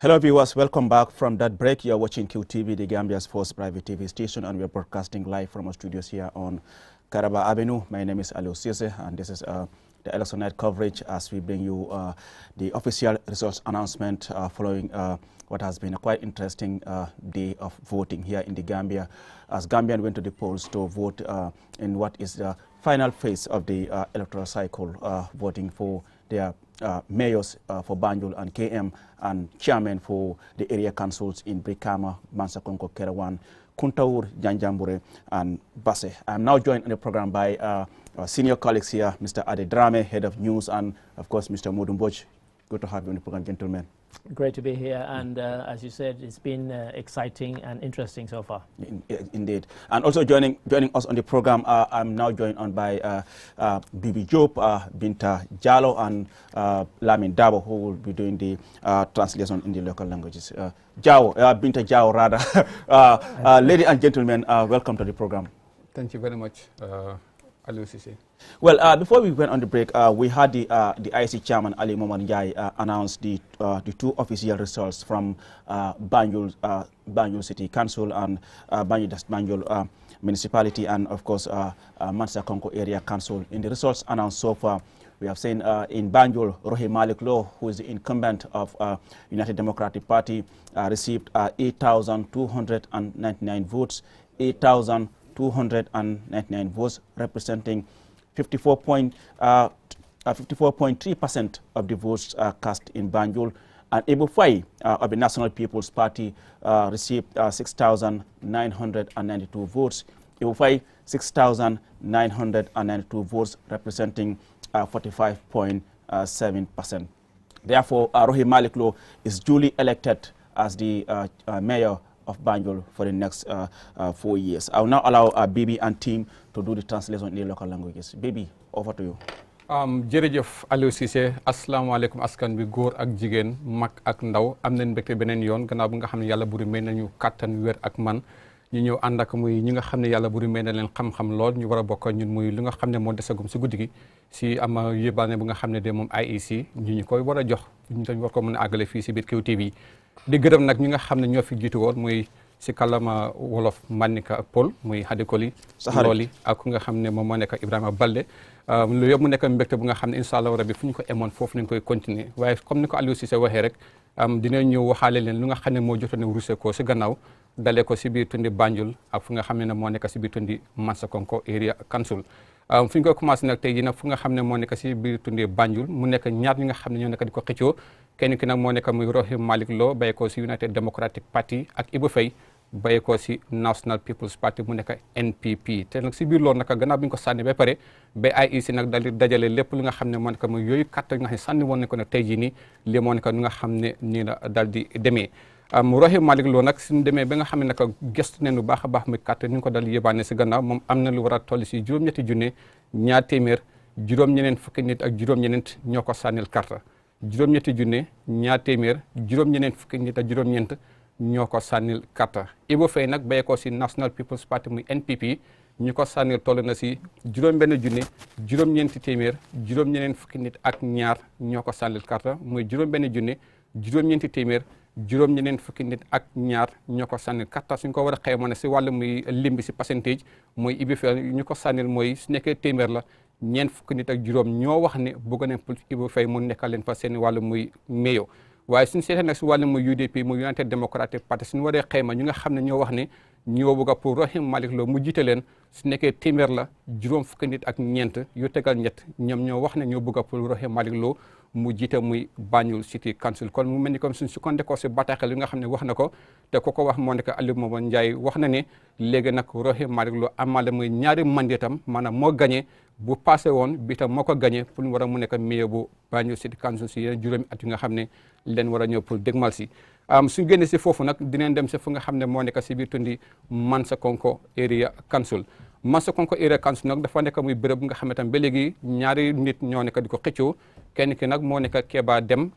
Hello viewers, welcome back from that break. You're watching QTV, the Gambia's first private TV station, and we're broadcasting live from our studios here on Karaba Avenue. My name is Ali Sise, and this is the election night coverage as we bring you the official results announcement following what has been a quite interesting day of voting here in the Gambia, as Gambians went to the polls to vote in what is the final phase of the electoral cycle, voting for their mayors for Banjul and KM, and chairman for the area councils in Brikama, Mansakonko, Kerawan, Kuntaur, Janjambure, and Basse. I'm now joined on the program by our senior colleagues here, Mr. Ade Drame, head of news, and of course, Mr. Modumboj. Good to have you on the program, gentlemen. Great to be here, and as you said, it's been exciting and interesting so far. Indeed. And also joining us on the program, I'm now joined on by Bibi Job, Binta Jallo, and Lamin Dabo, who will be doing the translation in the local languages. Binta Jao, rather. Ladies and gentlemen, welcome to the program. Thank you very much, Ali Sise. Well, before we went on the break, we had the IC chairman Ali Momar Njai announced the two official results from Banjul City Council and Banjul Municipality, and of course Mansa Konko Area Council. In the results announced so far, we have seen in Banjul, Rohi Malik Law, who is the incumbent of United Democratic Party, received 8,299 votes, 8,299 votes, representing 54.3% of the votes cast in Banjul. And Ebu Fai of the National People's Party received 6,992 votes. Ebu Fai, 6,992 votes, representing 45.7%. Therefore, Rohi Malik Law is duly elected as the mayor of Banjul for the next 4 years. I will now allow Bibi and team to do the translation in the local languages. Bibi, over to you. Jërëjëf Aliou Cissé, asalaamaaleykum askan bi góor ak jigéen mag ak ndaw am nañ mbégte beneen yoon gannaaw bi nga xam ne yàlla buri may nañu kàttan wér ak man ñu ñëw ànd ak muy ñi nga xam ne yàlla buri may na leen xam-xam lool ñu war a bokk ñun muy li nga xam ne moo desagum si guddi gi si ama yóbbaane bu nga xam ne de moom IEC ñu koy war a jox ñu dañ war ko mën a àggale fii si biir QTV di gërëm nag ñi nga xam ne ñoo fi jiitu woon muy si kàllaama wolof Manika ak Pël muy Hadikoli looli ak ku nga xam ne moom moo nekk Ibrahima Balde lu yëpp mu nekk mbégte bu nga xam ne incha allah rabbi fu ñu ko emoon foofu nañ koy continuer waaye comme ni ko Aliou Cissé waxee rek dina ñëw waxaale leen lu nga xam ne moo jotoon a ruse ko si gannaaw dalee ko si biir tundi Banjul ak fu nga xam ne moo nekk si biir tundi Mansakonko Area Council fu ñu koy commencé nag tey jii nag fu nga xam ne moo nekk si biir tundi Banjul mu nekk ñaar ñi nga xam ne ñoo nekk di ko xëccoo kenn ki nag moo nekk muy Rohi Malik Law bàyyi ko si United Democratic Party ak Ibu Faye bàyyi ko si National People's Party mu nekk NPP te nag si biir loolu nag gannaaw bi ñu ko sànni ba pare ba IEC nag daal di dajale lépp li nga xam ne moo nekk muy yooyu carte yi nga xam ne sànni woon nañ ko nag tey jii nii lii moo nekk li nga xam ne nii la daal di demee Rohi Malik Law nag suñu demee ba nga xam ne nag gëstu nañ lu baax a baax muy carte ni ñu ko daal di yóbbaane si gannaaw moom am na lu war a toll si juróom-ñetti junne ñaar téeméer juróom-ñeneen fukki nit ak juróom-ñeneent ñoo ko sànnil carte juróom-ñetti junne ñaar téeméer juróom-ñeneen fukki nit ak juróom-ñeent ñoo ko sànnil carte Ibu Faye nag béyee ko si National People's Party muy NPP ñu ko sànnil toll na si juróom-benn junne juróom-ñeenti téeméer juróom-ñeneen fukki nit ak ñaar ñoo ko sànnil carte muy juróom-benn junne juróom-ñeenti téeméer juróom-ñeneen fukki nit ak ñaar ñoo ko sànnil carte suñ ko war a xayma ne si wàllu muy lim bi si pourcentage mooy Ibu Faye ñu ko sànnil mooy su nekkee téeméer la ñeent fukki nit ak juróom ñoo wax ne bëgg nañ pour Ibu Faye mu nekkal leen fa seen wàllu muy mayo waaye suñu seetee nag si wàllu muy UDP muy United Democratic Party suñu waree xayma ñu nga xam ne ñoo wax ne ñoo bëgg a pour Rohi Malik Law mu jiite leen su nekkee téeméer la juróom fukki nit ak ñeent yu tegal ñett ñoom ñoo wax ne ñoo bëgg a pour Rohi Malik Law mu jiite muy Banjul City Council kon mu mel ni comme suñ sukkandikoo si bataaxal yi nga xam ne wax na ko te ku ko wax moo nekk Aliou Momar Njie wax na ne léegi nag Rohi Malik Law amale muy ñaari mandatam maanaam moo gagné bu passé woon bi tam moo ko gagné pour ñu war a mu nekk mayor bu Banjul City Council si yeneen juróomi at yi nga xam ne leen war a ñëw pour dégmal si suñ génnee si foofu nag dinañ dem si fu nga xam ne moo nekk si biir tundi Mansakonko Area Council Mansakonko Area Council nag dafa nekk muy béréb bu nga xam ne tam ba léegi ñaari nit ñoo nekk di ko xëccoo kenn ki nag moo nekk Keba Dem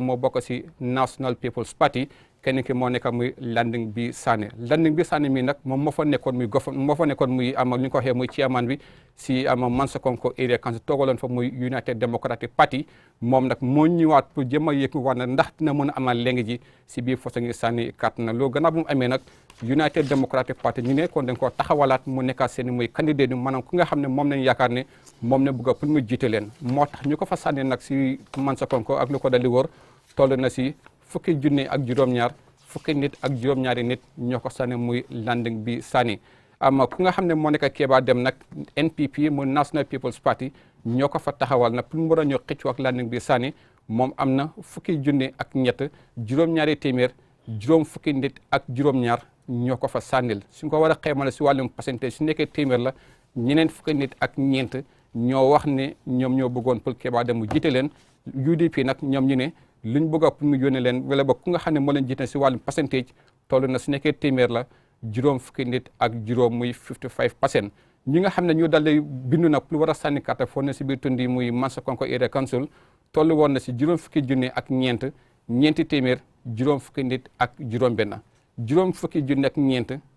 moo bokk si National People's Party kenn ki moo nekk muy Landing B Sané mi nag moom moo fa nekkoon muy li ñu ko waxee muy chairman bi si Mansakonko area council toogaloon fa muy United Democratic Party moom nag moo ñëwaat pour jëm a yëkku war na ndax dina mën a amal léegi ji si biir façon ngi sànni carte na loolu gannaaw bu mu amee nag United Democratic Party ñu ne kon dañ ko taxawalaat mu nekkaat seen muy candidat maanaam ku nga xam ne moom lañ yaakaar ne moom ne bëgg pour mu jiite leen moo tax ñu ko fa sànni nag si Mansakonko ak lu ko dali wër toll na si fukki junne ak juróom-ñaar fukki nit ak juróom-ñaari nit ñoo ko sànni muy Landing B Sané ku nga xam ne moo nekk Kéba Dem nag NPP mu National People's Party ñoo ko fa taxawal nag pour mu war a ñëw xëccoo ak Landing B Sané moom am na fukki junne ak ñett juróom-ñaari téeméer juróom fukki nit ak juróom-ñaar ñoo ko fa sànnil suñ ko war a xeemale si wàllum pourcentage su nekkee téeméer la ñeneen fukki nit ak ñeent ñoo wax ne ñoom ñoo bëggoon pour Kéba Dem mu jiite leen UDP nag ñoom ñu ne luñ bëgg a pour mu yónnee leen wala ba ku nga xam ne moo leen jiite si wàllum pourcentage toll na su nekkee téeméer la juróom fukki nit ak juróom muy 55%. ñi nga xam ne ñu daldi bindu nag pour war a sànni carte foo na si biir tundi muy Mansakonko Area Council toll woon na si juróom fukki junne ak ñeenti téeméer juróom fukki nit ak juróom benn juróom fukki junne ak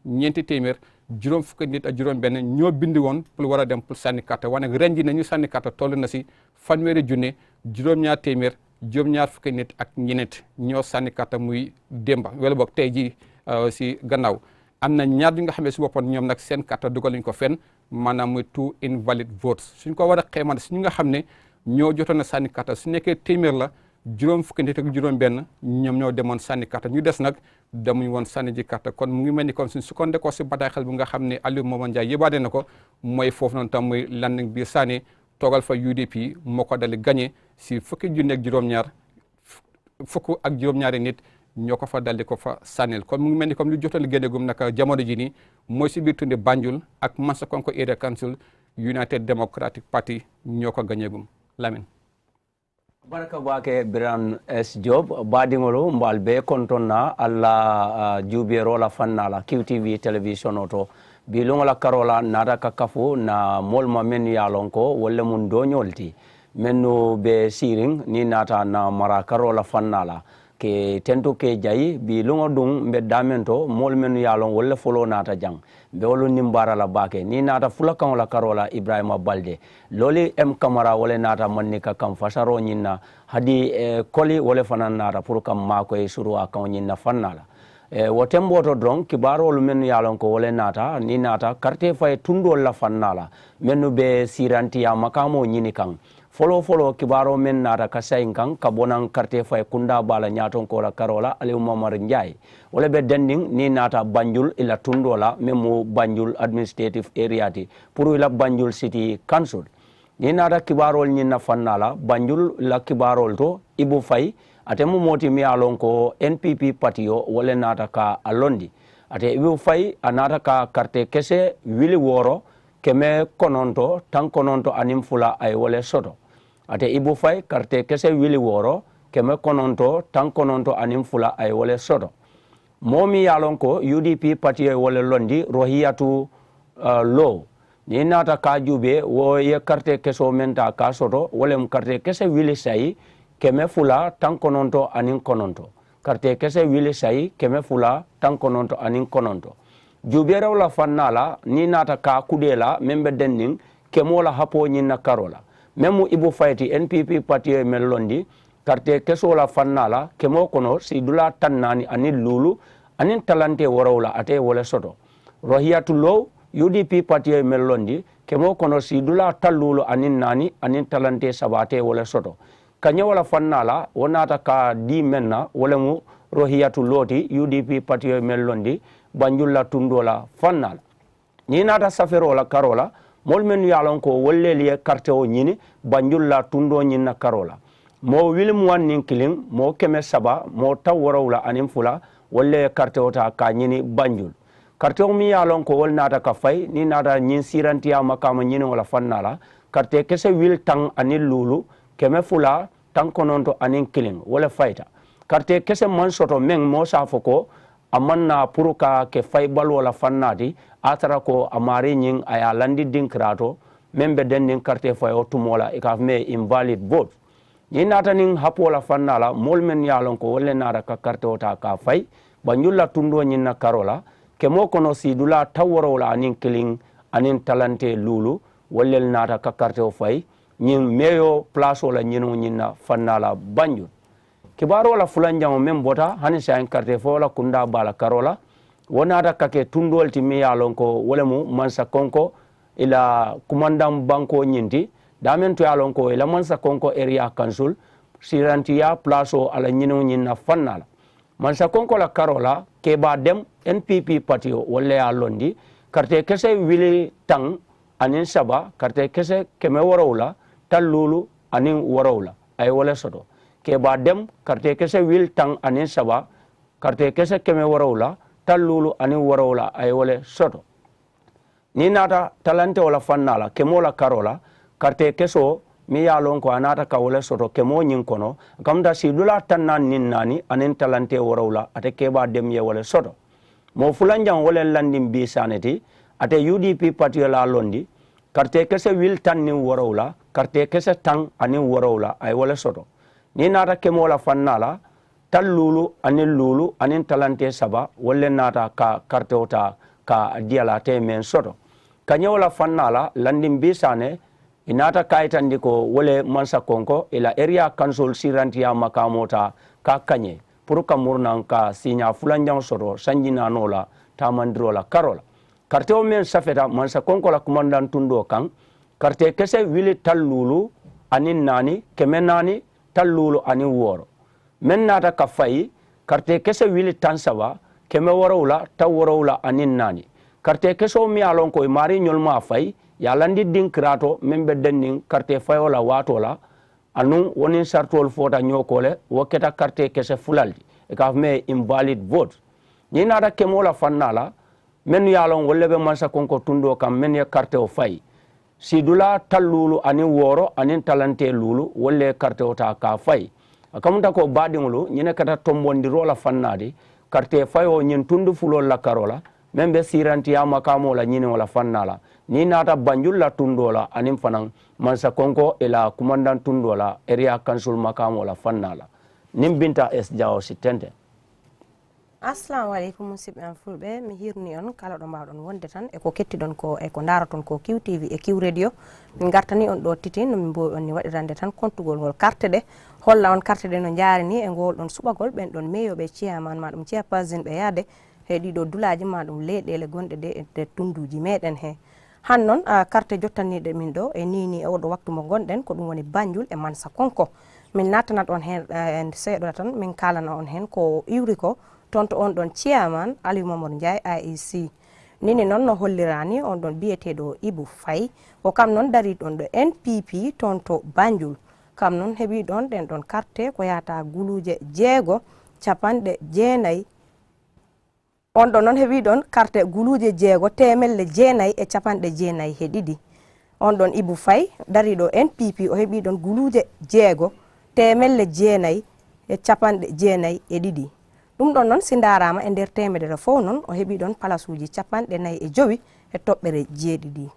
ñeenti téeméer juróom fukki nit ak juróom benn ñoo bindi woon pour war a dem pour sànni carte waaye nag ren ji ne ñu sànni carte toll na si fanweeri junne juróom-ñaar téeméer juróom-ñaar fukki nit ak ñeent ñoo sànni carte muy démba wala boog tey ji si gannaaw am na ñaar yi nga xam ne si boppam ñoom nag seen carte dugal ñu ko fenn maanaam muy 2 invalid votes suñ ko war a xeemal si ñi nga xam ne ñoo jotoon a sànni carte su nekkee téeméer la juróom fukki nit ak juróom benn ñoom ñoo demoon sànni carte ñu des nag demuñ woon sànni ji carte kon mu ngi mel ni comme suñ sukkandekoo si bataaxal bi nga xam ne Alieu Momar Njie yëbaade na ko mooy foofu noonu tam muy Landing B Sané toogal fa UDP moo ko dali gagné si fukki junne ak juróom-ñaar fukk ak juróom-ñaari nit ñoo ko fa daldi ko fa sànnil kon mu ngi mel ni comme lu jotoon génnegum nag jamono ji nii mooy si biir tunde Banjul ak Mansakonko Area Council United Democratic Party ñoo ko gañeegum Lamin baraka bake Biran S Job badingolo mbal be kontonna alla jubero la fannala QTV television oto bi longola karola nada kakafu na molma men yalonko wala mun doñolti menno be siring ni nata na mara karola fannala ke tento ke jayi bi lungo dung mbe damento mol men yalon wala folo nata jang be wolo nimbara la bake ni nata fulakan la karola Ibrahima Balde loli M Camara wala nata mannika kam fasaro nyinna hadi koli wala fanan nata pour kam mako e suru akon nyinna fannala wotembo to dron kibarol men yalon ko wala nata ni nata carte fay tundol la fannala menno be siranti ya makamo nyini kan folo kibaro men nata kasayin kan kabonan carte fay kunda bala nyaton ko la karola Alieu Momar Njie wala be dending ni nata Banjul ila tundola memo Banjul administrative area ti pour ila Banjul city council ni nata kibarol nyina fannala Banjul la kibarol to Ibu Fay atemu moti mi alon ko NPP patio wala nata ka alondi ate Ibu Fay anata ka carte kese wili woro keme kononto tan kononto anim fula ay wala soto ate Ibu Fay carte kese wili woro keme kononto tan kononto anim fula ay wala soto momi yalon ko UDP patio wala londi rohiyatu low ni nata ka jube wo ye carte keso menta ka soto wala carte kese wili say keme fula tan kononto anin kononto carte kese wili say keme fula tan kononto anin kononto juberaw la fannala ni nata ka kudela membe denning kemola hapo nyina karola memu Ibu Fayti NPP parti melondi carte keso la fannala kemo kono si dula tannani anin lulu anin talante worawla ate wala soto rohiyatu low UDP parti melondi kemo kono si dula tallulu anin nani anin talante sabate wala soto kanya wala fannala wonata ka di menna wala mu rohiyatu loti UDP parti melondi Banjul la tundola fannala ni nata safero la karola mol men yalon ko wolle liye carte o nyini Banjul la tundo nyina karola mo wilim wan nin kiling mo keme saba mo tawrawla anim fula wolle carte o ta ka nyini Banjul carte o mi yalon ko wol nata ka fay ni nata nyin sirantiya makama nyini wala fannala carte kese wil tang anil lulu keme fula tan kononto anin kiling wala fayta carte kese man soto meng mo safoko amanna puruka ke fay balwo la fannati atara ko amari nyin aya landi dinkrato membe den nin carte fay o tumola ikaf me invalid vote ni nata nin hapola fannala mol men yalon ko wolle nara ka carte ota ka fay banjulla tundo nyinna karola kemo kono sidula tawrola anin killing anin talante lulu wolle nata ka carte o fay nyin meyo place wala nyinu nyinna fannala banjul kibaro la fulanjango men bota hani sa en carte fo la kunda bala karola wonata kake tundol ti mi yalon ko wolemu mansa konko ila kumandam banko nyinti damen to yalon ko ila mansa konko area council sirantiya place o ala nyinu nyinna fannala mansa konko la karola ke ba dem NPP party wolle ya londi carte kese wili tang anin saba carte kese keme worowla talulu anin worowla ay wala soto ke ba dem carte kese wil tang anin saba carte kese keme worowla talulu anin worowla ay wala soto ni nata talante wala fannala kemo la karola carte keso mi yalon ko anata ka wala soto kemo nyin kono kamda sidula tannan nin nani anin talante worowla ate ke ba dem ye wala soto mo fulanjang wala landim bi saneti ate UDP party la londi carte kese wil tan ni worowla carte kese tang ani worowla ay wala soto ni nata kemo la fannala talulu anin talante saba wolle nata ka carte ota ka diala te men soto kanyo la fannala landim bisane inata kaitandi ko wole mansa konko ila area council sirantiya makamota ka kanye pour kamurnan ka sinya fulanjang soto sanjina nola tamandrola karola carte o men safeta mansa konko la kumandan tundo kan carte kese wili talulu anin nani kemenani talulu anin woro men nata ka fayi carte kese wili tansaba keme worowla taworowla anin nani carte kese o mi alon ko mari nyolma fay ya landi din krato membe denning carte fayola watola anu wonin sartol fota nyokole woketa carte kese fulaldi e ka me invalid vote ni nata kemola fannala men yalon wollebe mansa konko tundo kam men ya carte o fay sidula talulu ani woro anin talante lulu wolle carte o ta ka fay akamunta ko badingulu nyine kata tombondiro la fannadi carte fayo nyin tundu fulol la karola membe siranti ya makamo la nyine wala fannala ni nata banjul la tundola anim fanan mansa konko ila kumandan tundola area council makamo la fannala nimbinta es jawo sitente. Assalamu alaikum musidɓe am fulɓe mi hirni on kala ɗo mbawɗon wonde tan eko kettiɗon ko eko daraton ko QTV e Q radio min gartani on ɗo titi no min mbowi on ni waɗirande tan kontugol ngol carte ɗe holla on carte ɗe no jarini e ngol ɗon suɓagol ɓen ɗon meyoɓe ciyaman maɗum ciyapasin ɓe yaade he ɗiɗo dulaji maɗum leyɗele gonɗe ɗe e nder tunduji meɗen he han noon carte jottaniɗe min ɗo e nini e oɗo waktu mo gonɗen ko ɗum woni Banjul e Mansa Konko min nattanat on hen seeɗo tan min kalana on hen ko iwri ko tonto on ɗon ciyaman Aliou Mamadou Ndiaye IEC nini noon no hollirani on ɗon biyeteɗo Ibou Faye o kam noon dari ɗon ɗo NPP tonto Banjul kam noon heeɓi ɗon ɗen ɗon carte ko yata guluje 6,9 on ɗon noon heeɓi ɗon carte guluje 6,990 on ɗon Ibou Faye dari ɗo NPP o heeɓi ɗon guluje 6,990 ɗum ɗon noon si darama e nder temedere fof noon o heeɓi ɗon palasuji 45 e toɓɓere 7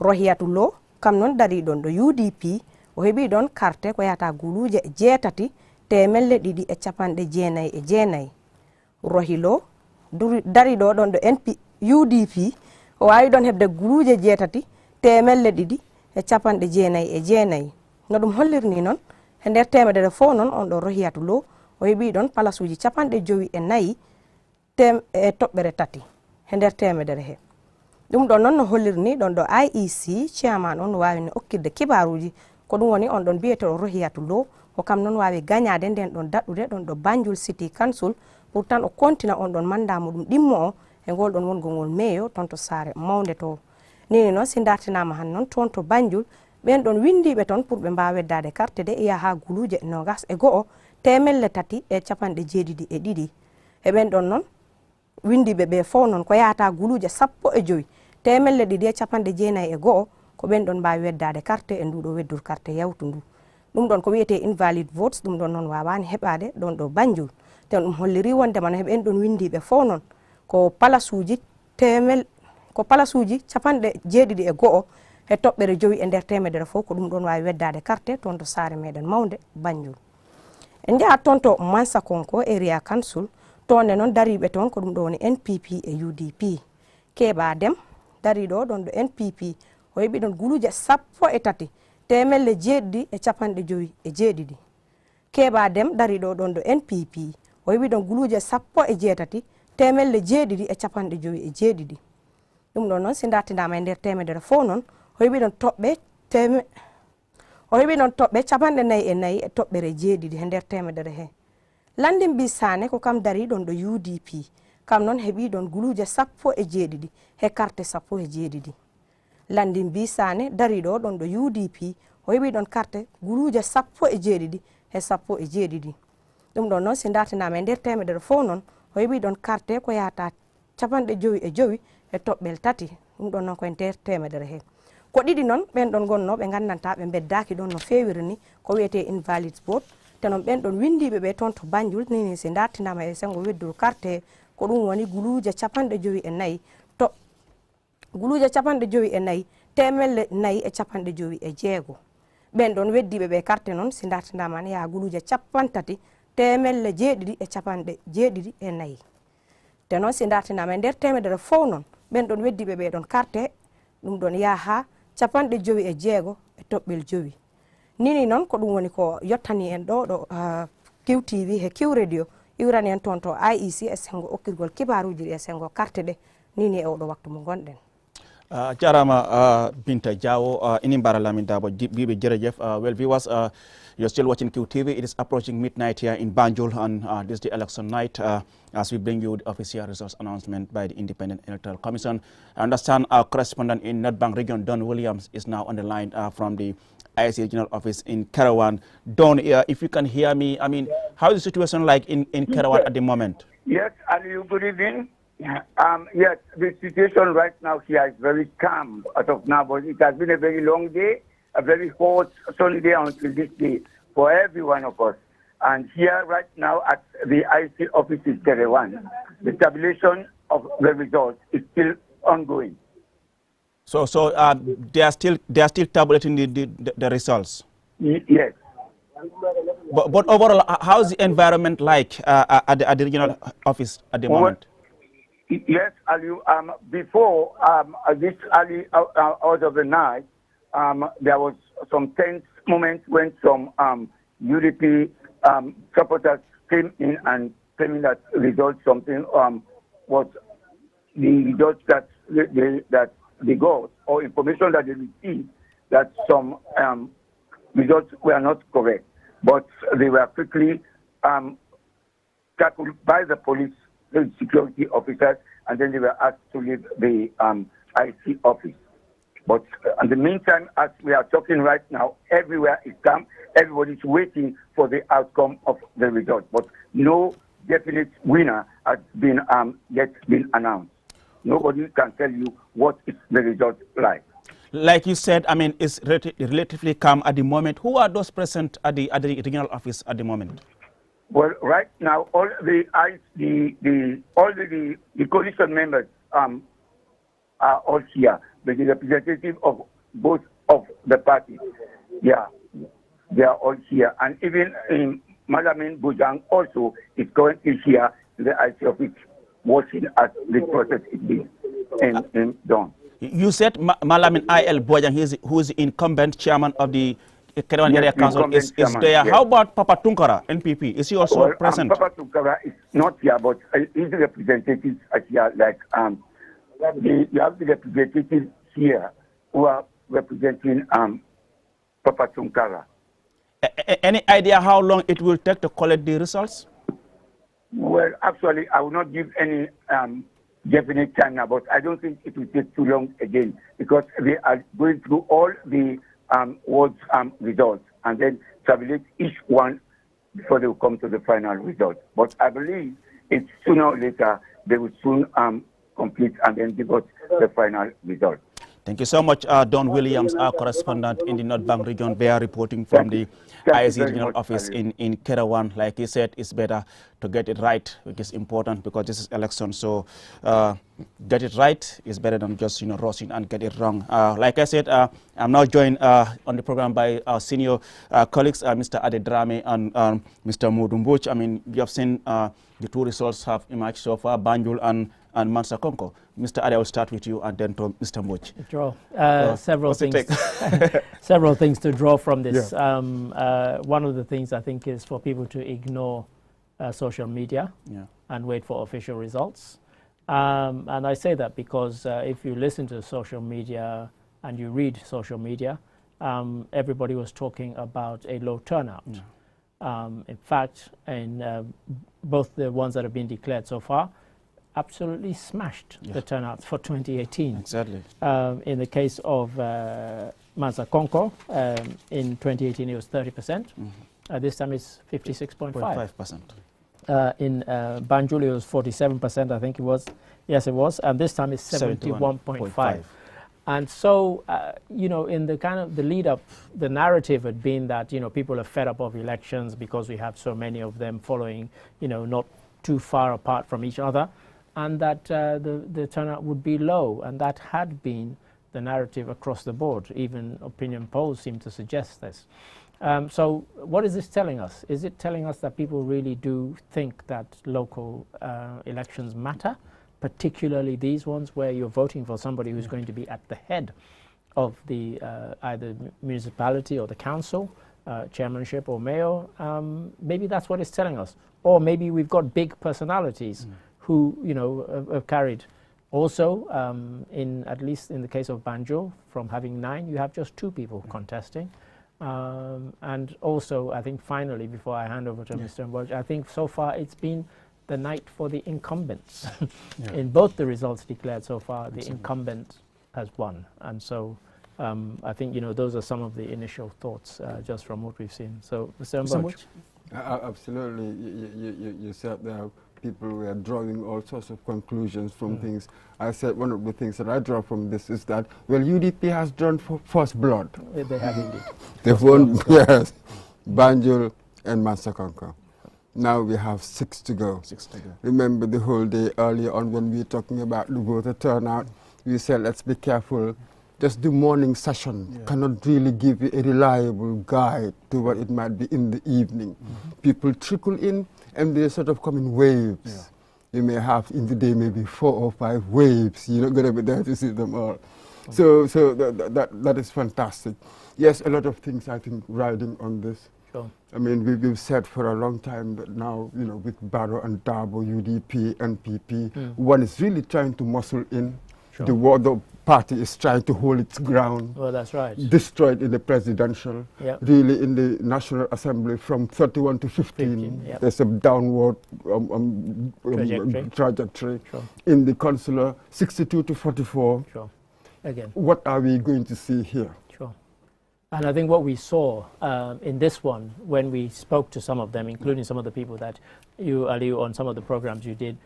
Rohiyatu Lo kam noon dari ɗon ɗo UDP o heeɓi ɗon carte ko yata guluje 6,299 Rohilo dari ɗo ɗon ɗo UDP o wawi ɗon hebde guluje 6,299 no ɗum hollirni noon e nder temedere fof noon on ɗo Rohiyatu Lo o heeɓi ɗon palasuji 54 e toɓɓere 3 e nder temedere he ɗum ɗon noon no hollirni ɗon ɗo IEC chairman on no wawi no okkirde kibaruji ko ɗum woni on ɗon biyeteɗo Rohiyatu Lo o kam noon wawi gagnade nden ɗon daɗɗude ɗon ɗo Banjul City Council pour tan o kontina on ɗon manda muɗum ɗimmo o e ngol ɗon wongol ngol meyo toon to saare mawde to nini noon si dartinama han noon toon to Banjul ɓen ɗon windiɓe toon pour ɓe mbawa weddade carte de iya ha guluje 21 temelle 3,72 e ɓen ɗon noon windiɓe ɓe fof noon ko yata guluje 15 temelle 2,91 ko ɓen ɗon mbawi weddade carte e nduɗo weddur carte yawtu ndu ɗum ɗon ko wiyete invalid votes ɗum ɗon noon wawani heɓade ɗon ɗo Banjul ten ɗum holliri wondema no heɓen ɗon windiɓe fof noon ko palasuji 71 e toɓɓere joyi e nder temedere fof ko ɗum ɗon wawi weddade carte toon to saare meɗen mawde Banjul. En jahat toon to Mansa Konko area council toonde noon dariɓe toon ko ɗum ɗo woni NPP e UDP. Keɓa Dem dariɗo ɗon ɗo NPP o heɓi ɗon guluje 13 temelle jeeɗiɗi e capanɗe joyi e jeeɗiɗi. Keɓa Dem dariɗo ɗon ɗo NPP o heɓi ɗon guluje 18 temelle jeeɗiɗi e capanɗe joyi e jeeɗiɗi. ɗum ɗon noon si dartinama e nder temedere fof noon o heɓi ɗon toɓɓe capanɗe 44 e toɓɓere jeeɗiɗi e nder temedere he. Landin Bi Sane ko kam dari ɗon ɗo UDP kam noon heɓi ɗon guluje 17 he carte 17. Landin Bi Sane dariɗo ɗon ɗo UDP o heɓi ɗon carte guluje 17 he 17. ɗum ɗon noon si dartinama e nder temedere fof noon o heɓi ɗon carte ko yahata capanɗe joyi e joyi e toɓɓel 3 ɗum ɗon noon koye nder temedere he. Ko ɗiɗi noon ɓen ɗon gonno ɓe gandanta ɓe beddaki ɗon no fewiri ni ko wiyete invalid vote te noon ɓen ɗon windiɓe ɓe toon to Banjul ni si dartinama e sengo wedduru carte ko ɗum woni guluje capanɗe joyi e 4 to guluje capanɗe joyi e 4 temelle 4 e capanɗe joyi e 6. ɓen ɗon weddiɓe ɓe carte noon si dartinama ni yaha guluje 30 temelle 7 e capanɗe 7 e 4. te noon si dartinama e nder temedere fof noon ɓen ɗon weddiɓe ɓe ɗon carte ɗum ɗon yaha capanɗe joyi e 6 e toɓɓel joyi. Nini noon ko ɗum woni ko yottani en ɗo QTV he Q radio iwrani en toon to IEC e sengo okkirgol kibaruji ɗi e sengo carte ɗe nini e oɗo waktu mo gonɗen. Jarama Binta Diawo, ini mbara Lamin Dabo biɓe jerejef. Well viewers, you're still watching QTV. It is approaching midnight here in Banjul and this is the election night as we bring you the official results announcement by the Independent Electoral Commission. I understand our correspondent in North Bank region, Don Williams, is now on the line from the IEC regional office in Kerawan. Don, if you can hear me, I mean, how is the situation like in Kerawan at the moment? Yes, Ali, good evening. Yes, the situation right now here is very calm as of now, but it has been a very long day, a very hot sunny day until this day for every one of us. And here right now at the IC office in Kerawan, the tabulation of the results is still ongoing. So they are still tabulating the results. Yes. But overall, how is the environment like at the regional office at the moment? Yes, Ali. Before this early hours of the night, there was some tense moments when some UDP supporters came in and claiming that results something was the results that they got or information that they received that some results were not correct, but they were quickly tackled by the police, the security officers, and then they were asked to leave the IC office. But in the meantime, as we are talking right now, everywhere is calm. Everybody's waiting for the outcome of the result. But no definite winner has been yet been announced. Nobody can tell you what is the result like. Like you said, I mean, it's relatively calm at the moment. Who are those present at the regional office at the moment? Well, right now, all the coalition members are all here. The representative of both of the parties, yeah, they are all here. And even in Malamin Bujang also is currently here in the IC office watching as the process is being done. You said Malamin I.L. Bojang, who is the incumbent chairman of the Kerawan Area Council, is there. Yes. How about Papa Tunkara, NPP? Is he also present? Papa Tunkara is not here, but his representatives are here. Like you have the representatives here who are representing Papa Tunkara. Any idea how long it will take to collect the results? Well, actually, I will not give any definite time now, but I don't think it will take too long again because they are going through all the wards results and then tabulate each one before they will come to the final result. But I believe it's sooner or later they will soon complete and then give us the final result. Thank you so much, Don Williams, our correspondent in the North Bank region. They are reporting from the IC regional office in Kerawan. Like he said, it's better to get it right, which is important because this is election. So get it right is better than just rushing and get it wrong. Like I said, I'm now joined on the program by our senior colleagues, Mr. Adedrame and Mr. Mudumbuch. I mean, you have seen the two results have emerged so far, Banjul and Mansa Konko. Mr. Ade, I will start with you and then to Mr. Mbuch. Draw. Several things. Several things to draw from this. Yeah. One of the things I think is for people to ignore social media and wait for official results. And I say that because if you listen to social media and you read social media, everybody was talking about a low turnout. In fact, in both the ones that have been declared so far, absolutely smashed the turnout for 2018. Exactly. In the case of Mansa Konko, in 2018 it was 30%. This time it's 56.5%. In Banjul it was 47%, I think it was. Yes, it was. And this time it's 71.5%. And so, in the kind of the lead up, the narrative had been that, people are fed up of elections because we have so many of them following, not too far apart from each other, and that the turnout would be low. And that had been the narrative across the board. Even opinion polls seem to suggest this. So what is this telling us? Is it telling us that people really do think that local elections matter? Particularly these ones where you're voting for somebody who's going to be at the head of the either municipality or the council, chairmanship or mayor. Maybe that's what it's telling us. Or maybe we've got big personalities who have carried. Also, at least in the case of Banjul, from having 9, you have just 2 people contesting. And also, I think finally, before I hand over to Mr. Mboch, I think so far it's been the night for the incumbents. In both the results declared so far, the incumbent has won. And so I think, those are some of the initial thoughts just from what we've seen. So, Mr. Mboch. Absolutely. You said there people were drawing all sorts of conclusions from things. I said one of the things that I draw from this is that, well, UDP has drawn for first blood. They have indeed. They've won, yes, Banjul and Mansa Konko. Now we have 6 to go. 6 to go. Remember the whole day earlier on when we were talking about the voter turnout, we said let's be careful. Just the morning session cannot really give you a reliable guide to what it might be in the evening. People trickle in and they sort of come in waves. You may have in the day maybe 4 or 5 waves. You're not going to be there to see them all. So that is fantastic. Yes, a lot of things I think riding on this. I mean, we've said for a long time that now, with Barrow and Dabo, UDP, NPP, one is really trying to muscle in. The party is trying to hold its ground. Well, that's right. Destroyed in the presidential. Really in the National Assembly from 31 to 15. There's a downward trajectory. In the councillor, 62 to 44. Again. What are we going to see here? And I think what we saw in this one, when we spoke to some of them, including some of the people that you, Aliu, on some of the programs you did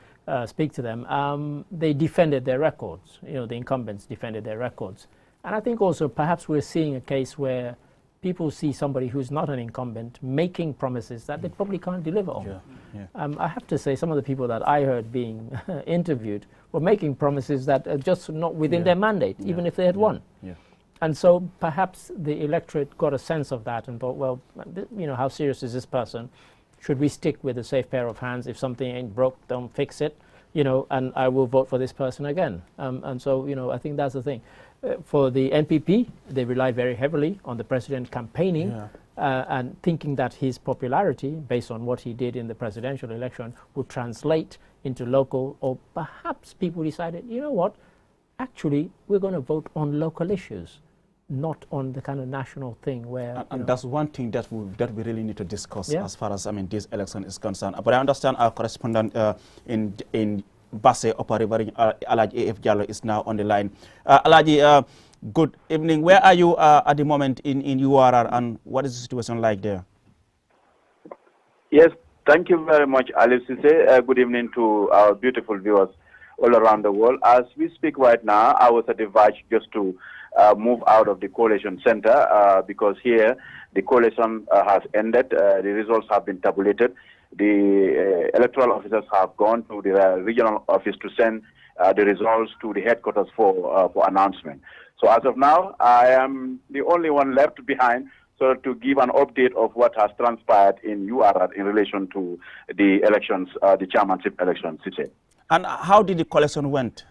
speak to them, they defended their records. The incumbents defended their records. And I think also perhaps we're seeing a case where people see somebody who's not an incumbent making promises that they probably can't deliver on. I have to say some of the people that I heard being interviewed were making promises that are just not within their mandate, even if they had won. And so perhaps the electorate got a sense of that and thought, well, how serious is this person? Should we stick with a safe pair of hands? If something ain't broke, don't fix it, and I will vote for this person again. And so, I think that's the thing. For the NPP, they relied very heavily on the president campaigning and thinking that his popularity, based on what he did in the presidential election, would translate into local, or perhaps people decided, you know what, actually, we're going to vote on local issues, not on the kind of national thing where... And that's one thing that we really need to discuss as far as, this election is concerned. But I understand our correspondent in Basse, Upper River, Alaji A.F. Jallo is now on the line. Alaji, good evening. Where are you at the moment in URR, and what is the situation like there? Yes, thank you very much, Alice. Good evening to our beautiful viewers. all around the world. As we speak right now, I was at the verge just to move out of the collation center because here the collation has ended. The results have been tabulated. The electoral officers have gone to the regional office to send the results to the headquarters for announcement. So as of now, I am the only one left behind, so to give an update of what has transpired in URR in relation to the elections, the chairmanship elections. And how did the collation went?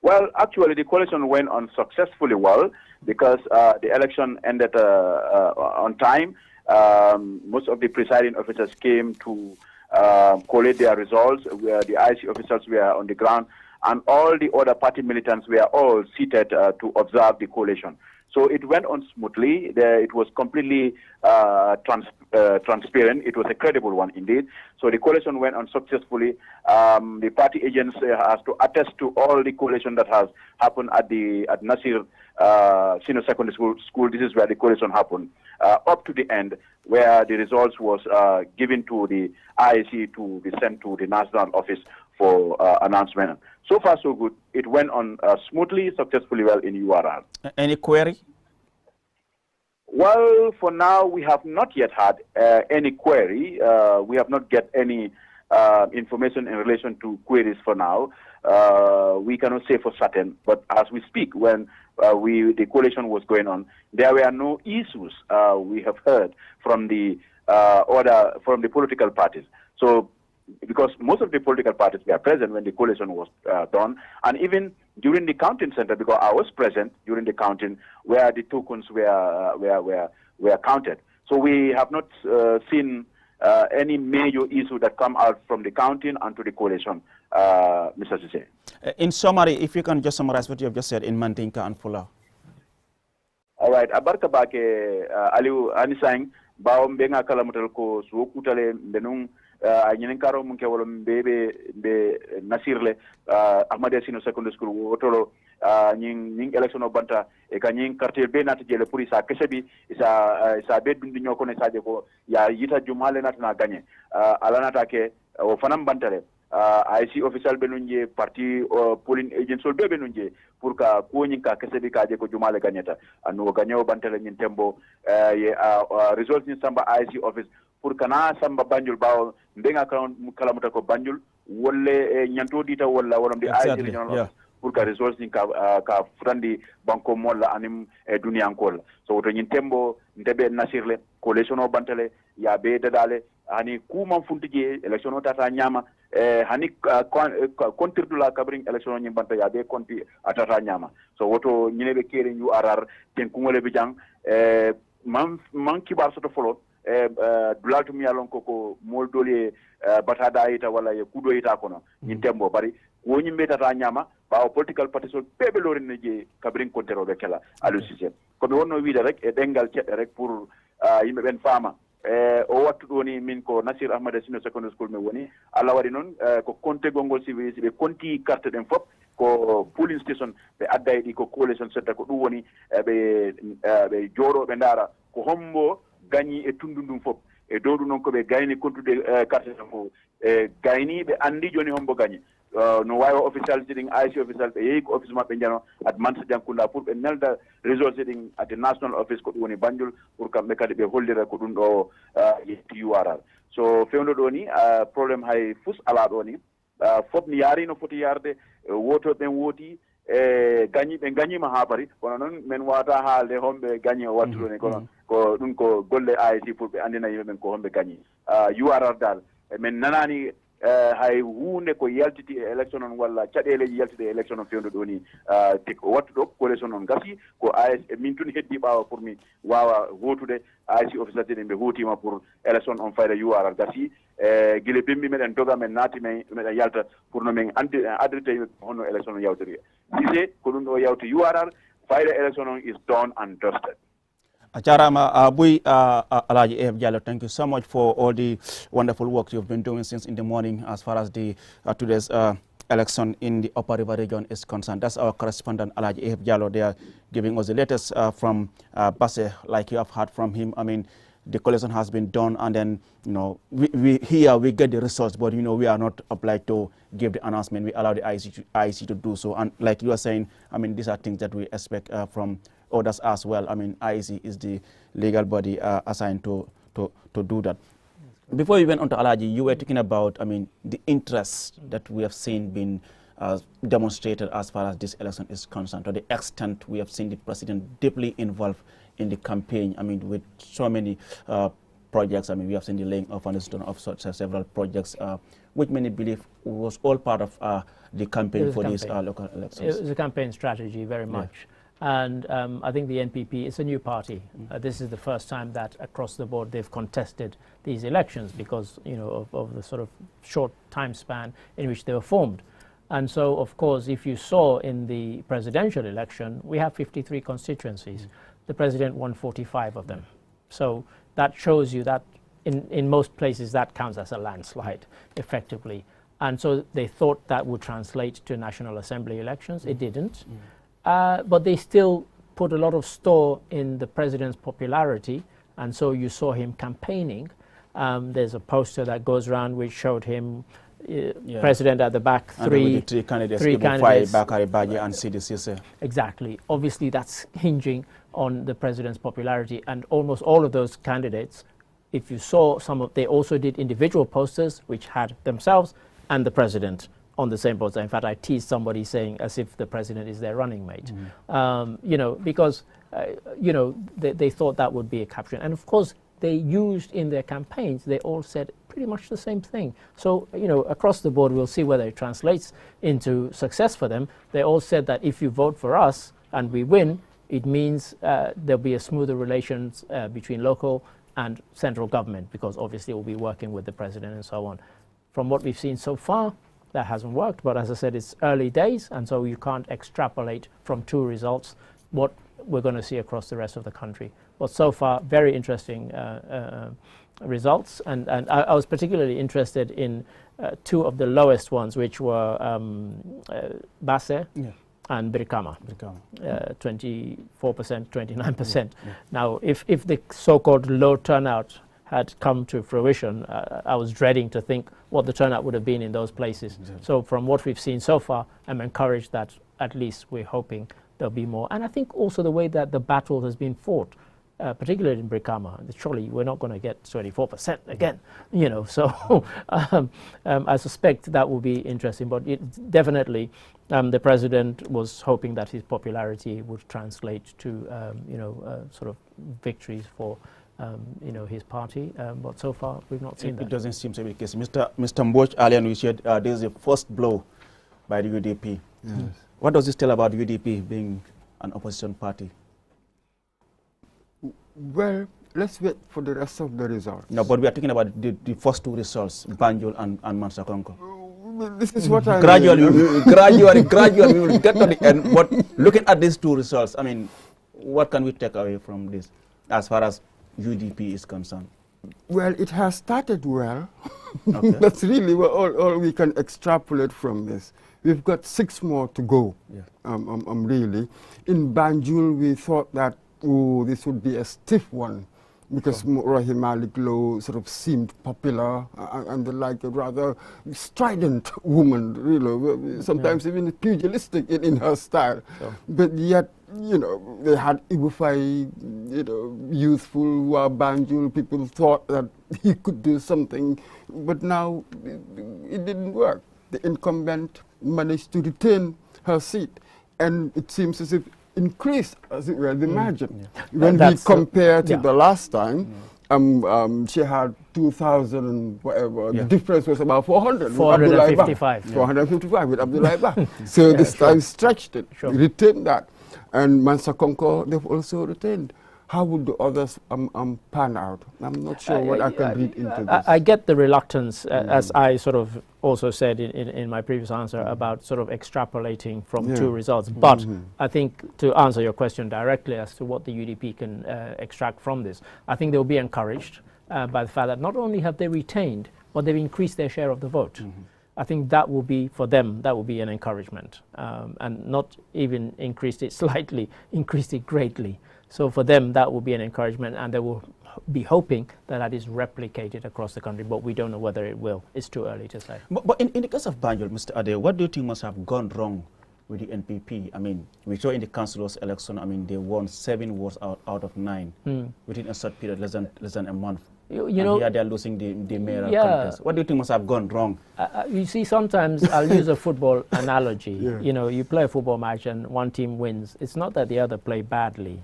Well, actually, the collation went on successfully well because the election ended on time. Most of the presiding officers came to collate their results, where the IC officials were on the ground, and all the other party militants were all seated to observe the collation. So it went on smoothly. It was completely transparent. It was a credible one indeed. So the collation went on successfully. The party agents has to attest to all the collation that has happened at Nasir Senior Secondary School. This is where the collation happened up to the end, where the results was given to the IEC to be sent to the national office for announcement. So far, so good. It went on smoothly, successfully well in URR. Any query? Well, for now, we have not yet had any query. We have not get any information in relation to queries for now. We cannot say for certain, but as we speak, when the coalition was going on, there were no issues we have heard from the political parties. So, because most of the political parties were present when the coalition was done, and even during the counting center, because I was present during the counting where the tokens were counted. So we have not seen any major issue that come out from the counting and to the coalition, Mr. Sise. In summary, if you can just summarize what you have just said in Mandinka and Fula. All right. Abarka bake Aliu Anisang, Bao Mbenga Kalamutel ko Suokutale Benung. Ñinen karo mun ke wala bebe be Nasirle Ahmad Senior Secondary School wotolo ñing election o banta e ka ñing quartier be nata jele pour isa kesebi isa be dundi ñoko ne saje ko ya yita jumale nata na gagné ala nata ke o fanam bantale IC official be nunje parti polling agent sol be nunje pour ka ko ñing ka kesebi ka je ko jumale gagneta anu gagné bantale ñin tembo ye result ni samba IC office pour kana samba Banjul bawo mbenga kalamuta ko Banjul wolle nyanto dita walla wonom di IC regional pour ka results ni ka frandi banko molla anim duniya ankol so woto nyin tembo ndebe Nasirle coalition o bantale ya be dadale hani kuma funtije election o tata nyama hani kontirdu la kabring election o nyin banta ya be konti atata nyama so woto nyinebe kere ñu arar ten kungole bi jang man kibar soto folot dulatu mi yalon koko mol doli batada ita wala ye kudo ita kono ñin tembo bari woni mbetata nyama bawo political party so bebe lori ne je kabrin kontero be kala alu sise ko be wonno wiide rek e dengal cedde rek pour yimbe ben fama o wattu doni min ko Nasir Ahmad Senior Secondary School me woni alla wadi non ko konte gongol civil be konti carte den fop ko polling station be adday di ko coalition center ko dum woni be joro be ndara ko hombo gagni e tundundum fop e dowdu non ko be gayni kontude carte ko gayni be andi joni hombo gagni no wayo official sitting IC official be yeyi ko office mabbe jano at Mansa Jankunda pour be nelda result sitting at the national office ko woni Banjul pour kambe kadi be hollira ko dum do yetti URR so fewndo do ni problème hay fus ala do ni fop ni yari no foti yarde woto ben woti gagni be gagnima ha bari kono non men wata haalde hombe gagni o wattudo ne kono ko dum ko golle IC pour be andina yimbe men ko hombe gagni URR dal men nanani hay hunde ko yaltiti e election on walla caɗeleji yaltide e election on fewndo ɗo ni ko wattuɗo coalition on gasi ko AS min tun heddi ɓawa pour mi wawa hotude AS official ɗe ɓe hotima pour election on fayda URR gasi guila bembi meɗen doga men naati meɗen yalta pour no min adrete yimɓe honno election on yawtori sise ko ɗum ɗo yawti URR fayda election on is done and dusted. Acharama Bui Alaji F. Jallo, thank you so much for all the wonderful work you've been doing since in the morning as far as the today's election in the Upper River region is concerned. That's our correspondent Alaji F. Jallo. They are giving us the latest from Basse, like you have heard from him. I mean, the collation has been done, and then, you know, we get the results, but, you know, we are not obliged to give the announcement. We allow the IEC to do so. And like you are saying, I mean, these are things that we expect from others as well. I mean, IEC is the legal body assigned to do that. Before we went on to Alaji, you were talking about, I mean, the interest that we have seen being demonstrated as far as this election is concerned, to the extent we have seen the president deeply involved in the campaign. I mean, with so many projects. I mean, we have seen the laying of foundation of several projects, which many believe was all part of the campaign for these local elections. It was a campaign strategy, very much. And I think the NPP is a new party. This is the first time that across the board they've contested these elections because, you know, of the sort of short time span in which they were formed. And so, of course, if you saw in the presidential election, we have 53 constituencies. The president won 45 of them. So that shows you that in most places that counts as a landslide, effectively. And so they thought that would translate to National Assembly elections. It didn't. But they still put a lot of store in the president's popularity, and so you saw him campaigning. There's a poster that goes around which showed him president at the back, three candidates. Bakari Baji and Sidi Sise. Exactly. Obviously, that's hinging on the president's popularity, and almost all of those candidates, if you saw some of, they also did individual posters which had themselves and the president on the same poster. In fact, I teased somebody saying as if the president is their running mate, you know, because, you know, they thought that would be a capture. And of course, they used in their campaigns, they all said pretty much the same thing. So, you know, across the board, we'll see whether it translates into success for them. They all said that if you vote for us and we win, it means there'll be a smoother relations between local and central government, because obviously we'll be working with the president and so on. From what we've seen so far, that hasn't worked, but as I said, it's early days, and so you can't extrapolate from two results what we're going to see across the rest of the country. But so far, very interesting results, and I was particularly interested in two of the lowest ones, which were Basse and Brikama, 24%, 29%. Now, if the so-called low turnout had come to fruition, I was dreading to think what the turnout would have been in those places. So from what we've seen so far, I'm encouraged that at least we're hoping there'll be more. And I think also the way that the battle has been fought, particularly in Brikama, surely we're not going to get 24% again, you know. So I suspect that will be interesting. But definitely, the president was hoping that his popularity would translate to, you know, sort of victories for, you know, his party. But so far, we've not seen that. It doesn't seem to be the case. Mr. Mboch, earlier we said this is the first blow by the UDP. Yes. What does this tell about UDP being an opposition party? Well, let's wait for the rest of the results. No, but we are talking about the first two results, Banjul and Mansakonko. This is what I gradually we will get to the end. But looking at these two results, I mean, what can we take away from this as far as UDP is concerned? Well, it has started well. Okay. That's really all we can extrapolate from this. We've got 6 more to go, really. In Banjul, we thought that, oh, this would be a stiff one, because Rahim Malik Low sort of seemed popular and like a rather strident woman, really, sometimes even pugilistic in her style. But yet, you know, they had Ibufai, you know, youthful Banjul. People thought that he could do something, but now it didn't work. The incumbent managed to retain her seat, and it seems as if increased, as it were, the margin. When we compare to the last time, she had 2,000 whatever. The difference was about 400. 455. 455 with Abdullah Ba. So this time stretched it, retained that. And Mansa Konko, they've also retained. How would the others pan out? I'm not sure what I can read into this. I get the reluctance, as I sort of also said in my previous answer, about sort of extrapolating from two results. But I think to answer your question directly as to what the UDP can extract from this, I think they'll be encouraged by the fact that not only have they retained, but they've increased their share of the vote. I think that will be, for them, that will be an encouragement. And not even increased it slightly, increased it greatly. So for them, that will be an encouragement, and they will be hoping that that is replicated across the country, but we don't know whether it will. It's too early to say. But in the case of Banjul, Mr. Ade, what do you think must have gone wrong with the NPP? I mean, we saw in the councillors' election, I mean, they won 7 wards out of 9 within a short period, less than a month. You know, here they are losing the mayoral contest. What do you think must have gone wrong? You see, sometimes I'll use a football analogy. You know, you play a football match and one team wins. It's not that the other played badly,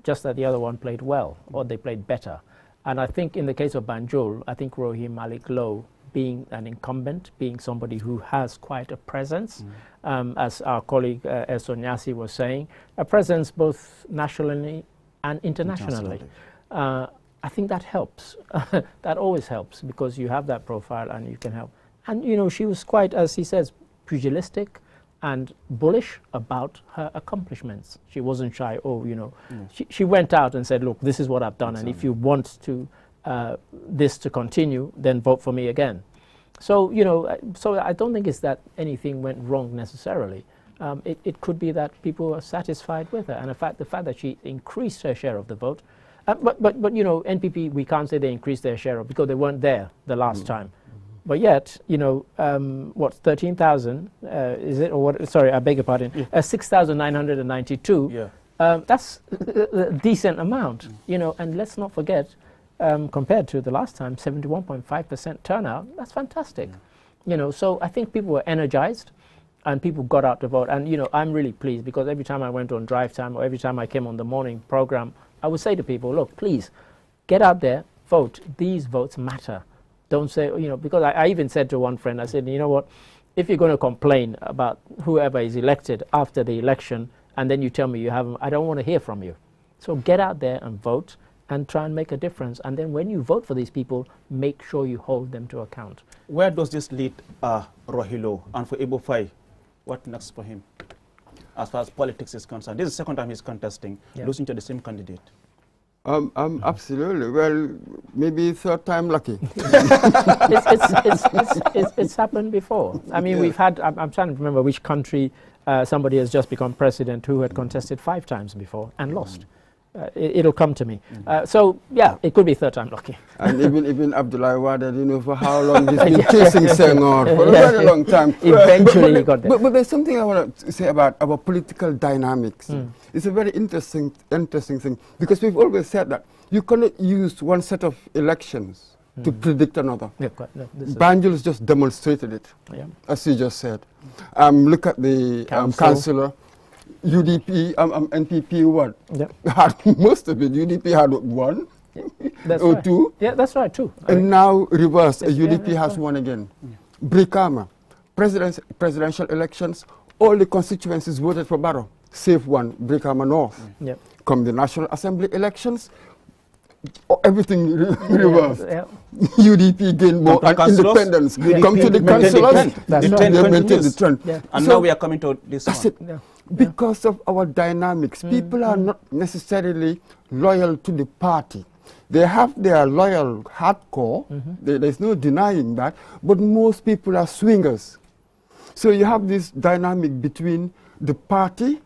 just that the other one played well or they played better. And I think in the case of Banjul, I think Rohim Malik Low, being an incumbent, being somebody who has quite a presence, as our colleague Esonyasi was saying, a presence both nationally and internationally. I think that helps. That always helps because you have that profile and you can help. And, you know, she was quite, as he says, pugilistic and bullish about her accomplishments. She wasn't shy. Oh, you know, she went out and said, look, this is what I've done. And if you want to this to continue, then vote for me again. So, you know, so I don't think it's that anything went wrong necessarily. It could be that people are satisfied with her. And the fact that she increased her share of the vote, but you know, NPP, we can't say they increased their share because they weren't there the last time. But yet, you know, what, 13,000, is it, or what, sorry, I beg your pardon, 6,992, that's a decent amount, you know, and let's not forget, compared to the last time, 71.5% turnout, that's fantastic. You know, so I think people were energized and people got out to vote. And, you know, I'm really pleased because every time I went on drive time or every time I came on the morning program, I would say to people, look, please, get out there, vote. These votes matter. Don't say, you know, because I even said to one friend, I said, you know what, if you're going to complain about whoever is elected after the election and then you tell me you haven't, I don't want to hear from you. So get out there and vote and try and make a difference. And then when you vote for these people, make sure you hold them to account. Where does this lead Rohilo? And for Ibu Fai, what next for him? As far as politics is concerned, this is the second time he's contesting, losing to the same candidate. Absolutely. Well, maybe third time lucky. It's happened before. I mean, we've had, I'm trying to remember which country somebody has just become president who had contested 5 times before and lost. It'll come to me. So, yeah, it could be third time lucky. And even Abdullah Wade, you know, for how long he's been chasing Senghor, for a very long time. Eventually he got there. But there's something I want to say about our political dynamics. It's a very interesting thing, because we've always said that you cannot use one set of elections to predict another. Banjul just demonstrated it, as you just said. Look at the councillor. UDP, NPP, what? Had most of it. UDP had 1 or 2. Yeah, that's right, 2. And now reverse, UDP has 1 again. Brikama, presidential elections, all the constituencies voted for Barrow, save 1, Brikama North. Come the National Assembly elections, everything reversed. UDP gained more and independence. Come to the councillors, they maintain the trend. And so now we are coming to this one. Because of our dynamics, people are not necessarily loyal to the party. They have their loyal hardcore, there's no denying that, but most people are swingers. So you have this dynamic between the party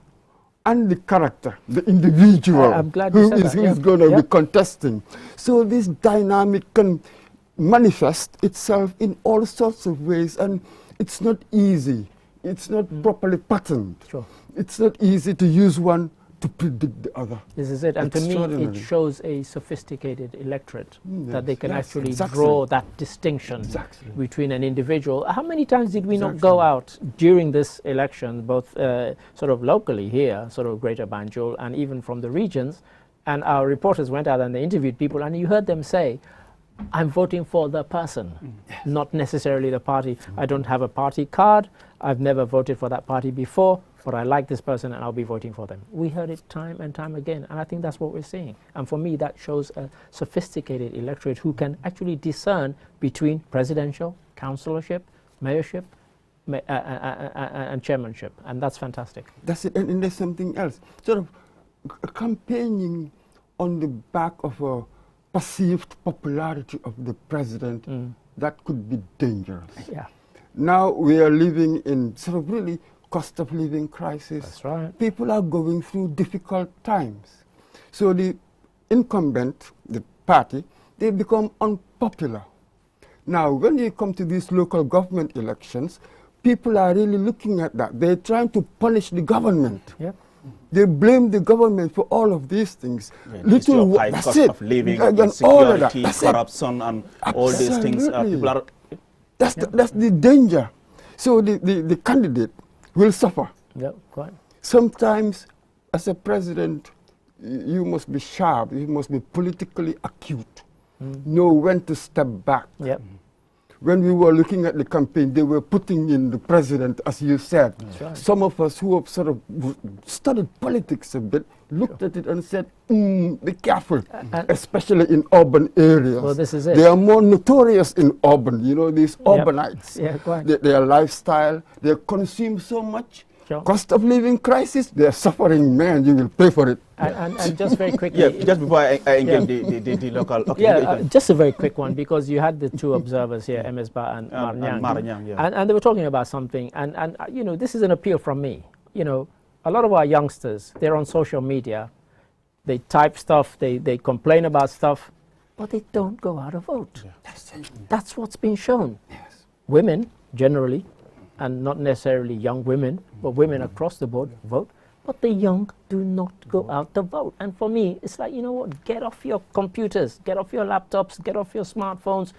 and the character, the individual who is going to be contesting. So this dynamic can manifest itself in all sorts of ways, and it's not easy. It's not properly patterned. It's not easy to use one to predict the other. This is it. And to me, it shows a sophisticated electorate that they can actually draw that distinction between an individual. How many times did we not go out during this election, both sort of locally here, sort of Greater Banjul, and even from the regions, and our reporters went out and they interviewed people, and you heard them say, I'm voting for the person, not necessarily the party. I don't have a party card. I've never voted for that party before, but I like this person and I'll be voting for them. We heard it time and time again, and I think that's what we're seeing. And for me, that shows a sophisticated electorate who can actually discern between presidential, councillorship, mayorship, and chairmanship, and that's fantastic. That's it, and there's something else. Sort of campaigning on the back of a perceived popularity of the president, that could be dangerous. Now we are living in sort of really cost of living crisis. That's right. People are going through difficult times. So the incumbent, the party, they become unpopular. Now, when you come to these local government elections, people are really looking at that. They're trying to punish the government. Yep. They blame the government for all of these things. Little high cost of living, insecurity, corruption, and all these things. People are. That's the danger. So the candidate will suffer. Yep, quite. Sometimes, as a president, you must be sharp. You must be politically acute. Know when to step back. Yep. When we were looking at the campaign, they were putting in the president, as you said. Right. Some of us who have sort of studied politics a bit looked at it and said, be careful, especially in urban areas. Well, this is it. They are more notorious in urban, you know, these urbanites. Yeah, quite. Their lifestyle, they consume so much. Sure. Cost of living crisis, they're suffering, man, you will pay for it. And just very quickly. Yeah, just before I engage the local. Okay, yeah, just a very quick one, because you had the two observers here, MS Ba and Marnyang. Yeah. And they were talking about something, and you know, this is an appeal from me. You know, a lot of our youngsters, they're on social media, they type stuff, they complain about stuff, but they don't go out and vote. Yeah. That's what's been shown. Yes. Women, generally, and not necessarily young women, but women across the board vote, but the young do not go out to vote. And for me, it's like, you know what, get off your computers, get off your laptops, get off your smartphones,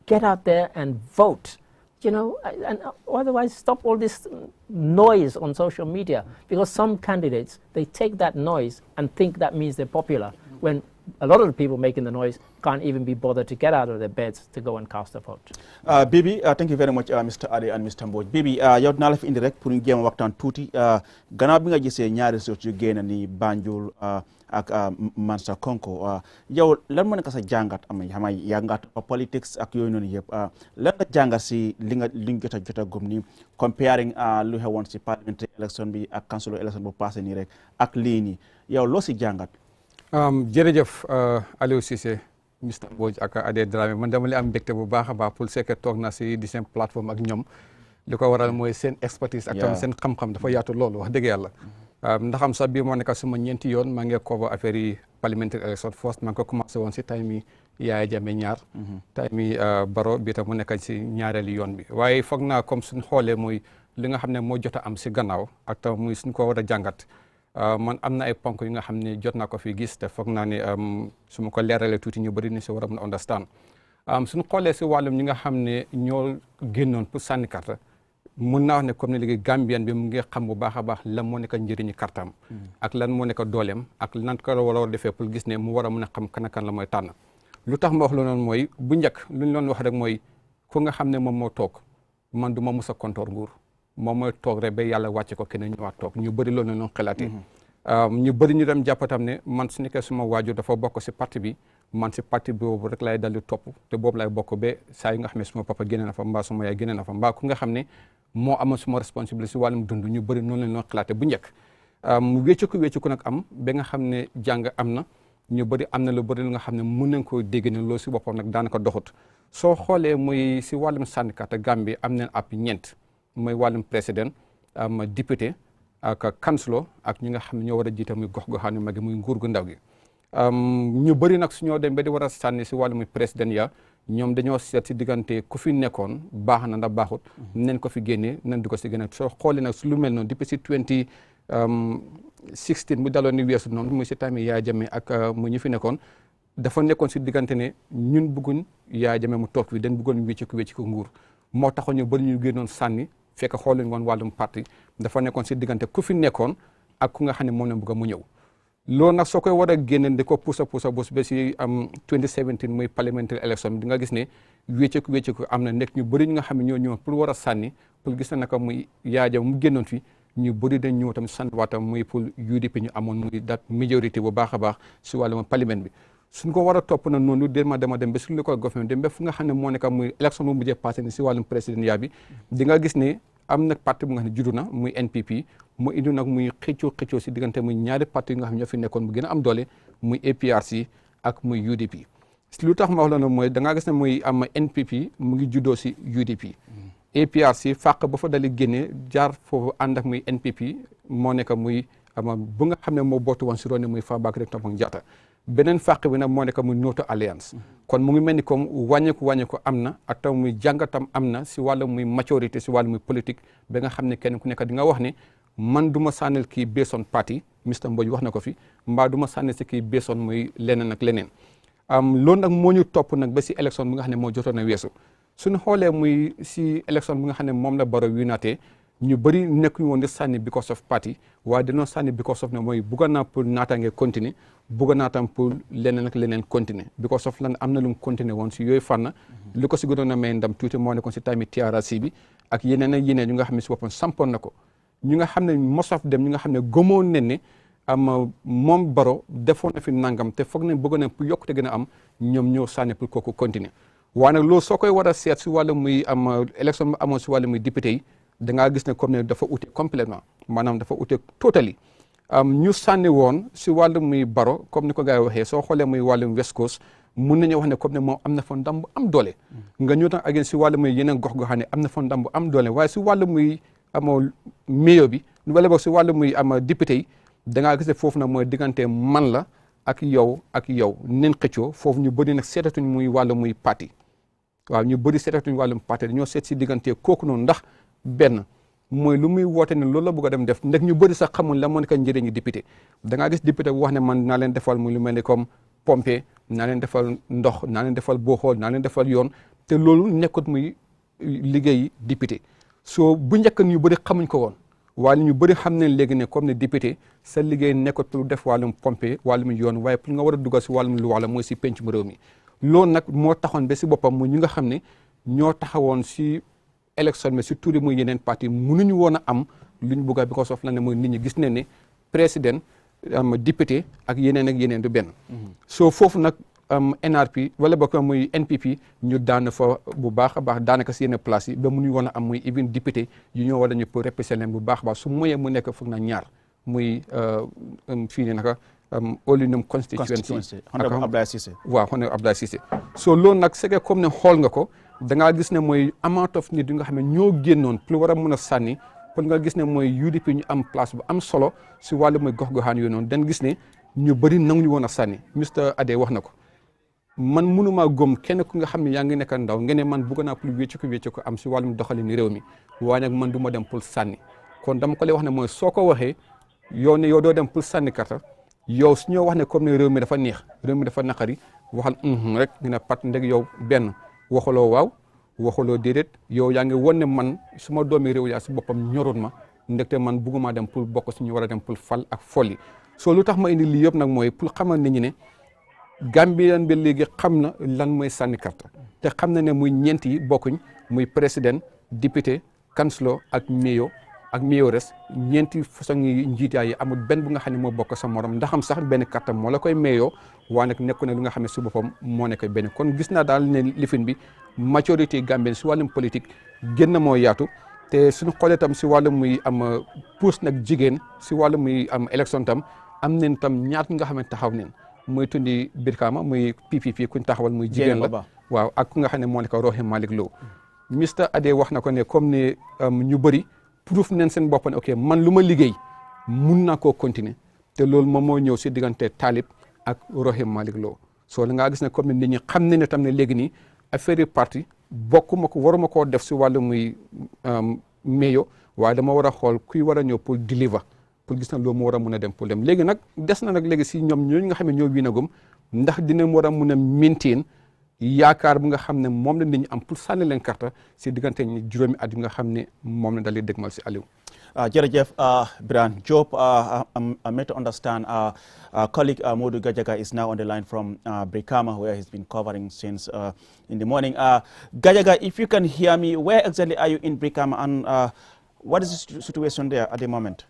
get out there and vote. You know, and otherwise stop all this noise on social media, because some candidates, they take that noise and think that means they're popular, when a lot of the people making the noise can't even be bothered to get out of their beds to go and cast a vote. Bibi, thank you very much, Mr. Ade and Mr. Mbodj. Bibi, yow dinaa la fi indi rek pour ñu jéem a waxtaan tuuti gannaaw bi nga gisee ñaari résultats yu génn ni Banjul ak Mansa Konko, yow lan moo nekk sa jàngat xam yaa nga politics ak yooyu noonu yëpp lan nga jàngat si li nga jot a gëm ni comparing lu xewoon si parliamentary election bi ak council election bu passé nii rek ak lii nii yow loo si jàngat. jërëjëf Aliou Cissé Mr Mbodj ak Ade Dramé man dama li am mbégte bu baax a baax pour sekke toog na si di seen plateforme ak ñoom li ko waral mooy seen expertise ak tam seen xam-xam dafa yaatu loolu wax dëgg yàlla ndaxam sax bii moo nekk suma ñeenti yoon maa ngi cover affaire yi parliamentary election first maa ngi ko commencé woon si time yi Yaya Jammeh ñaar time yi Barrow bi tam mu nekk si ñaareelu yoon bi waaye foog naa comme suñ xoolee mooy li nga xam ne moo jot a am si gannaaw ak tam muy suñ ko war a jàngat man am na ay ponk yi nga xam ne jot naa ko fi gis te foog naa ne su ma ko leeralee tuuti ñu bëri ni si war a mën a understand suñu xoolee si wàllum ñi nga xam ne ñoo génnoon pour sànni carte mun naa wax ne comme ne léegi Gambien bi mu ngi xam bu baax a baax lan moo nekk njëriñu kartam ak lan moo nekk dooleem ak lan ko war a defee pour gis ne mu war a mën a xam kan ak kan la mooy tànn lu tax ma wax la noonu mooy bu njëkk lu ñu doon wax rek mooy ku nga xam ne moom moo toog man du ma mus a kontoor nguur moom mooy toog rek ba yàlla wàcce ko keneen ñëwaat toog ñu bëri loolu noonu xalaatee ñu bëri ñu dem jàppatam ne man su nekkee suma waajur dafa bokk si parti bi man si parti boobu rek lay dal di topp te boobu lay bokk ba saa yi nga xam ne suma papa génne na fa mbaa suma yaay génne na fa mbaa ku nga xam ne moo amoon suma responsabilité si wàllum dund ñu bëri noonu lañ doon xalaatee bu njëkk wéccu nag am ba nga xam ne jàng am na ñu bëri am na lu bëri lu nga xam ne mun nañ koo dégg ne loolu si boppam nag daanaka doxut soo xoolee muy si wàllum sànnikat Gambie am nañ ab ñeent mooy wàllum président am député ak kanslo ak ñi nga xam ne ñoo war a jiite muy gox goxaan yu mag muy nguur gu ndaw gi ñu bëri nag su ñoo dem ba di war a sànni si wàllum président ya ñoom dañoo seet si diggante ku fi nekkoon baax na ndax baaxut nañ ko fi génnee nañ di ko si génne soo xoolee nag su lu mel noonu depuis si 2016 mu daloon ni weesu noonu muy si tamit Yaya Jammeh ak mu ñu fi nekkoon dafa nekkoon si diggante ne ñun bëgguñ Yaya Jammeh mu toog fi dañ bëggoon wécci ko nguur moo taxoon ñu bëri ñu génnoon sànni fekk xooluñ woon wàllum parti dafa nekkoon si diggante ku fi nekkoon ak ku nga xam ne moom la bëgg mu ñëw loolu nag soo koy war a génne di ko pusa bés ba si 2017 muy parliamentary election di nga gis ne wécceeku am na nekk ñu bëri ñu nga xam ne ñoo ñëw pour war a sànni pour gis na naka muy Yaya Jammeh mu génnoon fi ñu bëri dañ ñëw tam sànni waatam muy pour UDP ñu amoon muy dat majorité bu baax a baax si wàllum parlement bi suñ ko war a topp na noonu dem ba suñu local government dem ba fu nga xam ne moo nekk muy élection bu mujjee passé ni si wàllum président yaa bi di nga gis ne am na parti bu nga xam ne juddu na muy NPP mu indi nag muy xëccoo si diggante muy ñaari parti yi nga xam ne ñoo fi nekkoon bu gën a am doole muy APRC ak muy UDP lu tax ma wax la ne mooy da ngaa gis ne muy am NPP mu ngi juddoo si UDP APRC fàq ba fa dali génnee jaar foofu ànd ak muy NPP moo nekk muy bu nga xam ne moo bootu woon si roni muy Fabakary Tombong Jatta beneen fàq bi nag moo nekk muy Noto Alliance kon mu ngi mel ni comme wàññeeku am na ak tam muy jàngatam am na si wàllu muy maturité si wàllu muy politique ba nga xam ne kenn ku nekk di nga wax ne man du ma sànnil kii beesoon parti Mr Mbodj wax na ko fi mbaa du ma sànnil si kii beesoon muy leneen ak leneen loolu nag moo ñu topp nag ba si élection bi nga xam ne moo jotoon a weesu suñu xoolee muy si élection bi nga xam ne moom la Barrow winaatee ñu bëri nekkuñu woon di sànni because of parti waaye dañoo sànni because of ne mooy bugga naa pour naataange continuer bugga naa tam pour leneen ak leneen continuer because of lan am na lu mu continuer woon si yooyu fànn li ko si gënoon a may ndam tuuti moo nekkoon si tamit TRRC bi ak yeneen ak yeneen yu nga xam ne si boppam sampoon na ko ñu nga xam ne most of them ñu nga xam ne gëmoon nañ ne moom Barrow defoon na fi nangam te foog nañ bëgg na pour yokkute gën a am ñoom ñoo sànni pour kooku continuer waaye nag loolu soo koy war a seet si wàllu muy élection bi amoon si wàllu muy député yi da ngaa gis ne comme ne dafa ute complètement maanaam dafa ute totally ñu sànni woon si wàllu muy Barrow comme ni ko gars yi waxee soo xoolee muy wàllum West Coast mun nañu wax ne comme ne moom am na fa ndam bu am doole nga ñëw tam ageen si wàllu muy yeneen gox-goxaan ne am na fa ndam bu am doole waaye si wàllu muy mayo bi wala boog si wàllu muy député yi da ngaa gis ne foofu nag mooy diggante man la ak yow nen xëccoo foofu ñu bëri nag seetatuñ muy wàllu muy parti waaw ñu bëri seetatuñ wàllum parti dañoo seet si diggante kooku noonu ndax benn mooy lu muy woote ne loolu la bëgg a dem def ndax ñu bëri sax xamul la moo nekk njëriñu député da ngaa gis député bu wax ne man naa leen defal muy lu mel ni comme pompe naa leen defal ndox naa leen defal booxool naa leen defal yoon te loolu nekkut muy liggéey député soo bu njëkk ñu bëri xamuñ ko woon waaye ñu bëri xam ne léegi ne comme ne député sa liggéey nekkut pour def wàllum pompe wàllum yoon waaye pour nga war a dugal si wàllum lu wàlla mooy si penc mu réew mi loolu nag moo taxoon ba si boppam muy ñu nga xam ne ñoo taxawoon si élection mais si tuuri muy yeneen parti mënuñu woon a am lu ñu bëgg a because of la ne mooy nit ñi gis ne ne président député ak yeneen du benn soo foofu nag NRP wala bokk muy NPP ñu daan fa bu baax a baax daanaka si yenn place yi ba mënuñu woon a am muy even député yu ñoo war a ñu pour représenter bu baax a baax su moyee mu nekk foog na ñaar muy fii nii naka Olinum constituency Honorable Abdoulaye Cissé waaw Honorable Abdoulaye Cissé so loolu nag c'est que comme ne xool nga ko da ngaa gis ne mooy amount of nit yi nga xam ne ñoo génnoon pour war a mun a sànni pour nga gis ne mooy UDP ñu am place bu am solo si wàllu mooy gox-goxaan yooyu noonu dañ gis ne ñu bëri nanguñu woon a sànni Mr Ade wax na ko man mënumaa gëm kenn ku nga xam ne yaa ngi nekk ndaw nga ne man bëgg naa pour wéccu ko am si wàllum doxalin réew mi waaye nag man du ma dem pour sànni kon dama ko lay wax ne mooy soo ko waxee yow ne yow doo dem pour sànni karta yow su ñoo wax ne comme ne réew mi dafa neex réew mi dafa naqari waxal rek nga ne pat ndeg yow benn waxuloo waaw waxuloo déedéet yow yaa ngi won ne man suma doomi réew yaa si boppam ñoroon ma ndegte man bëgguma dem pour bokk si ñu war a dem pour fal ak folli soo lu tax ma indi lii yëpp nag mooy pour xamal nit ñi ne Gambien bi léegi xam na lan mooy sànni carte te xam na ne muy ñeent yi bokkuñ muy président député councilor ak mayoress ñeenti façon yi njiitaay yi amul benn bu nga xam ne moo bokk sa morom ndaxam sax benn carte moo la koy mayoo waa nag nekku ne lu nga xam ne si boppam moo nekk benn kon gis naa daal ne lifin bi majorité Gambien si wàllum politique gën na moo yaatu te suñu xoolee tam si wàllum muy am puus nag jigéen si wàllum muy am élection tam am nañ tam ñaat nga xam ne taxaw neen muy tundi Brikama muy PPP kuñ taxawal muy jigéen la waaw ak ku nga xam ne moo nekk Rohey Malick Lowe Mr Ade wax na ko ne comme ne ñu bëri proof neen seen bopp ne ok man lu ma liggéey mun naa koo continuer te loolu moom moo ñëw si diggante Talib ak Rohey Malick Lowe soo la ngaa gis ne comme ne nit ñi xam ne ne tam ne léegi nii affaire yi parti bokkuma ko waruma koo def si wàllu muy mayo waaye dama war a xool kuy war a ñëw pour deliver pour gis na loolu mu war a mun a dem pour dem léegi nag des na nag léegi si ñoom ñooñu nga xam ne ñoo wiinagum ndax dina war a mun a maintain yaakaar bu nga xam ne moom la nit ñi am pour sànni leen carte si diggante juróomi at yi nga xam ne moom la daal di dégmal si Aliou. Jërëjëf Brian Job, I'm made to understand colleague Modu Gajaga is now on the line from Brikama, where he's been covering since in the morning. Gajaga, if you can hear me, where exactly are you in Brikama and what is the situation there at the moment?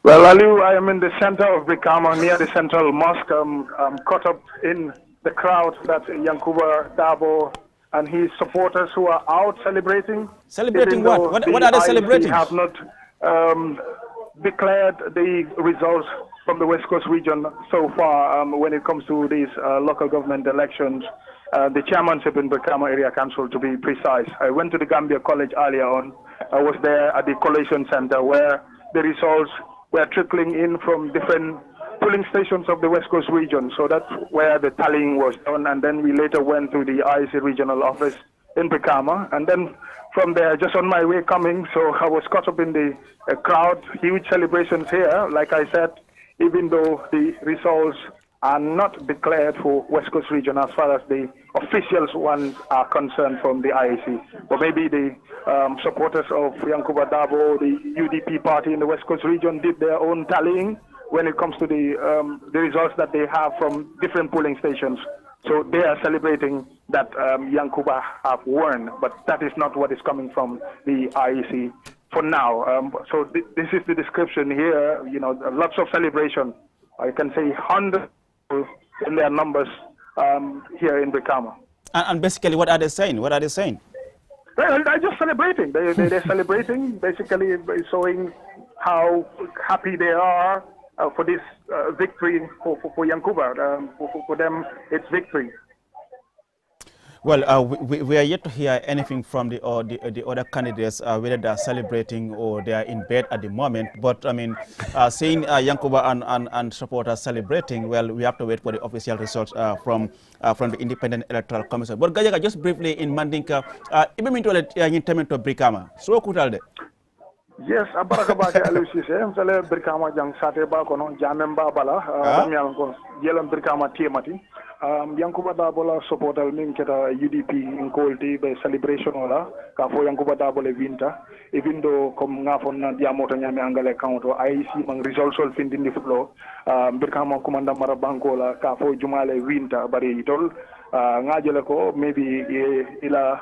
Well, Aliu, I am in the center of Brikama, near the central mosque. I'm caught up in the crowd that Yankuba Dabo and his supporters who are out celebrating. Celebrating what? What are they celebrating? They have not declared the results from the West Coast region so far when it comes to these local government elections. The chairmanship in Brikama Area Council, to be precise. I went to the Gambia College earlier on. I was there at the collation center where the results were trickling in from different polling stations of the West Coast region. So that's where the tallying was done. And then we later went to the IEC regional office in Brikama. And then from there, just on my way coming, so I was caught up in the crowd, huge celebrations here. Like I said, even though the results are not declared for West Coast region as far as the official ones are concerned from the IEC. But maybe the supporters of Yankuba Dabo, the UDP party in the West Coast region, did their own tallying when it comes to the results that they have from different polling stations. So they are celebrating that Yankuba have won, but that is not what is coming from the IEC for now. So this is the description here, you know, lots of celebration. I can say hundreds in their numbers here in Brikama. And basically, what are they saying? What are they saying? Well, they're just celebrating. They're celebrating, basically showing how happy they are for this victory for Yankuba. For them, it's victory. Well, we are yet to hear anything from the other candidates, whether they are celebrating or they are in bed at the moment. But I mean, seeing Yankuba and supporters celebrating, well, we have to wait for the official results from the Independent Electoral Commission. But Gajaga, just briefly in Mandinka, even into the Brikama, so kutalde. Yes, abaraka bake alusise msale Brikama jang sate ba kono jamemba bala nyal ko yelam Brikama tiemati Yankuba Dabola supportal min keta UDP in Kolti be celebration wala ka fo Yankuba Dabole winter even though comme ngafon na diamoto nyame angale counto IEC mang result sol findindi flo Brikama commanda mara bankola ka fo jumale winter bari itol ngajele ko maybe ila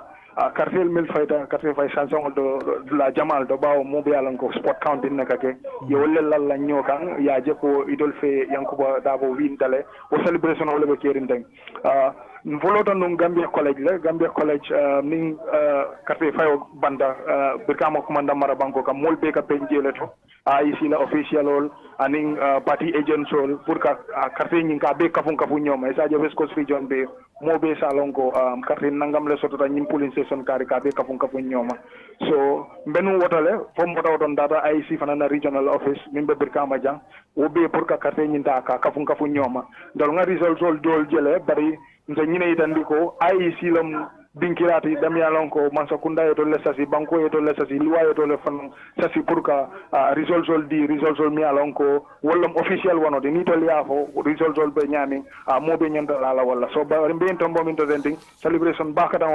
cartel mil fayta cartel fay sanction do la jamal do bawo mo be yalan ko sport counting nakake yo lellal la nyokan ya je ko idol fe Yankuba Dabo windale o celebration o lebe kerindeng volota no Gambia college ning cartel fay banda Brikama commanda mara banko kam mol be ka penjele to IEC la official ol aning party agents ol pour ka cartel nyin ka be kafun nyoma sa je West Coast region be mo be salonko cartel nangam le sotota nyim police station kari ka be kafun nyoma so benu wotale fom wota don data IEC fanana regional office mimbe Brikama jang o be pour ka cartel nyin ta ka kafun nyoma dal nga result ol dol jele bari nza nyine itandi ko IEC lam binkirati damyalon ko mansakunda yeto lesasi banko yeto lesasi luwa yeto le fan sasi pour ka result mi alon ko wollam official wono de nito liafo result be nyami mo be nyanta la wala so ba mbe tombo min to denting celebration bakata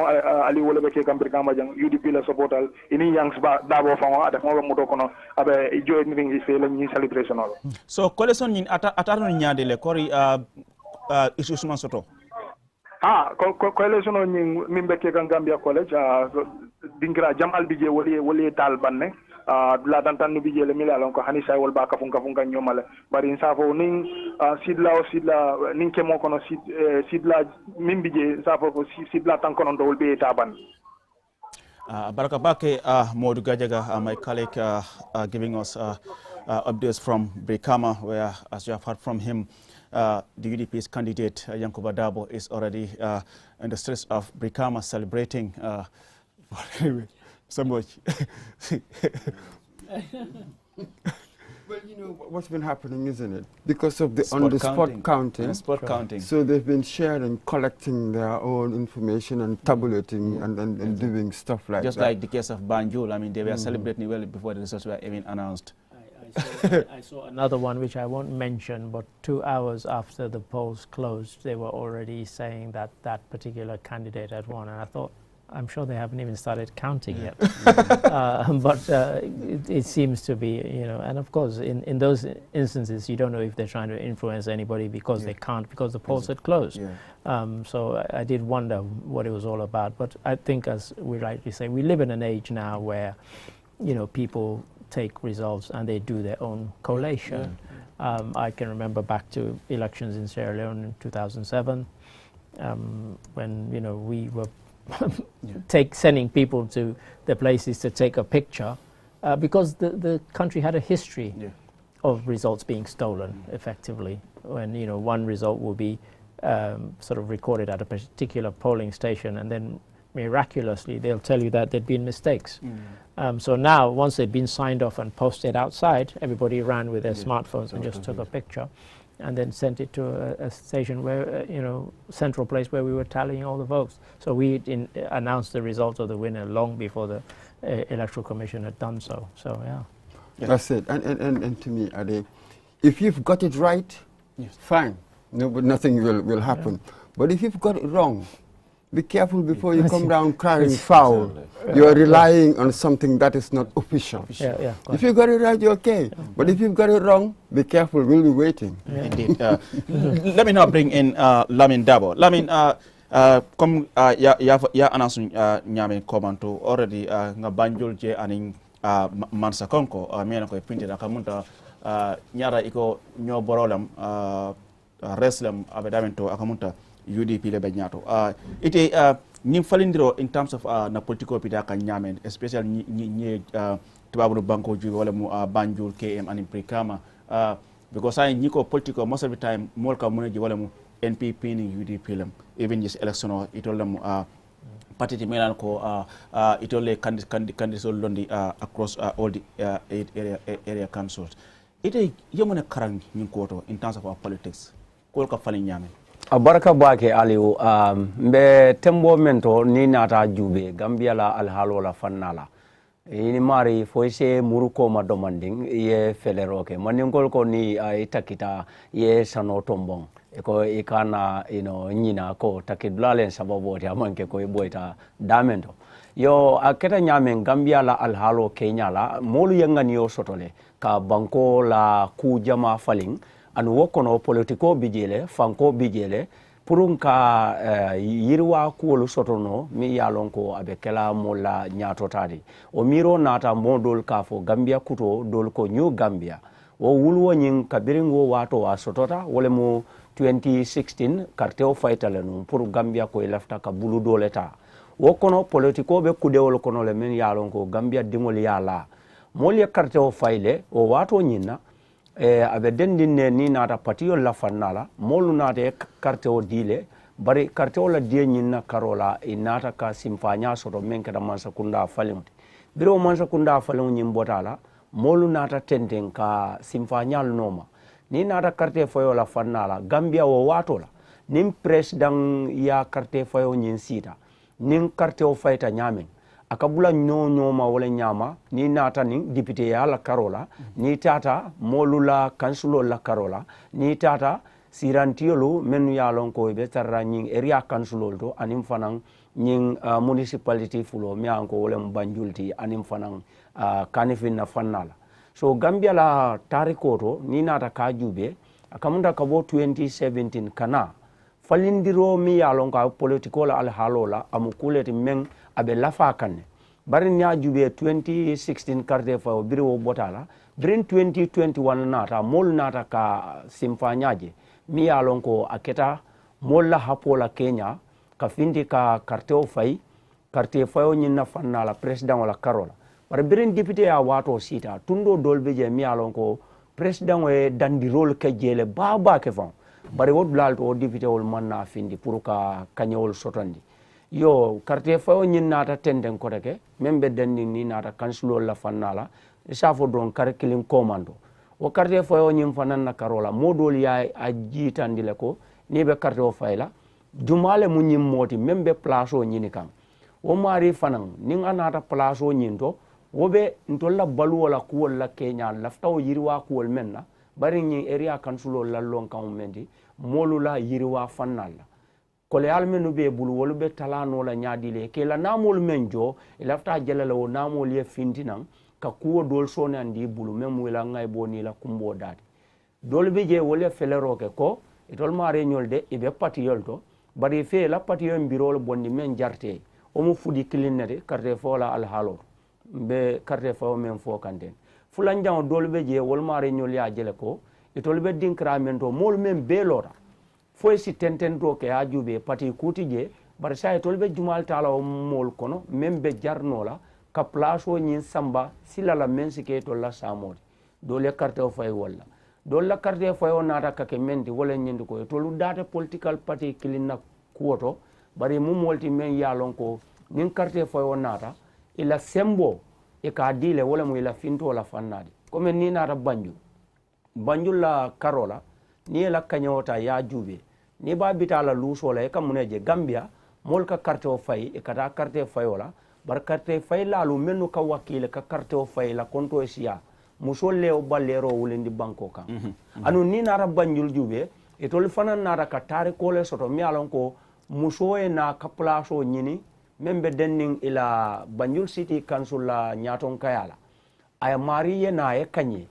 ali wala be ke Brikama jang UDP la supportal ini yangs ba dabo fa ada mo mo do kono abe joy ni ngi fe la ni celebration all so collection ni ata no nyaade le kori issues man soto coalition on mimbe ke Gambia college dingra jamal bije woli tal banne la dantan no bije le milala ko hani say wol ba kafun kan nyomale bari insafo ning sidla ning ke mo kono sidla mimbije insafo ko sidla tan kono do wol be taban Baraka Bake, Modu Gajaga, my colleague, giving us updates from Brikama, where, as you have heard from him, the UDP's candidate, Yankuba Dabo, is already in the streets of Brikama celebrating. Anyway, so much. Well, you know what's been happening, isn't it? Because of the spot counting. So they've been sharing, collecting their own information and tabulating and doing stuff like that. Just like the case of Banjul. I mean, they were celebrating well before the results were even announced. I saw another one which I won't mention, but 2 hours after the polls closed, they were already saying that that particular candidate had won, and I thought, I'm sure they haven't even started counting yet. But it seems to be, you know, and of course, in those instances, you don't know if they're trying to influence anybody because they can't, because the polls had closed. So I did wonder what it was all about. But I think, as we rightly say, we live in an age now where, you know, people take results and they do their own collation. I can remember back to elections in Sierra Leone in 2007, when, you know, we were sending people to the places to take a picture because the country had a history of results being stolen effectively, when, you know, one result will be sort of recorded at a particular polling station, and then miraculously, they'll tell you that there'd been mistakes. So now, once they'd been signed off and posted outside, everybody ran with their smartphones and just took a picture and then sent it to a station where, central place where we were tallying all the votes. So we announced the result of the winner long before the Electoral Commission had done so. So, yeah. That's it. And to me, Ade, if you've got it right, fine. No, but nothing will happen. Yeah. But if you've got it wrong, be careful before you come down crying foul. You are relying on something that is not official. If you got it right, you're okay. But if you've got it wrong, be careful. We'll be waiting. Indeed. Let me now bring in Lamin Dabo. Lamin, comme ya annonce nyame commento already nga Banjul je aning Mansa Konko mena ko pinte da kamunta nyara iko nyo borolam reslam abedamento akamunta UDP le benyato ite nim falindiro in terms of na political pita kan nyamen especially ni tubabu banko ju wala mu Banjul KM and Brikama because I niko political most of the time more ka muneji wala mu NPP ni UDP lam even this election itolam party melan ko itole candidates londi across all the area councils ite yomone karang nyin koto in terms of our politics ko ka fali nyame abaraka bake aliu mbe tembo mento ni nata jube Gambia la alhalo la fannala ini mari foise muruko ma domanding ye feleroke maningol ko ni itakita ye sano tombong eko ikana nyina ko takidlalen sababu ya manke ko boita damendo yo aketa nyamen Gambia la alhalo Kenya la molu yangani yo sotole ka banko la ku jama faling anu wokono politiko bijele fanko bijele purun ka yirwa kuolu sotono mi yalon ko abekela mola nyato tadi o miro nata modol kafo Gambia kuto dol ko New Gambia o wulwo nyin kabiringo wato wa sotota wole mo 2016 karteo faytale no pour Gambia ko lafta ka bulu doleta wokono politiko be kudewol kono le men yalon ko Gambia dingol yala molye karteo fayle o wato nyinna abe dendinne ni nata patio la fannala molu nata karteo dile bari karteo la die nyinna karola inata ka simfanya soto menke da mansa kunda falimti biro mansa kunda falim nyimbotala molu nata tenten ka simfanya noma ni nata karte foyo la fannala Gambia wo watola nim president ya karte foyo nyin sita nin karte o fayta nyamen akabula nyoma wala nyama ni nata ni député ya la karola ni tata molula kansulo la karola ni tata sirantiolo menu ya lonko be tarra nyin area kansulo to anim fanan nyin municipality fulo mi anko wala Banjulti anim fanan kanifin na fannala so Gambia la tarikoto ni nata kajube akamunda kabo 2017 kana falindiro mi ya lonka politiko la alhalola amukuleti men abe lafa kanne bari nya jube 2016 carte fa biro botala brin 2021 nata mol nata ka simfanyaje mi ya lonko aketa molla hapola Kenya ka findi ka carte fay nyina fanna president wala karola bari brin député ya wato sita tundo dolbe je mi ya lonko president we dandi role ke jele baba ke fon bari wod blal to député wol manna findi pour ka kanyol sotandi yo carte fayo nyin nata tenden ko deke membe dandi ni nata kansulo la fannala safo don karkilim commando o carte fayo nyin fanan na karola modol ya ajitandi le ko ni be carte o fayla jumale mu nyim moti membe place o nyini kam o mari fanan ni nganata place o nyinto wobe ntolla balu wala ko wala Kenya laftaw yirwa ko wol menna bari nyi area kansulo la lon kam mendi molula yirwa fannala kole almenu be bulu wolu be talano la nyaadile ke la namol menjo lafta jalala wo namol ye fintinan ka kuwo dol sonandi bulu mem wala ngay boni la kumbo dadi dol be je wole feleroke ko itol mare nyolde ibe patiyol to bari fe la patiyol birol bondi men jarte o mu fudi kilinete carte fola al halo be carte fo men fo kanten fulan jaw dol be je wol mare nyol ya jele ko itol be dinkra men to mol men be lora foy si tentento ke ajube pati kutije bar say tolbe jumal taala o mol kono membe jarnola ka place o nyin samba silala mensike to la samodi dole carte o fay wala dole la carte o fay o nata kake mendi wala nyindi ko to lu data political party kilina kuoto bari mu molti men yalon ko nin carte fayo nata ila sembo e ka dile wala mu ila finto la fannadi comme ni nata banjul la karola ni la kanyota ya jube ni ba bitala luso la e kam muneje Gambia mol ka carte o fay e kata carte fayola bar carte fay la lu mennu ka wakile ka carte o fay la konto e siya musol le o ballero wulendi banko kan anu ni nata banjul jube e tol fanan nata ka tare ko le soto mi alon ko muso e na ka place o nyini membe denning ila Banjul City Council la nyaton kayala ay mariye na e kanye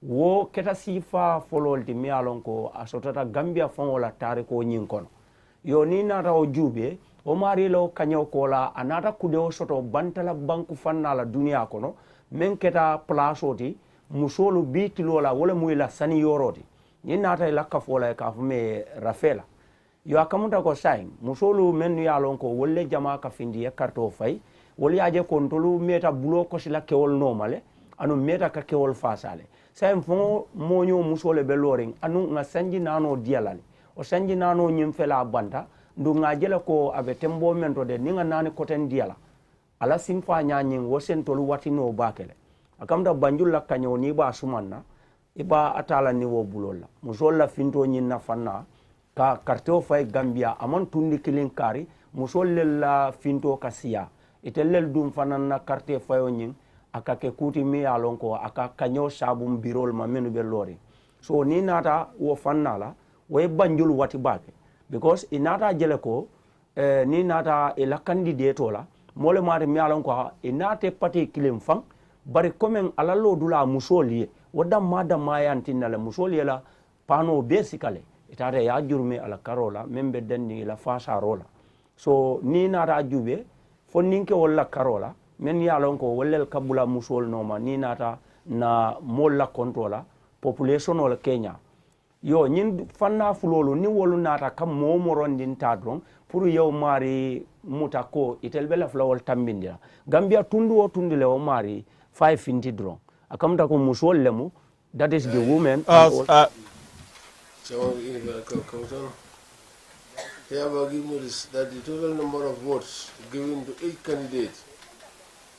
wo keta sifa fololti mi alon ko asotata Gambia fongola tare ko nyin kono yo ni nata o jube o mari lo kanyo ko la anata kude o soto bantala banku fanna la dunia kono men keta place oti musolu bitilo la wala muila sani yoroti ni nata ila ka fola ka fume rafela yo akamunta ko sain musolu men ya lon ko wolle jama ka findi e karto fay woli aje kontolu meta bulo ko sila kewol normale anu meta ka kewol fasale sain fo moño musole be loring anu nga sanji nano dialale o sanji nano nyim fela banta ndu nga jela ko abe tembo mento de ninga nani koten diala ala simfa nyanyin wosen tolu watino bakele akamda Banjul la kanyo ni ba sumanna iba atala ni wo bulolla musolla finto nyin na fanna ka karteo fay Gambia amon tundi kilin kari musol la finto kasiya itellel dum fanan na carte fayo nyin aka ke kuti mi alon ko aka kanyo sabum birol ma menu be lori so ni nata wo fannala way Banjul wati bake because inata jele ko ni nata ila candidate la mole mari mi alon ko inate pati kilin fang bari komen alalo dula musoli wadda madam mayantin la musoli la pano basically itata ya jurme ala karola membe denni la fasa rola so ni nata jube fo ninke wala karola men ya lon ko wallel kabula musol noma ni nata na molla controla population wala Kenya yo nyin fanna fulolu ni wolu nata kam momorondin tadron pour yow mari mutako itelbela flawol tambindira Gambia tundu o tundile o mari 5 finti dron akamta ko musol lemu that is the woman Chairman of the Electoral Commission, hereby give notice that the total number of votes given to each candidate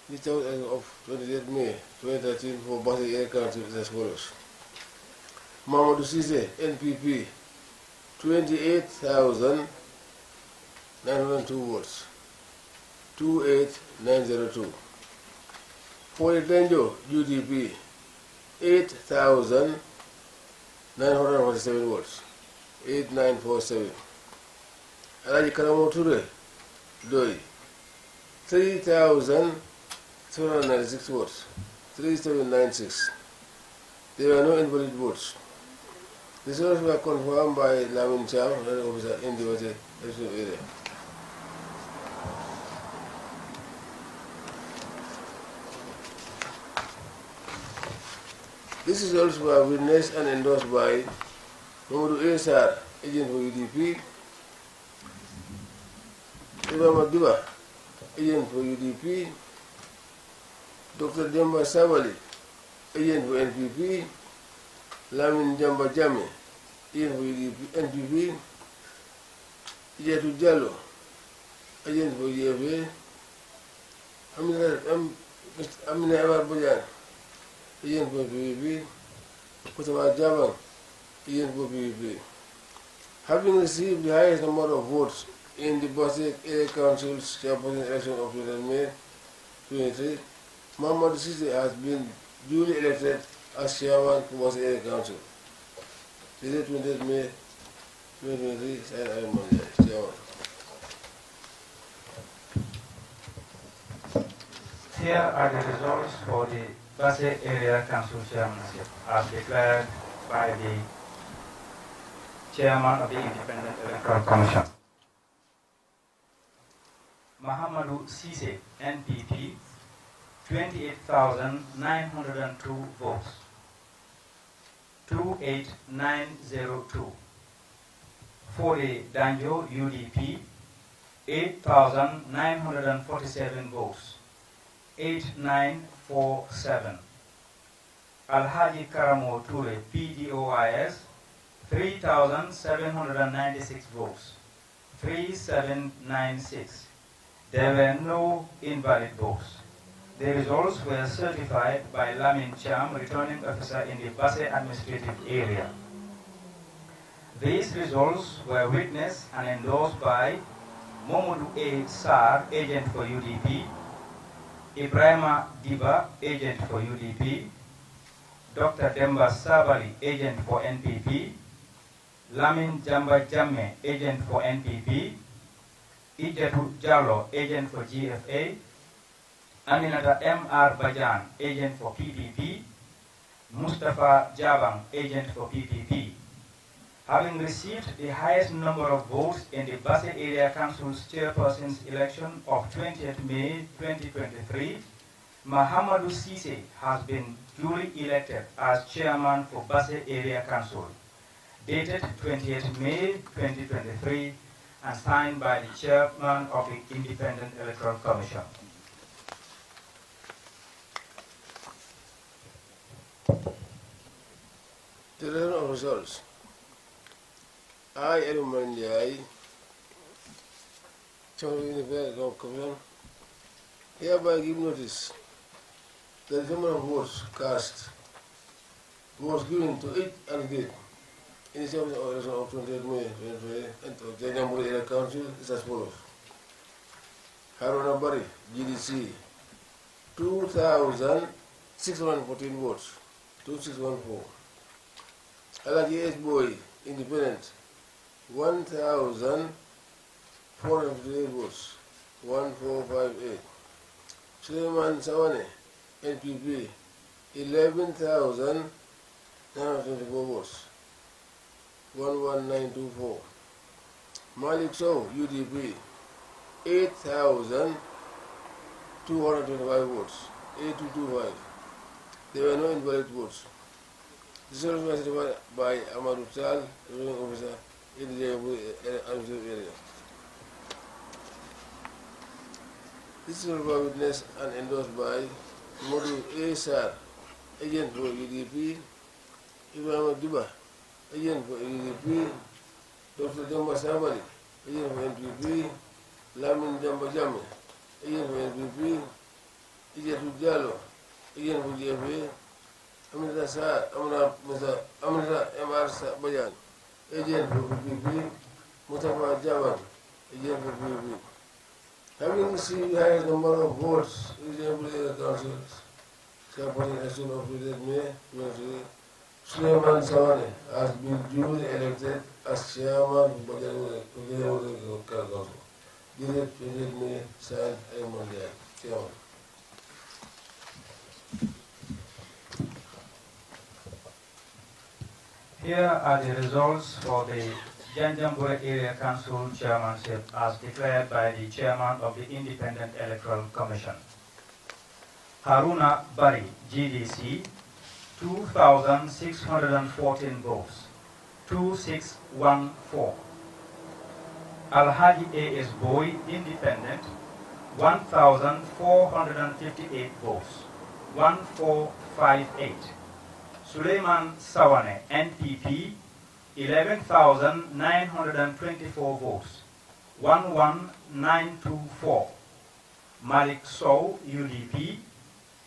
listed as of 28 May 2013 for Basi Air Council is as follows. Mamadou Cisse, NPP, 28,902 votes, 28,902. For Danjo, UDP, 8,947 votes, 8947. Alaji Karamo Ture, Doi, 3,796 votes, 3796. There were no invalid votes. The results were confirmed by Lamin Cham, an officer in the election area. These results were witnessed and endorsed by Mamadou Esar, agent for UDP, Ibrahim Madiba, agent for UDP, Dr. Demba Sabali, agent for NPP, Lamin Jamba Jame, agent for UDP, NPP, Jetu Jallo, agent for UFA, Amina Ebar Bojan, agent for PVP, Kutaba Jabang, agent for PVP. Having received the highest number of votes in the Basic Area Council's chairperson election of May 23, Muhammad Cisse has been duly elected as chairman for Basic Area Council. Today, 28 May 2023, signed I am chairman. Here are the results for the Basic Area Council chairmanship as declared by the chairman of the Independent Electoral Commission. Mahamadou Cisse, NPP, 28,902 votes, 28,902. Fode Danjo, UDP, 8,947 votes, 8,947. Alhaji Karamo Ture, PDOIS, 3,796 votes, 3,796. There were no invalid votes. The results were certified by Lamin Cham, returning officer in the Basse administrative area. These results were witnessed and endorsed by Momodu A. Sar, agent for UDP, Ibrahima Diba, agent for UDP, Dr. Demba Sabali, agent for NPP, Lamin Jamba Jamme, agent for NPP, Ijetu Jallo, agent for GFA, Aminata M.R. Bajan, agent for PPP, Mustafa Jabang, agent for PPP. Having received the highest number of votes in the Basse Area Council's chairperson's election of 20th May 2023, Mahamadou Cisse has been duly elected as chairman for Basse Area Council, dated 20th May 2023, and signed by the chairman of the Independent Electoral Commission. The return of results. I, Edmund Ndiaye, Chairman of the Independent Electoral Commission, hereby give notice that the number of votes cast was given to each candidate in the election of 28 May 2023 and of the Jamhuri Area Council is as follows. Haruna Bari, GDC, 2,614 votes, 2614. Alaji H. Boy, Independent, 1,458 votes, 1458. Suleiman Sawane, NPP, 11,924 votes, 11924. Malik Sow, UDP, 8,225 votes, 8225. There were no invalid votes. This was certified by Amadou Tal, returning officer in the administrative area. This was witnessed and endorsed by Modu A. Sar, agent for UDP, Ibrahima Diba, agent for UDP, Dr. Demba Sabali, agent for NPP, Lamin Jamba Jamme, agent for NPP, Ijetu Jallo, agent for GFA, Aminata Sar, Aminata M.R. Bajan, agent for PPP, Mustafa Jaban, agent for PPP. Having received the highest number of votes in the Area Council's chairperson election of 28 May 2023, Suleiman Sawane has been duly elected as chairman of the Area Council. Dated 28 May, signed Edmund Ndiaye, chairman. Here are the results for the Janjanbureh Area Council chairmanship as declared by the chairman of the Independent Electoral Commission. Haruna Bari, GDC, 2,614 votes, 2614. Alhaji A.S. Boy, Independent, 1,458 votes, 1458. Suleiman Sawane, NPP, 11,924 votes, 11924. Malik Sow, UDP,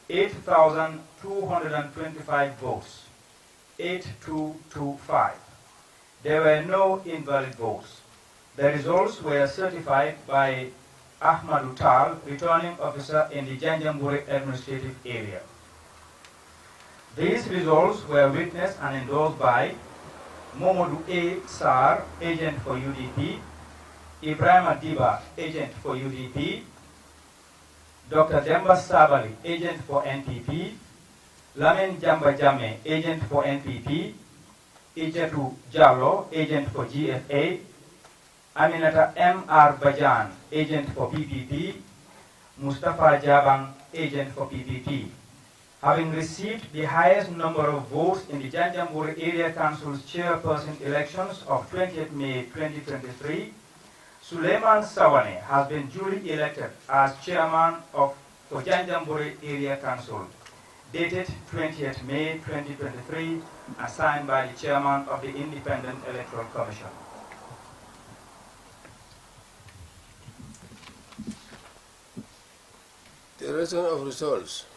8,225 votes, 8225. There were no invalid votes. The results were certified by Ahmadou Tal, returning officer in the Janjanbureh administrative area. These results were witnessed and endorsed by Momodu A. Sar, agent for UDP, Ibrahima Diba, agent for UDP, Dr. Demba Sabali, agent for NPP, Lamin Jamba Jamme, agent for NPP, Ijetu Jallo, agent for GFA, Aminata M.R. Bajan, agent for PPP, Mustafa Jabang, agent for PPP. Having received the highest number of votes in the Janjanbureh Area Council's chairperson elections of 20th May 2023, Suleiman Sawane has been duly elected as chairman for Janjanbureh Area Council, dated 20th May 2023, and signed by the chairman of the Independent Electoral Commission. declaration of results.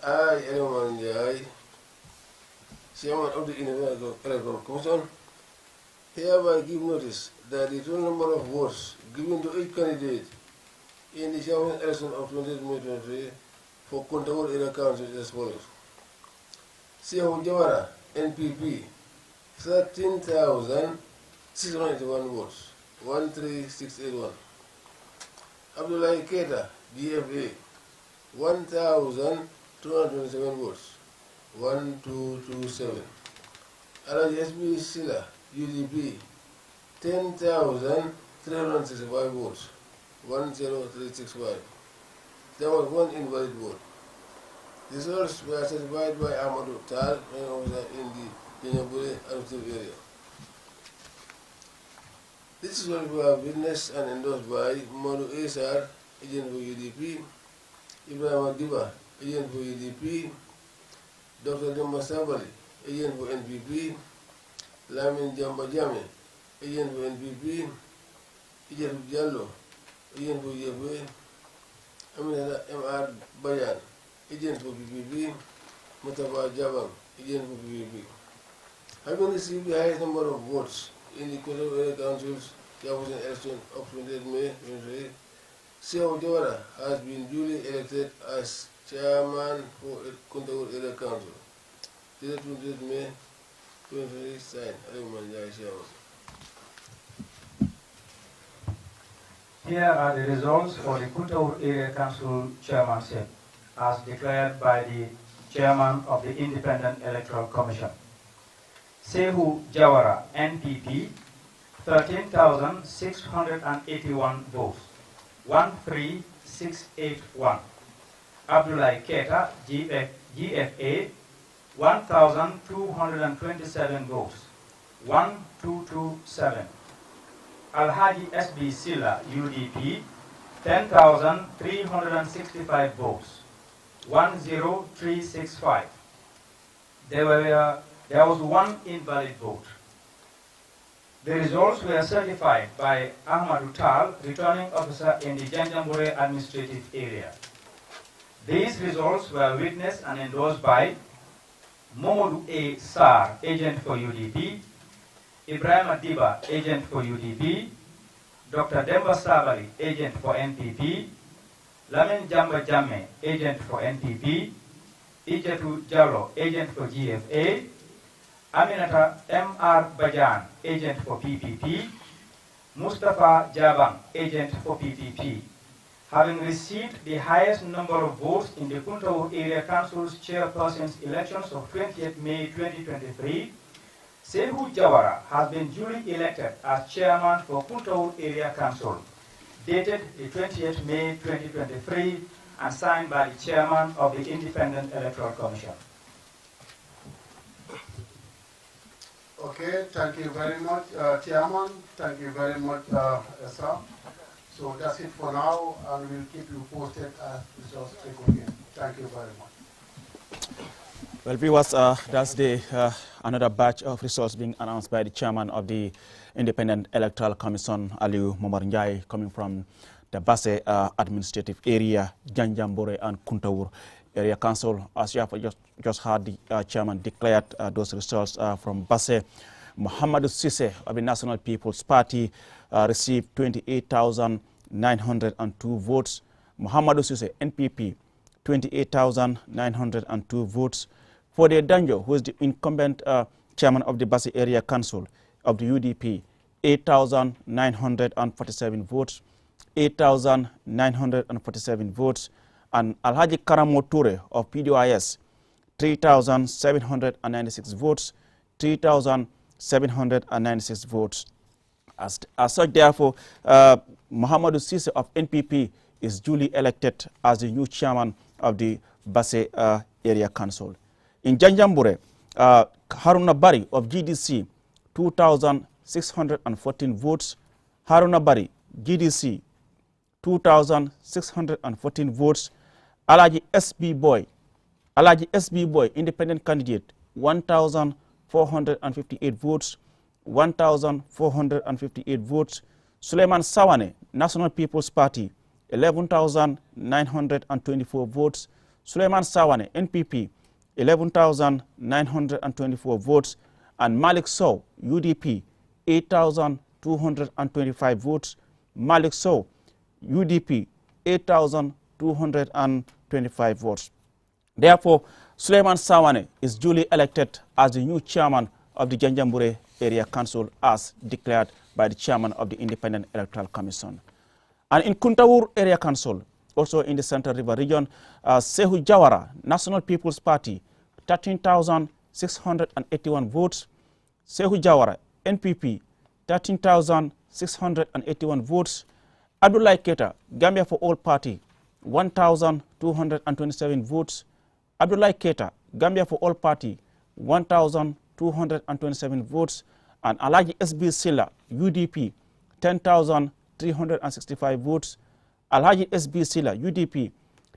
I, Eleman Jai, Chairman of the Independent Electoral Commission, hereby give notice that the total number of votes given to each candidate in the chairman election of 2023 for Kuntawur Area Council is as follows. Sehu Jawara, NPP, 13,681 votes, 13681. Abdullahi Keita, DFA, 1,227 votes, 1227. Alaji SB Silla, UDP, 10,365 votes, 10365. There was one invalid vote. The results were certified by Ahmadu Tal in the Janjambure administrative area. This is what we have witnessed and endorsed by Modu Esar, agent for UDP, Ibrahim Diba, agent for UDP, Dr. Demba Sabali, agent for NPP, Lamin Jamba Jame, agent for NPP, Ijat Jallo, agent for UFA, Aminata M.R. Bayan, agent for PPP, Mutaba Jabang, agent for PPP. Having received the highest number of votes in the Kuntawur Area Council's chairperson election of 28 May 2023, Sehu Jawara has been duly elected as chairman for Kuntawur Area Council. 28 May 2023, signed, Aliman Jai Chairman. Here are the results for the Kuntawur Area Council chairmanship as declared by the chairman of the Independent Electoral Commission. Sehu Jawara, NPP, 13,681 votes, 13681. Abdullahi Keita, GFA, 1,227 votes, 1227. Alhaji SB Silla, UDP, 10,365 votes, 10365. There was one invalid vote. The results were certified by Ahmadu Tal, returning officer in the Janjambure administrative area. These results were witnessed and endorsed by Momodu A. Sar, agent for UDP, Ibrahim Diba, agent for UDP, Dr. Demba Sabali, agent for NPP, Lamin Jamba Jamme, agent for NPP, Ijatu Jallo, agent for GFA, Aminata M.R. Bajan, agent for PPP, Mustafa Jabang, agent for PPP. Having received the highest number of votes in the Kuntawur Area Council's chairperson's elections of 28 May 2023, Sehu Jawara has been duly elected as chairman for Kuntawur Area Council, dated the 28th May 2023 and signed by the chairman of the Independent Electoral Commission. Okay, thank you very much, Chairman. Thank you very much, sir. So that's it for now, and we'll keep you posted as results take again. Thank you very much. Well, viewers, that's the another batch of results being announced by the chairman of the Independent Electoral Commission, Aliu Momar Njai, coming from the Basse administrative area, Janjambure and Kuntawur Area Council. As you have just heard, the chairman declared those results from Basse. Muhammadu Sise of the National People's Party received 28,902 votes. Muhammadu Sise, NPP, 28,902 votes. For the Danjo, who is the incumbent chairman of the Basse Area Council of the UDP, 8,947 votes. 8,947 votes. And Alhaji Karamo Toure of PDOIS, 3,796 votes, 3,796 votes. As such, therefore, Muhammadu Sise of NPP is duly elected as the new chairman of the Basse Area Council. In Janjambure, Haruna Bari of GDC, 2,614 votes. Haruna Bari, GDC, 2,614 votes. Alaji SB Boy, independent candidate, 1,458 votes. 1,458 votes. Suleiman Sawane, National People's Party, 11,924 votes. Suleiman Sawane, NPP, 11,924 votes. And Malik Sow, UDP, 8,225 votes. Malik Sow, UDP, 8,225 votes. Therefore, Suleiman Sawane is duly elected as the new chairman of the Janjanbureh Area Council as declared by the chairman of the Independent Electoral Commission. And in Kuntawur Area Council, also in the Central River region, Sehu Jawara, National People's Party, 13,681 votes. Sehu Jawara, NPP, 13,681 votes. Abdullah Keita, Gambia for All Party, 1,227 votes. Abdullah Keita, Gambia for All Party, 1,227 votes. And Alaji SB Silla, UDP, 10,365 votes. Alhaji SB Silla, UDP,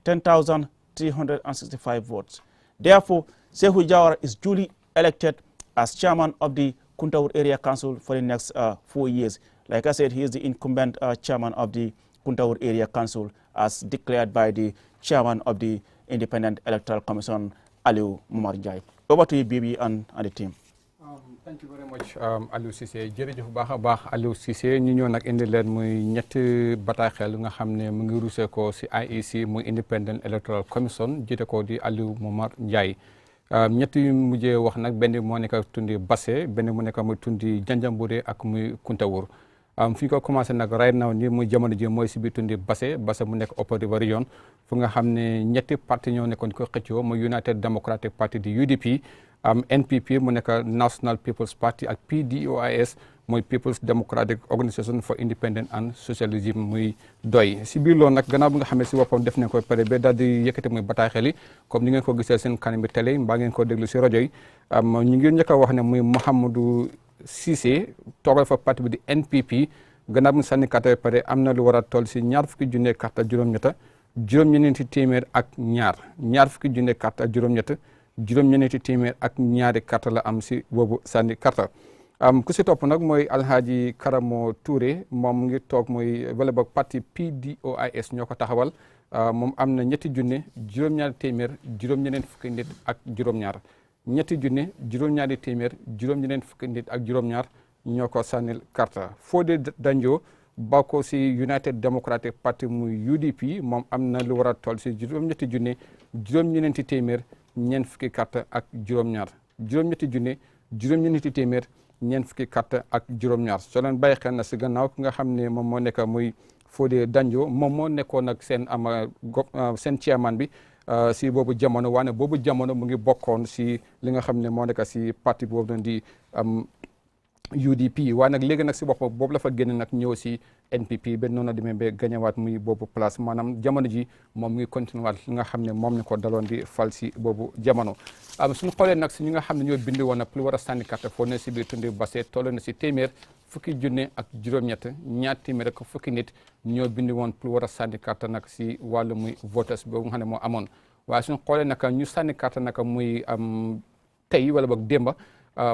10,365 votes. Therefore, Sehu Jawara is duly elected as chairman of the Kuntawur Area Council for the next 4 years. Like I said, he is the incumbent chairman of the Kuntawur Area Council as declared by the chairman of the Independent Electoral Commission, Aliou Momar Njie. Over to you, Bibi, and the team. Thank you very much, Aliou Cissé. jërëjëf baax a baax Aliou Cissé ñu ñëw nag indi leen muy ñetti bataaxel nga xam ne mu ngi rusee ko si IEC muy Independent Electoral Commission jiite ko di Aliou Momar Njie. ñetti yu mujjee wax nag benn moo nekk tundi Basse, benn mu nekk muy tundi Janjanbureh ak muy Kuntawur. fi ko commencé nag right now ni muy jamono ji mooy si biir tundi Basse mu nekk Upper River Region fu nga xam ne ñetti parti ñoo nekkoon ko xëccoo muy United Democratic Party di UDP, NPP mu nekk National People's Party ak PDOIS mooy People's Democratic Organisation for Independence and Socialism muy doy. si biir loolu nag gannaaw bi nga xam ne si boppam def nañ ko pare ba daal di yëkkati muy bataaxel yi comme ni ngeen ko gisee seen kanam bi télé mbaa ngeen ko déglu si rajo yi ñu ngi njëkk a wax ne muy Mouhamadou Cissé toogal fa parti bi di NPP gannaaw bi sànni carte pare am na lu war a toll si ñaar fukki junne carte ak juróom-ñetta juróom-ñeneenti téeméer ak ñaar fukki junne carte ak juróom-ñett juróom-ñeneenti téeméer ak ñaari carte la am si boobu sànni carte ku si topp nag mooy Alhaji Karamo Touré moom mu ngi toog mooy wala boog parti PDOIS ñoo ko taxawal moom am na ñetti junne juróom-ñaari téeméer juróom-ñeneent fukki nit ak juróom-ñaar ñetti junne juróom-ñaari téeméer juróom-ñeneent fukki nit ak juróom-ñaar ñoo ko sànnil carte. Fodé Danjo bokk si United Democratic Party muy UDP moom am na lu war a toll si juróom-ñetti junne juróom-ñeneenti téeméer ñeent fukki carte ak juróom-ñaar juróom-ñetti junne juróom-ñeneenti téeméer ñeent fukki carte ak juróom-ñaar soo leen bàyyi xel na si gannaaw ki nga xam ne moom moo nekk muy Fodé Danjo moom moo nekkoon ak seen seen chairman bi si boobu jamono waane boobu jamono mu ngi bokkoon si li nga xam ne moo nekk si parti boobu doon di UDP waaye nag léegi nag si boppam boobu la fa génn nag ñëw si NPP ba noonu la demee ba gañewaat muy boobu place maanaam jamono ji moom mu ngi continué waat li nga xam ne moom ñu ko daloon di fal si boobu jamono. suñu xoolee nag si ñi nga xam ne ñoo bind woon nag pour war a sànni carte foo ne si biir tundi Basse toll na si téeméer fukki junne ak juróom-ñett ñaar téeméer ak fukki nit ñoo bind woon pour war a sànni carte nag si wàllu muy voters boobu nga xam ne moo amoon waaye suñu xoolee nag ñu sànni carte nag muy tey wala boog démba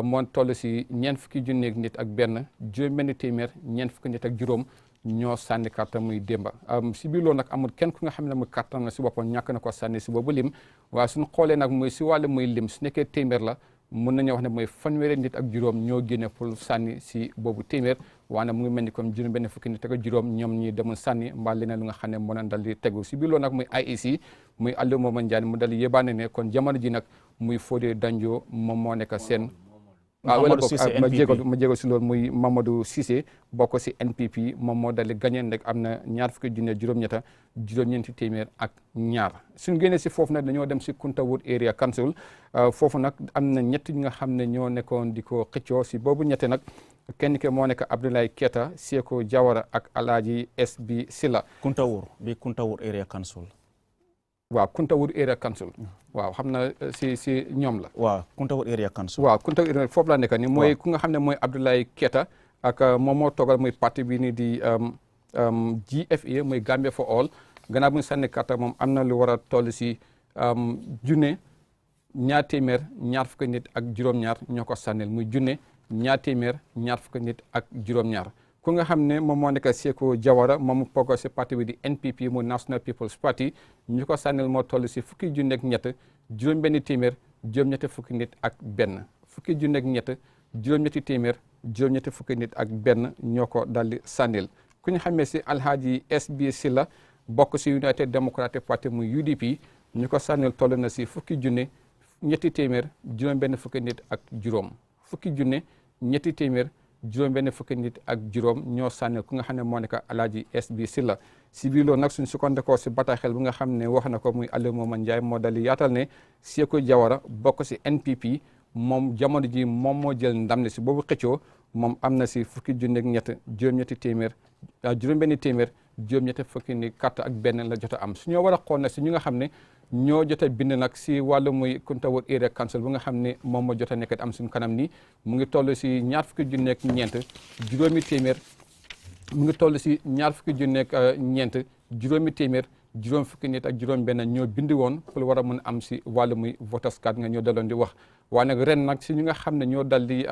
moo toll si ñeent fukki junneeg nit ak benn juróom-benn téeméer ñeent fukki nit ak juróom ñoo sànni carte muy démba si biir loolu nag amul kenn ku nga xam ne muy carte na si boppam ñàkk na ko sànni si boobu lim waaye suñu xoolee nag muy si wàllu muy lim su nekkee téeméer la mun nañu wax ne mooy fanweeri nit ak juróom ñoo génne pour sànni si boobu téeméer waane mu ngi mel ni comme juróom-benn fukki nit ak juróom ñoom ñi demul sànni mbaa leneen lu nga xam ne moo leen dal di tegu si biir loolu nag muy IEC muy Aliou Momar Njie mu dal yébaane ne kon jamono ji nag muy Fodé Danjo moom moo nekk seen wala boog ma jéego si loolu muy Mamadou Cissé bokk si NPP moom moo dal di gagné nag am na ñaar fukki junne juróom-ñetta juróom-ñeenti téeméer ak ñaar suñu génnee si foofu nag dañoo dem si Kuntawur Area Council foofu nag am na ñett ñi nga xam ne ñoo nekkoon di ko xëccoo si boobu ñette nag kenn ke moo nekk Abdoulaye Keita Seko Jawara ak Alhaji SB Silla Kuntawur Area Council waaw Kuntawur Area Council waaw xam na si ñoom la waaw Kuntawur Area Council waaw Kuntawur Area foofu la nekk ni mooy ku nga xam ne mooy Abdoulaye Keita ak moom moo toogal muy parti bi ni di GFA muy Gambia for All gannaaw bu ñu sànni carte moom am na lu war a toll si junne ñaar téeméer ñaar fukki nit ak juróom-ñaar ñoo ko sànnil muy junne ñaar téeméer ñaar fukki nit ak juróom-ñaar ku nga xam ne moom moo nekk Seeku Jawara moom poko si parti bi di NPP mu National People's Party ñu ko sànnil moo toll si fukki junne ak ñett juróom-benn téeméer juróom-ñetti fukki nit ak benn fukki junne ak ñett juróom-ñetti téeméer juróom-ñetti fukki nit ak benn ñoo ko daldi sànnil ku ñu xamee si Alhaji SB Silla bokk si United Democratic Party muy UDP ñu ko sànnil toll na si fukki junne ñetti téeméer juróom-benn fukki nit ak juróom fukki junne ñetti téeméer juróom-benn fukki nit ak juróom ñoo sànnil ku nga xam ne moo nekk Alhaji SB Silla si biir loolu nag suñ sukkandikoo si bataaxel bi nga xam ne wax na ko muy Alieu Momad Njie moo dali yaatal ne Seeku Jawara bokk si NPP moom jamono ji moom moo jël ndam ne si boobu xëccoo moom am na si fukki junne ak ñett juróom-ñetti téeméer juróom-benn téeméer juróom-ñetti fukki ni carte ak benn la jot a am su ñoo war a xool nag si ñu nga xam ne ñoo jot a bind nag si wàllu muy Kuntawur Area Council bu nga xam ne moom moo jot a nekk am suñu kanam nii mu ngi toll si ñaar fukki junne ak ñeent juróomi téeméer mu ngi toll si ñaar fukki junne ak ñeent juróomi téeméer juróom fukki nit ak juróom benn ñoo bindi woon pour war a mën am si wàllu muy voters card nga ñoo daloon di wax waaye nag ren nag si ñu nga xam ne ñoo dal di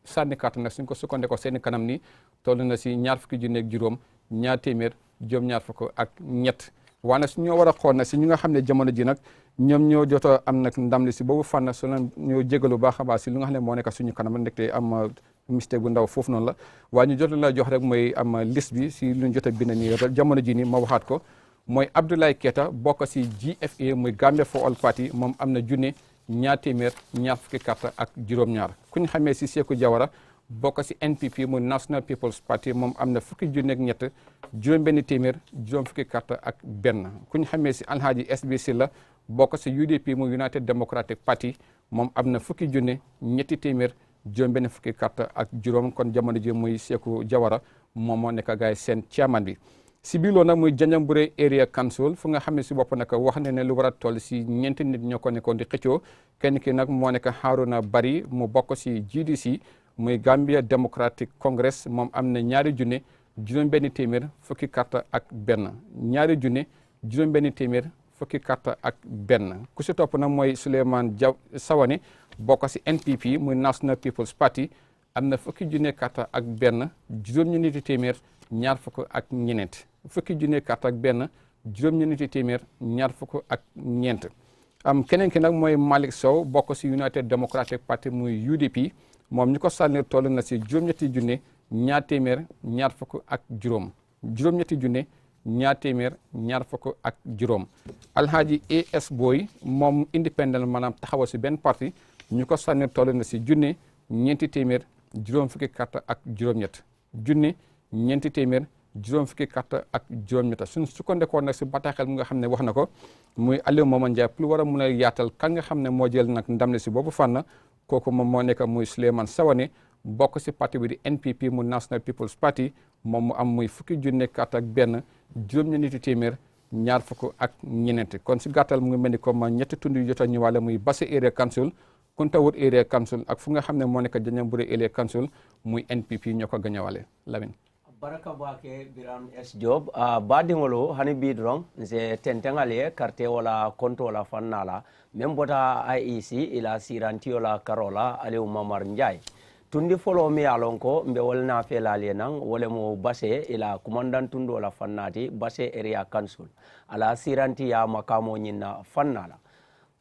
sànni carte nag suñ ko sukkandikoo seeni kanam ni toll na si ñaar fukki junne ak juróom ñaar téeméer juróom ñaar fukk ak ñett waaye nag su ñoo war a xool nag si ñu nga xam ne jamono ji nag ñoom ñoo jot a am nag ndam li si boobu fànn su leen ñoo jégalu baax a baax si lu nga xam ne moo nekk suñu kanam ndekte am mistake bu ndaw foofu noonu la waaye ñu jot la jox rek mooy am liste bi si lu ñu jot a bind nii jamono ji nii ma waxaat ko mooy Abdoulaye Keita bokk si GFA muy Gambia for All Party moom am na junne ñaar téeméer ñaar fukki carte ak juróom-ñaar ku ñu xamee si Seeku Jawara bokk si NPP muy National People's Party moom am na fukki junne ak ñett juróom-benn téeméer juróom fukki carte ak benn ku ñu xamee si Alhaji SB Silla bokk si UDP muy United Democratic Party moom am na fukki junne ñetti téeméer juróom-benn fukki carte ak juróom kon jamono ji muy Seeku Jawara moom moo nekk gaay seen chairman bi. si biir loolu nag muy Janjanbureh Area Council fu nga xam ne si bopp nag wax ne ne lu war a toll si ñeenti nit ñoo ko nekkoon di xëccoo kenn ki nag moo nekk Haruna Bari mu bokk si GDC muy Gambia Democratic Congress moom am na ñaari junne juróom-benn téeméer fukki carte ak benn ñaari junne juróom-benn téeméer fukki carte ak benn ku si topp nag mooy Souleymane Sawane bokk si NPP muy National People's Party am na fukki junne carte ak benn juróom-ñeenti téeméer ñaar fukk ak ñeneent fukki junne carte ak benn juróom-ñeenti téeméer ñaar fukk ak ñeent am keneen ki nag mooy Malick Sow bokk si United Democratic Party muy UDP moom ñu ko sànnil toll na si juróom-ñetti junne ñaar téeméer ñaar fukk ak juróom juróom-ñetti junne ñaar téeméer ñaar fukk ak juróom Alhaji AS Boy moom independent maanaam taxawal si benn parti ñu ko sànnil toll na si junne ñeenti téeméer juróom fukki carte ak juróom-ñett junne ñeenti téeméer juróom fukki carte ak juróom-ñett suñ sukkandikoo nag si bataaxel mu nga xam ne wax na ko muy Alieu Momad Njie pour war a mun a yaatal kan nga xam ne moo jël nag ndam ne si boobu fànn kooku moom moo nekk muy Souleymane Sawane bokk si parti bi di NPP mu National People's Party moom mu am muy fukki junne carte ak benn juróom-ñeenti téeméer ñaar fukk ak ñeneent kon si gàttal mu ngi mel ni comme ñetti tund yu jot a ñëwaale muy Basse Area Council Kuntawur Area Council ak fu nga xam ne moo nekk Janjanbureh Area Council muy NPP ñoo ko gañawale Lamin baraka bake biram S job badingolo hani bidrong nse tentengale karte wala konto wala fannala membota IEC ila siranti wala karola Alieu Momad Njie tundi folo mi alonko mbe wolna felale nan wole mo Basse ila commandant tundo wala fannati Basse Area Council ala siranti ya makamo nyina fannala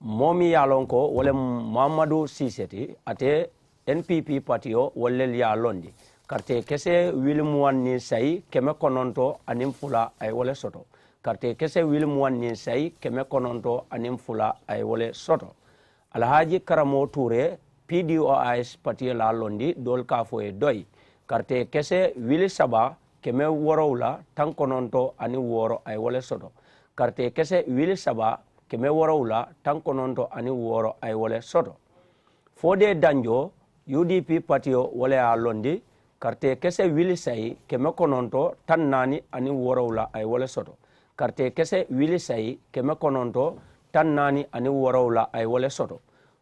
momi alonko wole Mamadou Siseti ate NPP patio wole ya londi karte kese wilmuwan ni say keme kononto anim fula ay wole soto karte kese wilmuwan ni say keme kononto anim fula ay wole soto Alhaji Karamo Touré PDOIS pati la londi dol kafo e doy karte kese wili saba keme worowla tan kononto ani woro ay wole soto karte kese wili saba keme worowla tan kononto ani woro ay wole soto Fode Danjo UDP patio wole a londi karte kese wili say keme kononto tan nani ani worowla ay wole soto karte kese wili say keme kononto tan nani ani worowla ay wole soto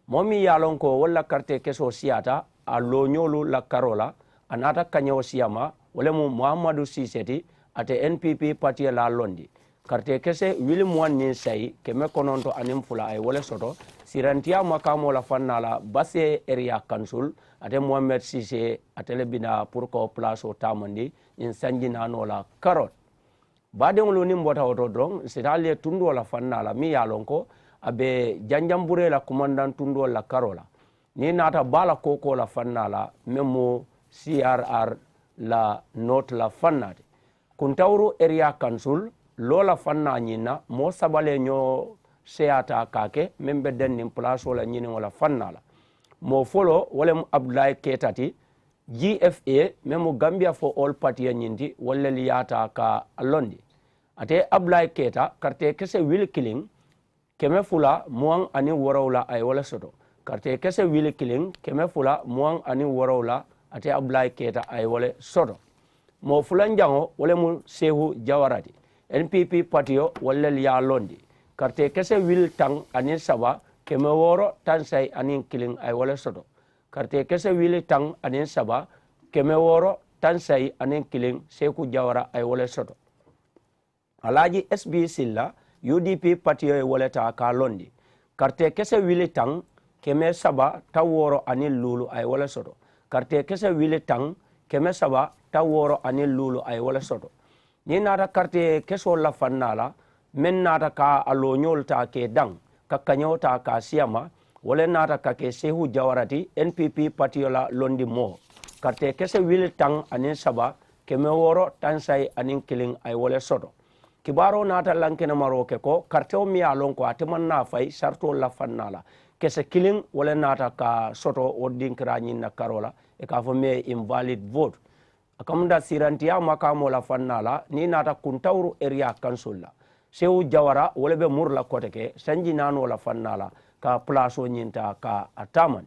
momi yalon ko wala karte keso siata a loñolu la karola anata kanyo siyama wala mu Muhammadu Siseti ate NPP parti la londi karte kese wili muwan ni say keme kononto anim fula ay wole soto sirantiya makamo la fannala basse area council ate Mohamed Cissé atele bina pour ko place o tamandi in sanjina no la carotte badengolo ni mbota oto drong sitale tundo la fannala mi yalonko abe janjambure la commandant tundo la carola ni nata bala koko la fannala memo CRR la note la fannade kuntawru area council lola fanna nyina mo sabale nyo seata kake membe den nim place wala nyini wala fannala mo folo wala Abdoulaye Ketati GFA memo Gambia for all party nyindi wala liyata ka alondi ate Abdoulaye Keta karte kese will killing keme fula muang ani worawla ay wala soto karte kese will killing keme fula muang ani worawla ate Abdoulaye Keta ay wala soto mo fulan jango wala mu Sehu Jawarati NPP patio wala liya londi karte kese will tang ani saba keme woro tansay ani killing ay wala soto karte kese will tang ani saba keme woro tansay ani killing Seku Jawara ay wala soto Alaji SB Silla UDP patio wala ta ka londi karte kese will tang keme saba taworo ani lulu ay wala soto karte kese will tang keme saba taworo ani lulu ay wala soto ni nata karte keso la fannala men nata ka alonyol ta ke dang ka kanyo ta ka siama wala nata ka ke Sehu Jawarati NPP patiola londi mo karte kese will tang anin saba keme woro tansay anin killing ay wala soto kibaro nata lankena maroke ko karte o mi alon ko ateman na fay sarto la fannala kese killing wala nata ka soto odinkra na karola e ka fo me invalid vote akamda sirantiya makamo la fannala ni nata kuntawru area council la Sehu Jawara wala be murla koteke sanji nano la fannala ka plaso nyinta ka ataman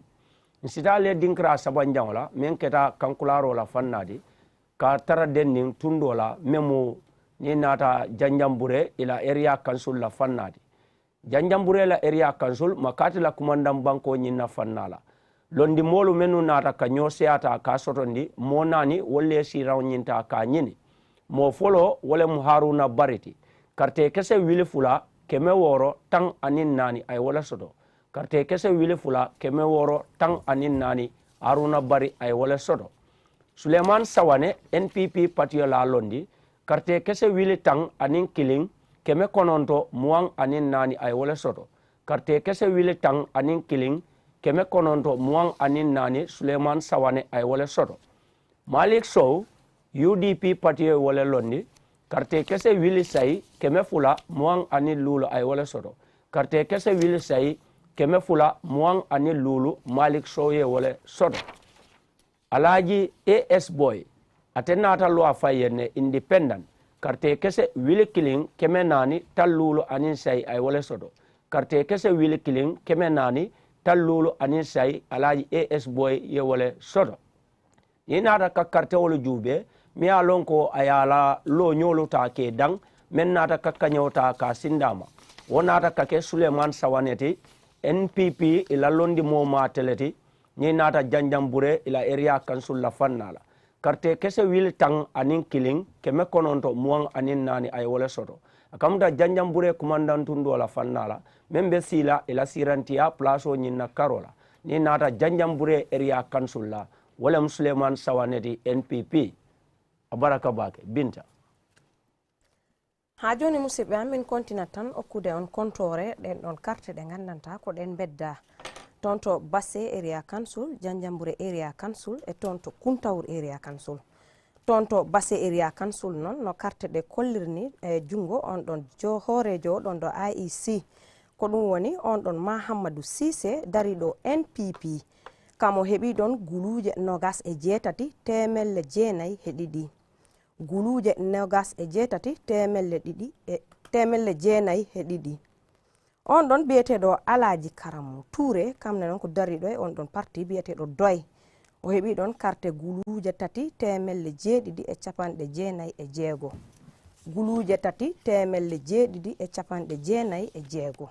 nsitale dinkra sabanjawla men keta kankularo la fannadi ka tara denning tundola memo ni nata janjambure ila area council la fannadi janjambure la area council makati la commandant banko nyina fannala londi molu menu nata ka nyoseata ka sotondi monani wolle siraw nyinta ka nyini mo folo wala mu Haruna Bariti karte kese wili fula keme woro tang anin nani ay wala soto karte kese wili fula keme woro tang anin nani Haruna Bari ay wala soto Suleiman Sawane NPP patio la londi karte kese wili tang anin killing keme kononto muang anin nani ay wala soto karte kese wili tang anin killing keme kononto muang anin nani Suleiman Sawane ay wala soto Malik Sow UDP patio wala londi karte kese wili say keme fula muang anin lulu ay wala soto karte kese wili say keme fula muang anin lulu Malik Sow ye wala soto Alaji AS Boy atenata lo afayene independent karte kese wili killing keme nani talulu anin say ay wala soto karte kese wili killing keme nani talulu anin say Alaji AS Boy ye wala soto inata ka karte wala jube mi alonko ayala lo nyolo ta ke dang men nata ka kanyota ka sindama wonata ka ke Suleiman Sawaneti NPP ila londi mo mateleti ni nata janjambure ila area council la fannala karte kese wil tang anin killing keme kononto muang anin nani ay wala soto akamda janjambure commandant tundo la fannala membe sila ila sirantia plaso nyina karola ni nata janjambure area council la wala Suleiman Sawaneti NPP abaraka bake Binta ha joni musidɓe amin kontina tan okkude on kontore ɗen ɗon carte ɗe gandanta ko ɗen bedda toon to Basse area council Janjambure area council e toon to Kuntawur area council toon to Basse area council noon no carte ɗe kollirni e jungo on ɗon hoorejo ɗon ɗo IEC ko ɗum woni on ɗon Mahamadou Cissé dariɗo NPP kamo heɓi ɗon guluje 28 temelle jeenayi e ɗiɗi guluje 28 temelle jeenayi e ɗiɗi on ɗon biyeteɗo Alaji Karamu Touré kamne noon ko dariɗo e on ɗon parti biyeteɗo doy o heɓi ɗon carte guluje 3 temelle jeeɗiɗi e capanɗe jeenayi e jeego guluje 3 temelle jeeɗiɗi e capanɗe jeenayi e jeego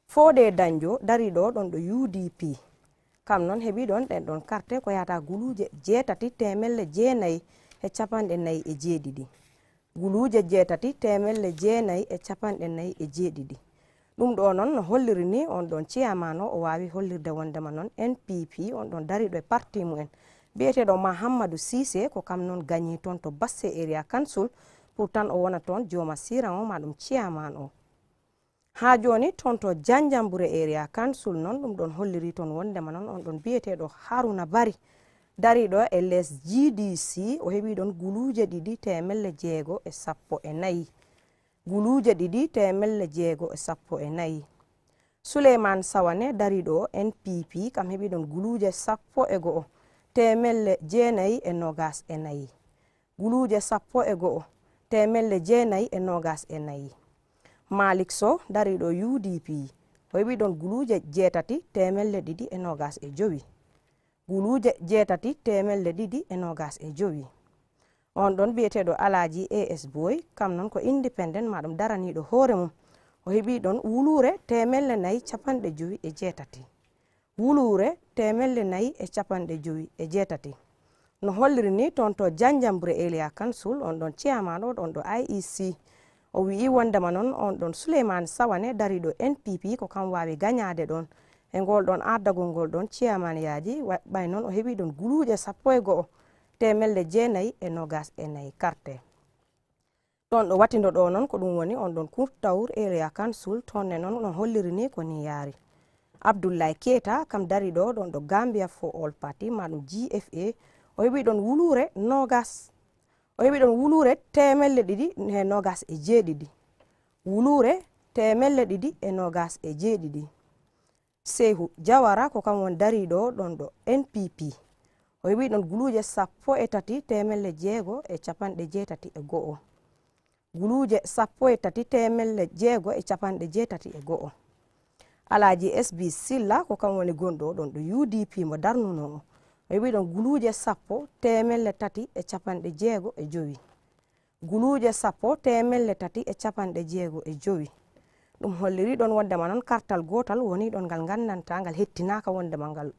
Fodé Danjo dariɗo ɗon ɗo UDP kam noon heɓi ɗon ɗen ɗon carte ko yata guluje 8 temelle jeenayi e capanɗe nayi e jeeɗiɗi guluje 8 temelle jeenayi e capanɗe nayi e jeeɗiɗi ɗum ɗo noon no holliri ni on ɗon chairman o wawi hollirde wondema noon NPP on ɗon dariɗo e parti mumen biyeteɗo Mahamadou Cissé ko kam noon gagni toon to Basse Area Council pour tan o wona toon joma siran o maɗum chairman o. Ha joni toon to Janjanbure Area Council noon ɗum ɗon holliri toon wondema noon on ɗon biyeteɗo Haruna Bari dariɗo e les GDC o heɓi ɗon guluje 2,614 guluje 2,614 Suleiman Sawane dariɗo NPP kam heɓi ɗon guluje 11 1,924 guluje 11 1,924 Malik Sow dariɗo UDP o heɓi ɗon guluje 8,225 guluje 8,225 on ɗon biyeteɗo Alaji AS Boy kam noon ko independent maɗum daraniɗo hoore mum o heɓi ɗon wulure 458 wulure 458 no holliri ni toon to Janjanbure Area Council on ɗon chairman o ɗon ɗo IEC o wi'i wondema noon on ɗon Souleymane Sawane dariɗo NPP ko kam wawi gagnade ɗon e ngol ɗon ardagol ngol ɗon chairman yaji ɓay noon o heɓi ɗon guluje 11,924 carte ɗon ɗo watindo ɗo noon ko ɗum woni on ɗon Kurtawur Area Council tonne noon no holliri ni ko ni yaari Abdoulaye Keita kam dariɗo ɗon ɗo Gambia for All Party maɗum GFA o heɓi ɗon wulure 20 o heɓi ɗon wulure 227 wulure 227 Sehu Jawara ko kam won dariɗo ɗon ɗo NPP o heɓi ɗon guluje 13,681 guluje 13,681 Alaji SB Silla ko kam woni gonɗo ɗon ɗo UDP mo darnuno o heɓi ɗon guluje 10,365 guluje 10,365 ɗum holliri ɗon wondema noon kartal gotal woni ɗon ngal gandanta ngal hettinaka wondema ngal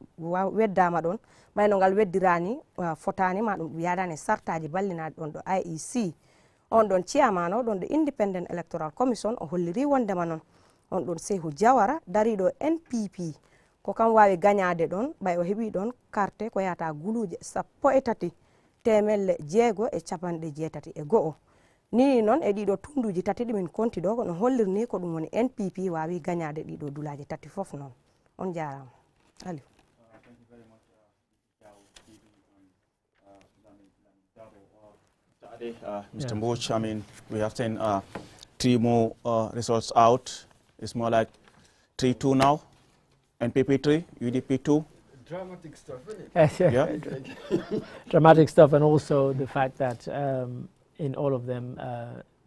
weddama ɗon mayno ngal weddirani fotani ma ɗum yadani sartaji ballinaɗi ɗon ɗo IEC on ɗon chairman o ɗon ɗo Independent Electoral Commission o holliri wondema noon on ɗon Sehu Jawara dariɗo NPP ko kam wawi gagnade ɗon ɓay o heɓi ɗon carte ko yata guluje 13,681 ni noon e ɗiɗo tunduji tati ɗimin konti ɗo no hollirni ko ɗum woni NPP wawi gagnade ɗiɗo dulaji tati fof noon on jarama Aliou. Mr. Mboch, I mean, we have seen 3 more results out. It's more like 3-2 now. NPP 3, UDP 2. Dramatic stuff, isn't it? Yeah. Dramatic stuff, and also the fact that in all of them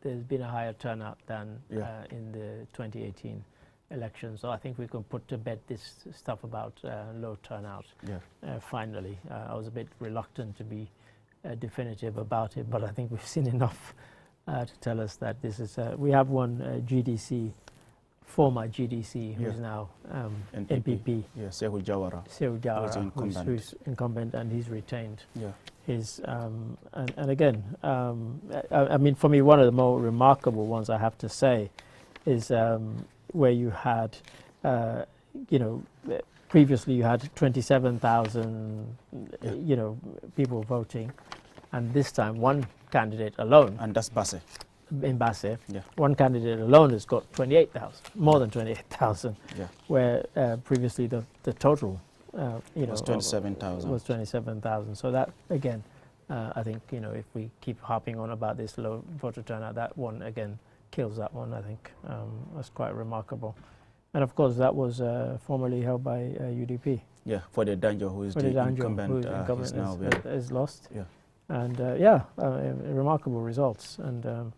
there's been a higher turnout than in the 2018 election. So I think we can put to bed this stuff about low turnout. Finally, I was a bit reluctant to be definitive about it, but I think we've seen enough to tell us that this is. We have one GDC, former GDC, who's now NPP. Sehu Jawara. Sehu Jawara, who's incumbent, and he's retained his. And again, I mean, for me, one of the more remarkable ones, I have to say, is where you had, you know, previously you had 27,000, you know, people voting, and this time one candidate alone. And that's Basse. In Basse, one candidate alone has got 28,000, more than 28,000, where previously the total, you know, was 27,000. Was 27,000. So that again, I think, you know, if we keep harping on about this low voter turnout, that one again kills that one. I think that's quite remarkable. And of course, that was formerly held by UDP. Yeah, for the Danjo, who is the incumbent, is now is lost. Yeah, and remarkable results. And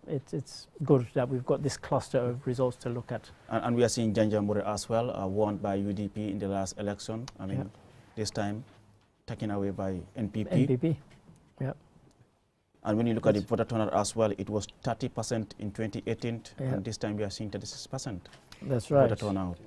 it's good that we've got this cluster of results to look at. And we are seeing Janjanbure as well, won by UDP in the last election. I mean, this time taken away by NPP. NPP, yeah. And when you look at the voter turnout as well, it was 30% in 2018, and this time we are seeing 36%. That's right. Voter turnout.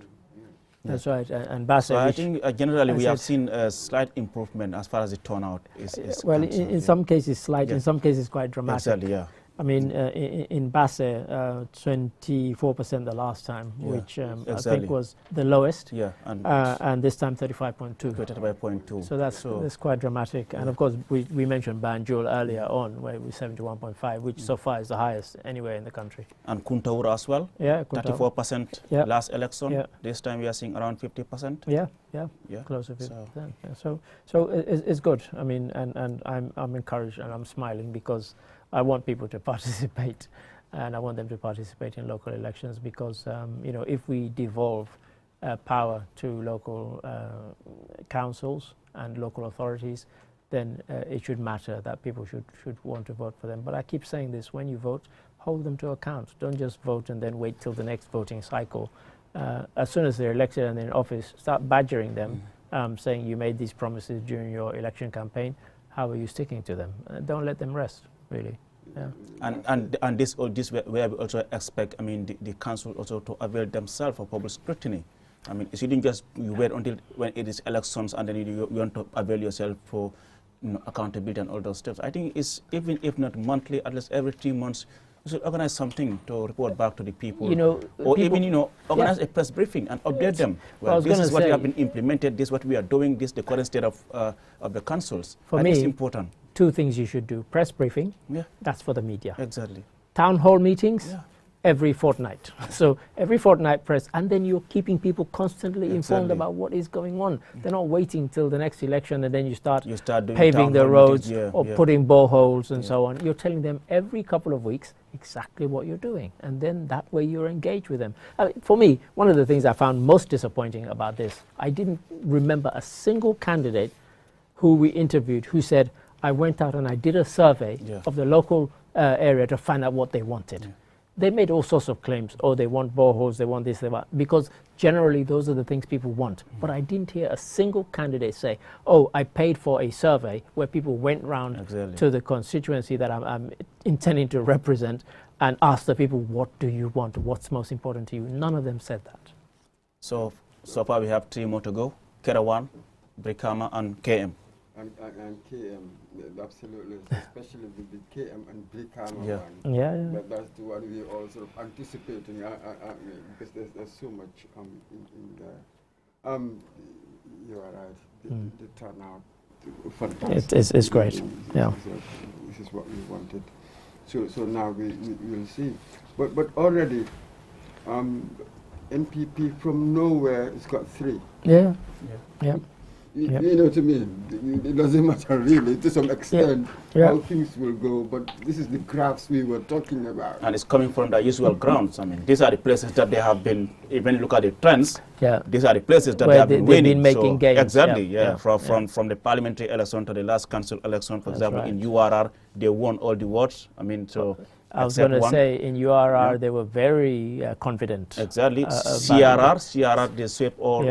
That's right. And Basse, so I think generally we have seen a slight improvement as far as the turnout is well, in some cases slight, in some cases quite dramatic. Exactly, I mean, in Basse, 24% the last time, which I think was the lowest. Yeah, and this time 35.2. 35.2. So that's quite dramatic. And of course, we mentioned Banjul earlier on, where we 71.5, which so far is the highest anywhere in the country. And Kuntaur as well. Yeah, 34% last election. Yeah. This time we are seeing around 50%. Yeah, close to 50%. So it's good. I mean, and I'm encouraged and I'm smiling because I want people to participate, and I want them to participate in local elections because, you know, if we devolve power to local councils and local authorities, then it should matter that people should want to vote for them. But I keep saying this, when you vote, hold them to account. Don't just vote and then wait till the next voting cycle. As soon as they're elected and they're in office, start badgering them, saying you made these promises during your election campaign. How are you sticking to them? Don't let them rest. Really, yeah. And this where we also expect, I mean, the council also to avail themselves of public scrutiny. I mean, you didn't just wait until when it is elections and then you want to avail yourself for, you know, accountability and all those steps. I think it's, even if not monthly, at least every 3 months, you should organize something to report back to the people. You know, or even, you know, organize a press briefing and update them. Well, this is what we have been implemented, this is what we are doing, this is the current state of the councils. For me, it's important. 2 things you should do. Press briefing, that's for the media. Exactly. Town hall meetings, every fortnight. So every fortnight press, and then you're keeping people constantly informed about what is going on. They're not waiting till the next election and then you start paving the roads or putting boreholes and so on. You're telling them every couple of weeks exactly what you're doing, and then that way you're engaged with them. For me, one of the things I found most disappointing about this, I didn't remember a single candidate who we interviewed who said, I went out and I did a survey of the local area to find out what they wanted. They made all sorts of claims. Oh, they want boreholes, they want this, they want, because generally those are the things people want. But I didn't hear a single candidate say, oh, I paid for a survey where people went round to the constituency that I'm intending to represent and asked the people, what do you want? What's most important to you? None of them said that. So far we have 3 more to go. Kerawan, Brikama and KM. And KM, absolutely, especially with the KM and Brikama one. Yeah. That's the one we are also anticipating because there's so much in there. You are right. The turnout, fantastic. It's great. Yeah. This is what we wanted. So now we will see. But already, NPP from nowhere has got 3. Yeah. You know what I mean? It doesn't matter really, to some extent, how things will go, but this is the graphs we were talking about. And it's coming from the usual grounds. I mean, these are the places that they have been, even look at the trends, these are the places that they have been winning. Been making gains. Exactly, from the parliamentary election to the last council election, for example, in URR, they won all the wards. I mean, so... I was going to say, in URR, they were very confident. Exactly. CRR, they swept all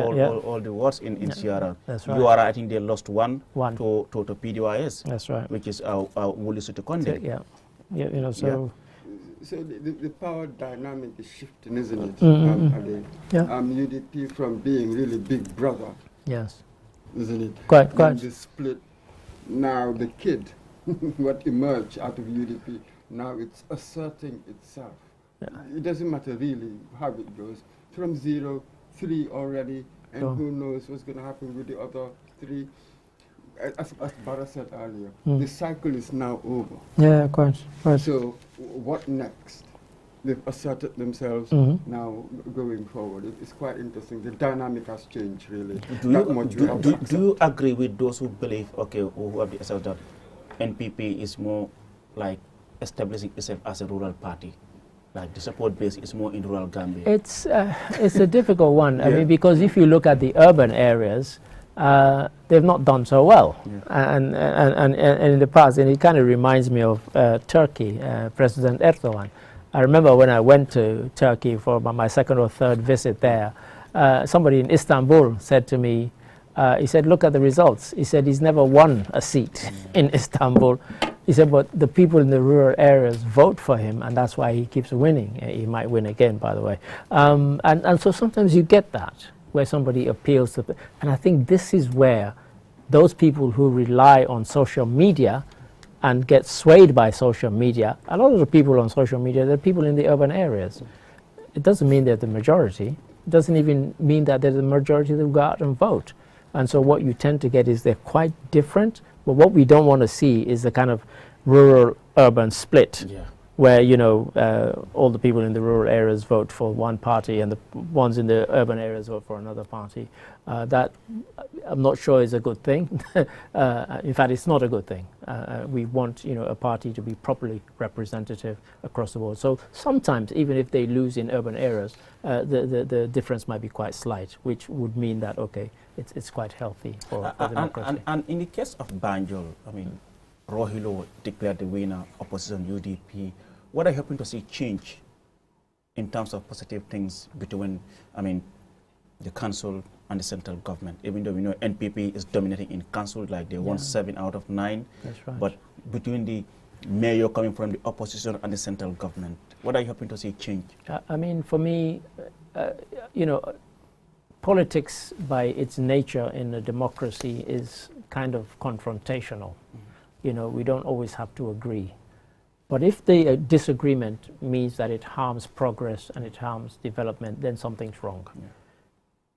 the wards in CRR. That's right. URR, I think they lost one. To PDYS. That's right. Which is Wuli Sutukonde. Yeah, you know, so... So the power dynamic is shifting, isn't it? UDP from being really big brother. Yes. Isn't it? Quite. The split. Now the kid, what emerged out of UDP, now it's asserting itself. It doesn't matter really how it goes. From 0, 3 already, and who knows what's going to happen with the other 3. As Bara said earlier, the cycle is now over. Yeah, quite. So what next? They've asserted themselves now going forward. It's quite interesting. The dynamic has changed really. Do you agree with those who believe, who have the asserted that NPP is more like establishing itself as a rural party? Like the support base is more in rural Gambia. It's a difficult one. I mean, because if you look at the urban areas, they've not done so well. And in the past, and it kind of reminds me of Turkey, President Erdogan. I remember when I went to Turkey for my 2nd or 3rd visit there, somebody in Istanbul said to me, he said, look at the results. He said he's never won a seat in Istanbul. He said, but the people in the rural areas vote for him, and that's why he keeps winning. He might win again, by the way. And so sometimes you get that, where somebody appeals to... And I think this is where those people who rely on social media and get swayed by social media. A lot of the people on social media, they're people in the urban areas. It doesn't mean they're the majority. It doesn't even mean that they're the majority that will go out and vote. And so what you tend to get is they're quite different, but what we don't want to see is the kind of rural-urban split, where, you know, all the people in the rural areas vote for one party and the ones in the urban areas vote for another party. That, I'm not sure, is a good thing. In fact, it's not a good thing. We want, you know, a party to be properly representative across the board. So sometimes, even if they lose in urban areas, the difference might be quite slight, which would mean that, okay, it's quite healthy for democracy. And in the case of Banjul, I mean, Rohilo declared the winner, opposition UDP. What are you hoping to see change in terms of positive things between, I mean, the council and the central government? Even though we know NPP is dominating in council, like they won 7 out of 9. That's right. But between the mayor coming from the opposition and the central government, what are you hoping to see change? I mean, for me, you know, politics by its nature in a democracy is kind of confrontational. You know, we don't always have to agree. But if the disagreement means that it harms progress and it harms development, then something's wrong.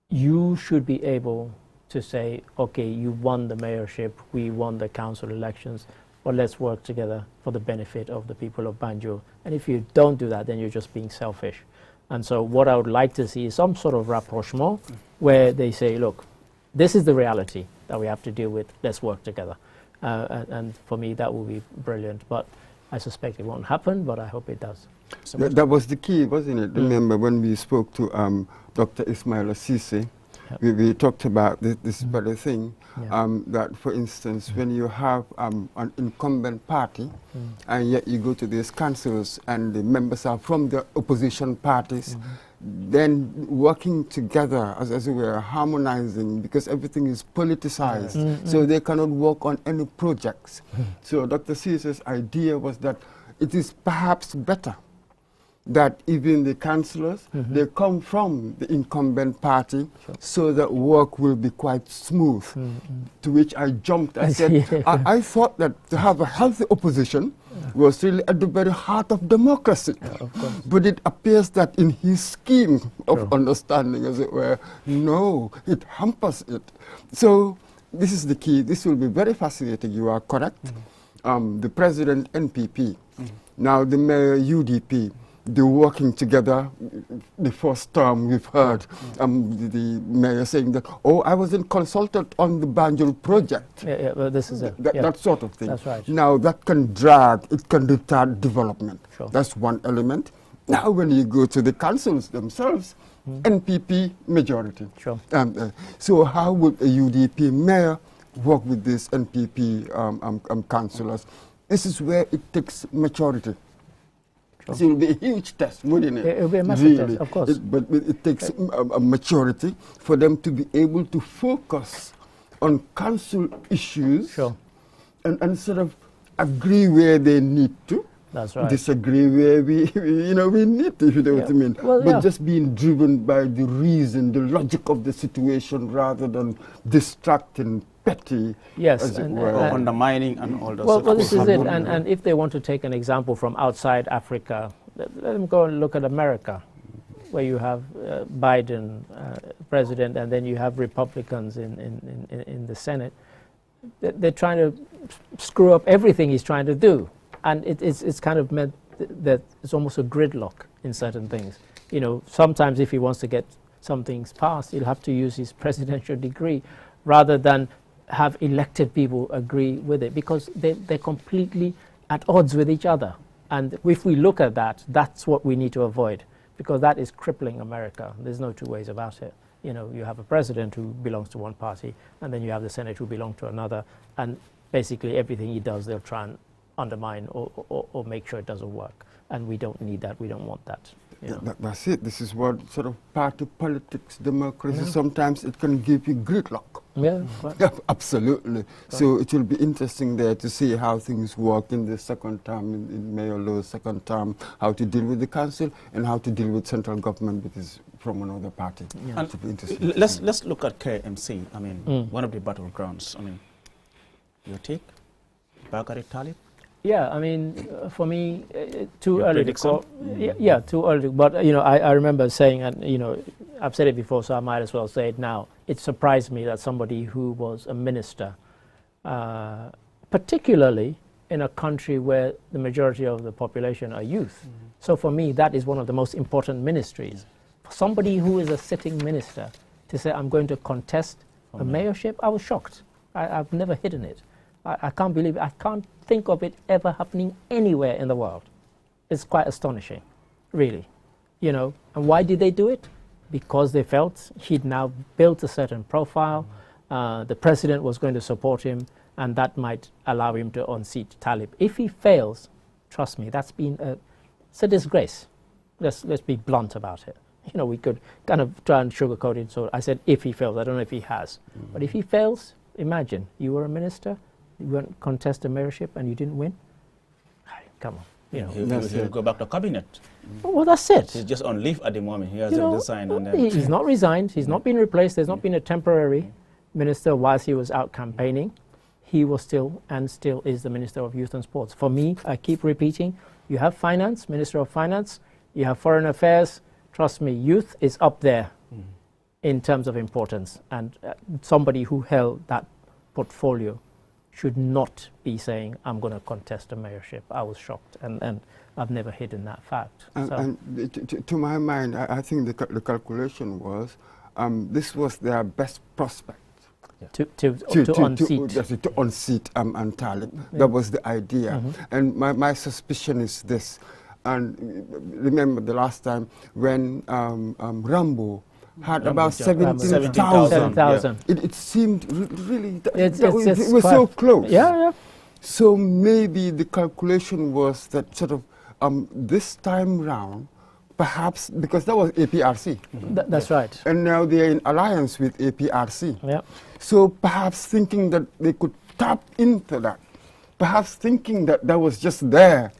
You should be able to say, okay, you won the mayorship, we won the council elections, but let's work together for the benefit of the people of Banjul. And if you don't do that, then you're just being selfish. And so what I would like to see is some sort of rapprochement where they say, look, this is the reality that we have to deal with, let's work together. And for me, that will be brilliant. But I suspect it won't happen, but I hope it does. So that was the key, wasn't it? Remember when we spoke to Dr. Ismail Assisi, we talked about this very thing, that, for instance, when you have an incumbent party, and yet you go to these councils and the members are from the opposition parties, then working together, as it were, harmonizing, because everything is politicized, so they cannot work on any projects. So Dr. Caesar's idea was that it is perhaps better that even the councillors, they come from the incumbent party, so that work will be quite smooth. To which I jumped, I said, I thought that to have a healthy opposition was really at the very heart of democracy. But it appears that in his scheme of understanding, as it were, no, it hampers it. So this is the key. This will be very fascinating. You are correct. The president, NPP, now the mayor, UDP, they're working together. The first term we've heard the mayor saying that, oh, I wasn't consulted on the Banjul project. Well, this is it. That sort of thing. That's right. Now that can drag, it can retard development. That's one element. Now when you go to the councils themselves, NPP majority. So how would a UDP mayor work with these NPP councillors? This is where it takes maturity. It will be a huge test, wouldn't it? It will be a massive test, of course. But it takes a maturity for them to be able to focus on council issues and sort of agree where they need to. That's right. Disagree where we need to, if you know what I mean. Well, but just being driven by the reason, the logic of the situation, rather than distracting, petty, as it were. Undermining and all those. Well, this is it. And if they want to take an example from outside Africa, let them go and look at America, where you have Biden, president, and then you have Republicans in the Senate. They're trying to screw up everything he's trying to do. And it's kind of meant that it's almost a gridlock in certain things. You know, sometimes if he wants to get some things passed, he'll have to use his presidential degree rather than have elected people agree with it, because they're completely at odds with each other. And if we look at that, that's what we need to avoid, because that is crippling America. There's no two ways about it. You know, you have a president who belongs to one party, and then you have the Senate who belong to another, and basically everything he does, they'll try and undermine or make sure it doesn't work. And we don't need that. We don't want that. That's it. This is what sort of party politics, democracy, sometimes it can give you gridlock. Absolutely. So it will be interesting there to see how things work in the second term, in Mayor Lowe's second term, how to deal with the council and how to deal with central government, which is from another party. And let's look at KMC. I mean, one of the battlegrounds. I mean, you take Bakari Talib, Yeah, I mean, for me, too early to call. Yeah, too early. But you know, I remember saying, and you know, I've said it before, so I might as well say it now. It surprised me that somebody who was a minister, particularly in a country where the majority of the population are youth. So for me, that is one of the most important ministries. For somebody who is a sitting minister to say, I'm going to contest a mayorship, I was shocked. I've never hidden it. I can't believe it. I can't think of it ever happening anywhere in the world. It's quite astonishing, really. You know, and why did they do it? Because they felt he'd now built a certain profile, the president was going to support him, and that might allow him to unseat Talib. If he fails, trust me, that's been it's a disgrace. Let's be blunt about it. You know, we could kind of try and sugarcoat it. So I said if he fails, I don't know if he has. But if he fails, imagine, you were a minister, you went to contest a mayorship and you didn't win. Come on. You know, he'll go back to cabinet. Well, that's it. He's just on leave at the moment. He hasn't resigned. And then he's not resigned. He's not been replaced. There's not been a temporary minister whilst he was out campaigning. He was still and still is the Minister of Youth and Sports. For me, I keep repeating, you have finance, Minister of Finance, you have foreign affairs. Trust me, youth is up there in terms of importance. And somebody who held that portfolio should not be saying, I'm going to contest a mayorship. I was shocked, and I've never hidden that fact. And to my mind, I think the calculation was this was their best prospect. To unseat Talib. That was the idea. And my suspicion is this. And remember the last time when Rambo had about 70,000. It seemed really, it was so close. Yeah. So maybe the calculation was that sort of this time round, perhaps, because that was APRC. That's right. And now they are in alliance with APRC. Yeah. So perhaps thinking that they could tap into that, perhaps thinking that that was just there,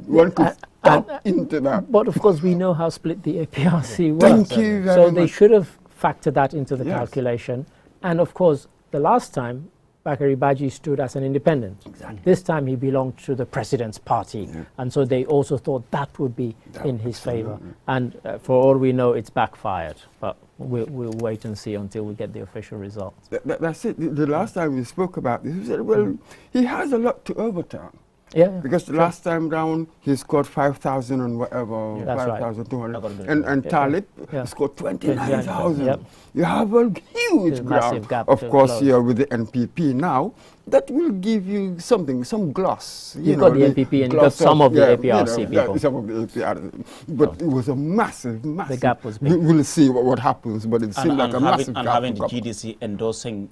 one could tap into that. But of course we know how split the APRC was. Thank you very So much. they should have factored that into the calculation. And of course, the last time, Bakari Baji stood as an independent. Exactly. This time he belonged to the president's party. And so they also thought that would be in his favor. And for all we know, it's backfired. But we'll wait and see until we get the official results. That's it. The last time we spoke about this, we said, well, he has a lot to overturn. Yeah. Because the last time round, he scored 5,000 and whatever, 5,200. And Talib scored 29,000. You have a huge gap. Of course, here with the NPP now, that will give you something, some gloss. You got the NPP and you got some of the APRC people. Some of the APRC. But it was a massive. The gap was big. We'll see what happens, but it seemed like a massive gap. And having the GDC endorsing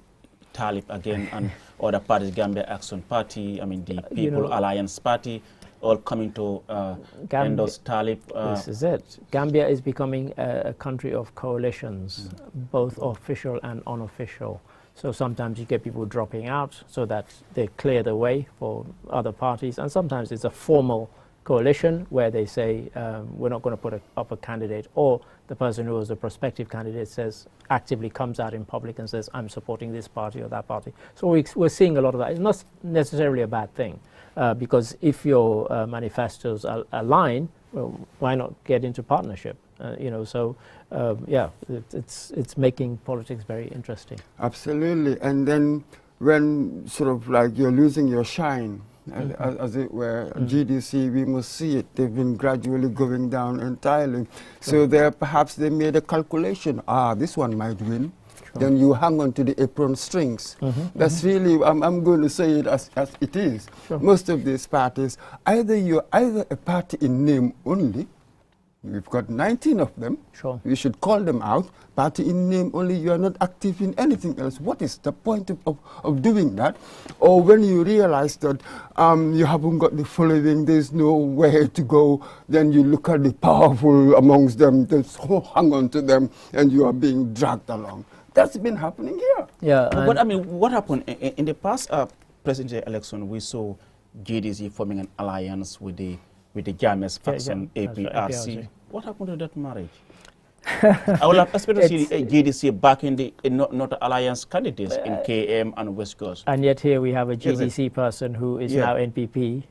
Talib again and other parties, Gambia Action Party, I mean the People Alliance Party, all coming to endorse Talib. This is it. Gambia is becoming a country of coalitions, both official and unofficial. So sometimes you get people dropping out so that they clear the way for other parties, and sometimes it's a formal coalition where they say we're not going to put up a candidate, or the person who is a prospective candidate says actively comes out in public and says I'm supporting this party or that party. So we're seeing a lot of that. It's not necessarily a bad thing because if your manifestos align, well, why not get into partnership? It's making politics very interesting. Absolutely. And then when sort of like you're losing your shine, as it were, GDC, we must see it. They've been gradually going down entirely. So there, perhaps they made a calculation. This one might win. Then you hang on to the apron strings. That's really, I'm going to say it as it is. Most of these parties, you're either a party in name only. We've got 19 of them. We should call them out. Party in name only, you are not active in anything else. What is the point of doing that? Or when you realize that you haven't got the following, there's nowhere to go, then you look at the powerful amongst them, just hang on to them, and you are being dragged along. That's been happening here. Yeah. But I mean, what happened in the past presidential election? We saw GDC forming an alliance with the Jammeh's faction, APRC. What happened to that marriage? I would have expected to see GDC back in the not alliance candidates in KM and West Coast. And yet here we have a GDC person who is now NPP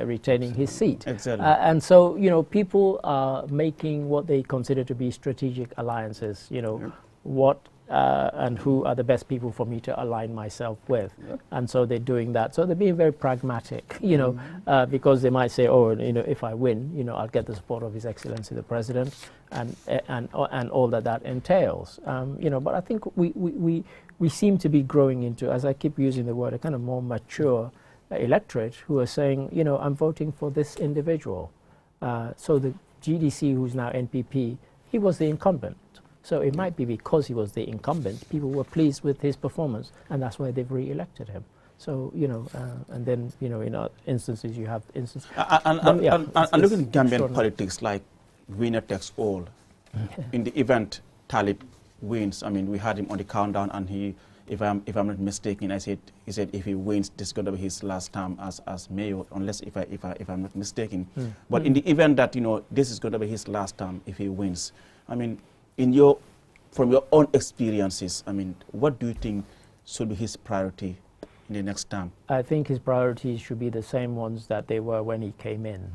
retaining his seat. Exactly. And so, you know, people are making what they consider to be strategic alliances, you know, what and who are the best people for me to align myself with. And so they're doing that. So they're being very pragmatic, you know, because they might say, oh, you know, if I win, you know, I'll get the support of His Excellency the President and all that entails. You know, but I think we seem to be growing into, as I keep using the word, a kind of more mature electorate who are saying, you know, I'm voting for this individual. So the GDC, who's now NPP, he was the incumbent. So it might be because he was the incumbent, people were pleased with his performance, and that's why they've re-elected him. So, you know, and then, you know, in instances you have instances. And looking at Gambian politics, like winner takes all. In the event Talib wins, I mean, we had him on the countdown, and he, if I'm not mistaken, he said if he wins, this is going to be his last term as mayor, unless if I'm not mistaken. But in the event that, you know, this is going to be his last term if he wins, I mean, from your own experiences, I mean, what do you think should be his priority in the next term? I think his priorities should be the same ones that they were when he came in.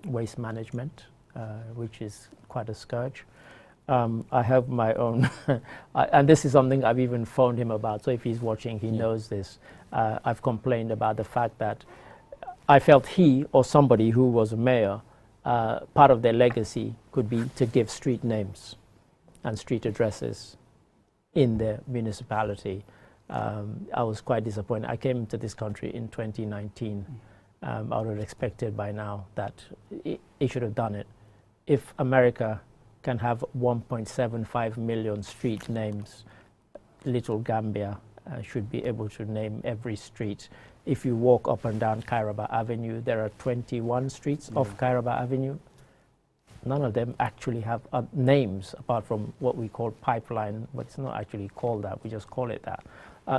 Waste management, which is quite a scourge. I have my own, and this is something I've even phoned him about, so if he's watching, he knows this. I've complained about the fact that I felt he or somebody who was a mayor, part of their legacy could be to give street names and street addresses in the municipality. I was quite disappointed. I came to this country in 2019. I would have expected by now that it should have done it. If America can have 1.75 million street names, Little Gambia should be able to name every street. If you walk up and down Kairaba Avenue, there are 21 streets off Kairaba Avenue. None of them actually have names apart from what we call pipeline, but it's not actually called that. We just call it that.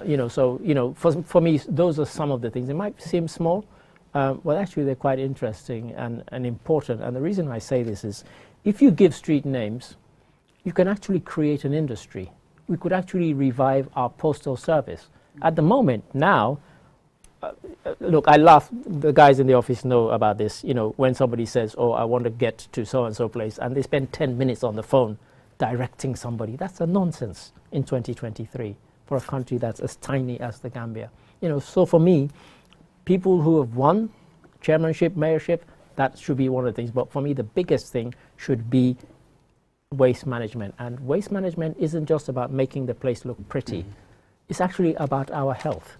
You know, so, you know, for me, those are some of the things. They might seem small, but actually they're quite interesting and important. And the reason I say this is, if you give street names, you can actually create an industry. We could actually revive our postal service. At the moment, now, look, I laugh. The guys in the office know about this. You know, when somebody says, oh, I want to get to so-and-so place, and they spend 10 minutes on the phone directing somebody. That's a nonsense in 2023 for a country that's as tiny as the Gambia. You know, so for me, people who have won chairmanship, mayorship, that should be one of the things. But for me, the biggest thing should be waste management. And waste management isn't just about making the place look pretty. It's actually about our health.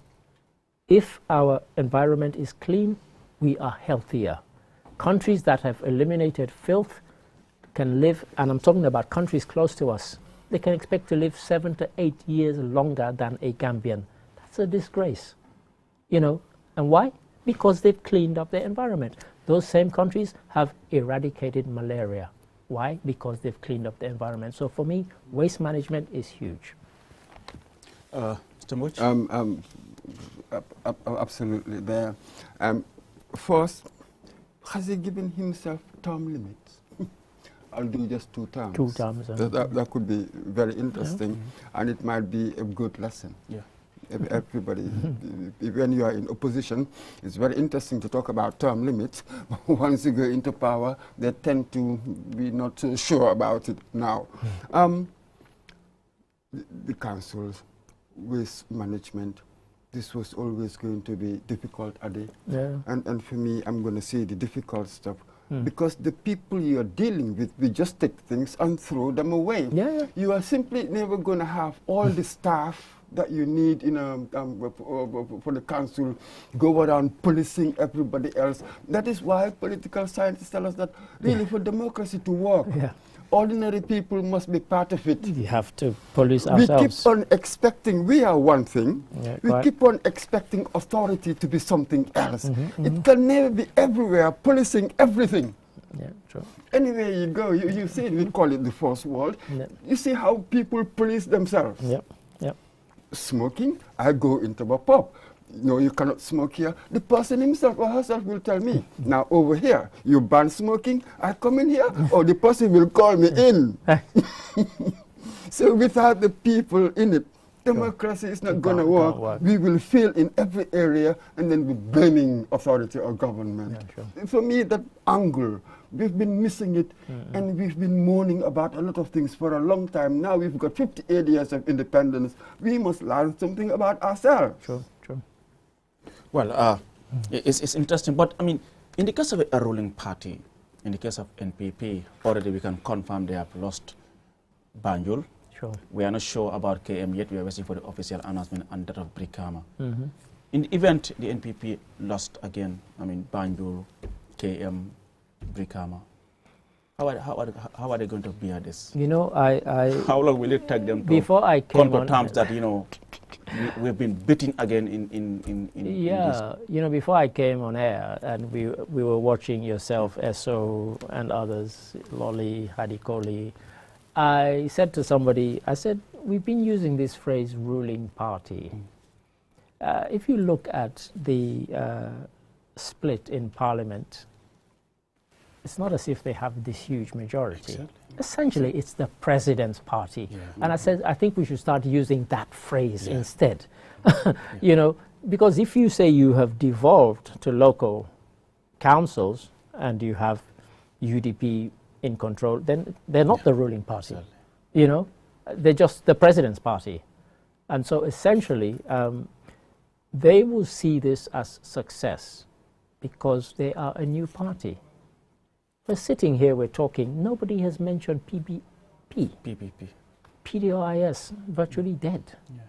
If our environment is clean, we are healthier. Countries that have eliminated filth can live, and I'm talking about countries close to us, they can expect to live 7 to 8 years longer than a Gambian. That's a disgrace, you know. And why? Because they've cleaned up their environment. Those same countries have eradicated malaria. Why? Because they've cleaned up the environment. So for me, waste management is huge. Mr. Much? Absolutely there. First, has he given himself term limits? I'll do just 2 terms. 2 terms. That could be very interesting, and it might be a good lesson. Yeah. Everybody, when you are in opposition, it's very interesting to talk about term limits. Once you go into power, they tend to be not so sure about it now. The council's waste management, this was always going to be difficult, Ade. Yeah. And for me, I'm going to say the difficult stuff. Because the people you're dealing with, we just take things and throw them away. Yeah. You are simply never going to have all the staff that you need in for the council go around policing everybody else. That is why political scientists tell us that really for democracy to work, ordinary people must be part of it. We have to police ourselves. We keep on expecting, we are one thing, we keep on expecting authority to be something else. It can never be everywhere, policing everything. Yeah, true. Anywhere you go, you see it, we call it the first world. You see how people police themselves. Yep. Smoking, I go into a pub. no, you cannot smoke here. The person himself or herself will tell me, now over here, you ban smoking, I come in here, or the person will call me in. So without the people in it, democracy is not going to work. We will fail in every area and then we're blaming authority or government. Yeah, sure. For me, that angle, we've been missing it and we've been moaning about a lot of things for a long time. Now we've got 58 years of independence. We must learn something about ourselves. True, true. Well, it's interesting, but I mean, in the case of a ruling party, in the case of NPP, already we can confirm they have lost Banjul. Sure. We are not sure about KM yet. We are waiting for the official announcement and that of Brikama. In the event the NPP lost again, I mean Banjul, KM, Brikama, how are they going to bear this? You know, how long will it take them to before I came come to terms that, you know, we've been beaten again in yeah, you know, before I came on air and we were watching yourself, SO and others, Lolly, Hadikoli, I said to somebody, I said, we've been using this phrase ruling party. If you look at the split in parliament, it's not as if they have this huge majority. Exactly. Essentially, it's the president's party. Yeah. And I said, I think we should start using that phrase instead. You know, because if you say you have devolved to local councils and you have UDP in control, then they're not the ruling party. Exactly. You know, they're just the president's party. And so essentially, they will see this as success because they are a new party. We're sitting here, we're talking, nobody has mentioned PPP. PDOIS, virtually dead. Yeah.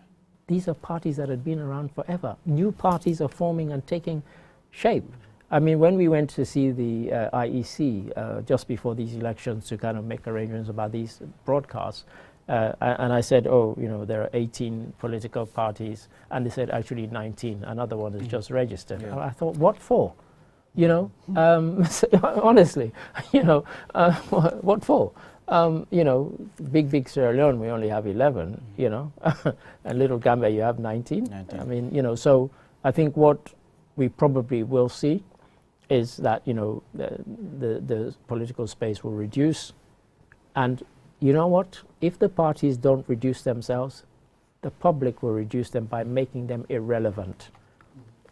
These are parties that had been around forever. New parties are forming and taking shape. I mean, when we went to see the IEC just before these elections to kind of make arrangements about these broadcasts, and I said, oh, you know, there are 18 political parties, and they said actually 19. Another one is just registered. Yeah. I thought, what for? You know, honestly, you know, what for? You know, big Sierra Leone, we only have 11, you know, and Little Gambia, you have 19. I mean, you know, so I think what we probably will see is that, you know, the political space will reduce. And you know what? If the parties don't reduce themselves, the public will reduce them by making them irrelevant.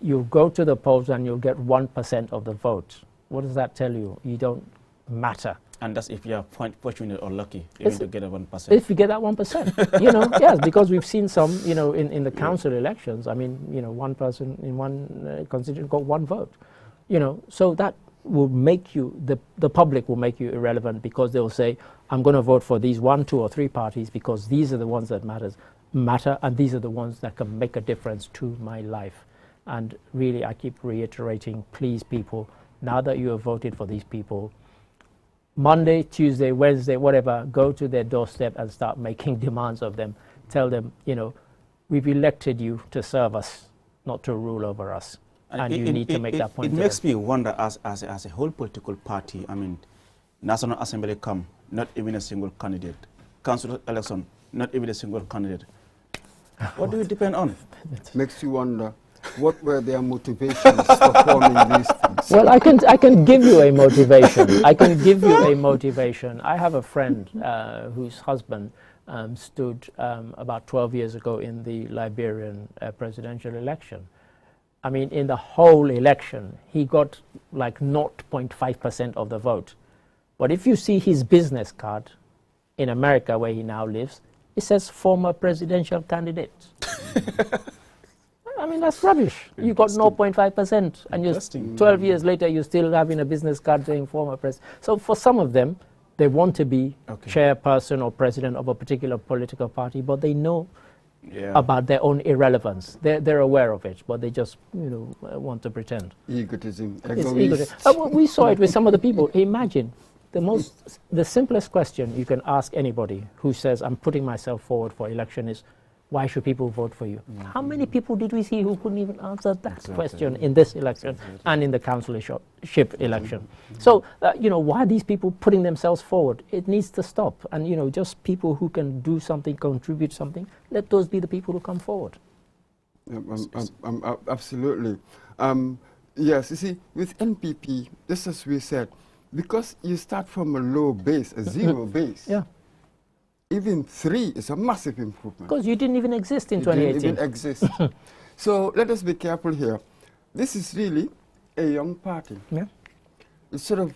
You'll go to the polls and you'll get 1% of the vote. What does that tell you? You don't matter. And that's if you're fortunate or lucky, even to get a 1%. If you get that 1%, you know, yes, because we've seen some, you know, in the council elections, I mean, you know, one person in one constituency got one vote, you know, so that will make you, the public will make you irrelevant because they'll say, I'm going to vote for these 1, 2, or 3 parties because these are the ones that matter, and these are the ones that can make a difference to my life. And really, I keep reiterating, please, people, now that you have voted for these people, Monday, Tuesday, Wednesday, whatever, go to their doorstep and start making demands of them. Tell them, you know, we've elected you to serve us, not to rule over us. And you need to make that point. It makes me wonder, as a whole political party, I mean, National Assembly come, not even a single candidate. Council election, not even a single candidate. What do you depend on? Makes you wonder. What were their motivations for forming these things? Well, I can give you a motivation. I can give you a motivation. I have a friend whose husband stood about 12 years ago in the Liberian presidential election. I mean, in the whole election, he got like 0.5% of the vote. But if you see his business card in America, where he now lives, it says former presidential candidate. I mean, that's rubbish. You got 0.5%, and you're 12 years later, you're still having a business card saying former president. So for some of them, they want to be chairperson or president of a particular political party, but they know about their own irrelevance. They're aware of it, but they just, you know, want to pretend. Egotism. We saw it with some of the people. Imagine the simplest question you can ask anybody who says, I'm putting myself forward for election is, why should people vote for you? Mm-hmm. How many people did we see who couldn't even answer that question in this election and in the councilorship election? Mm-hmm. So, you know, why are these people putting themselves forward? It needs to stop. And, you know, just people who can do something, contribute something, let those be the people who come forward. Absolutely. Yes, you see, with NPP, just as we said, because you start from a low base, a zero base. Yeah. Even 3 is a massive improvement. Because you didn't even exist in 2018. Didn't even exist. So let us be careful here. This is really a young party. Yeah. It's sort of,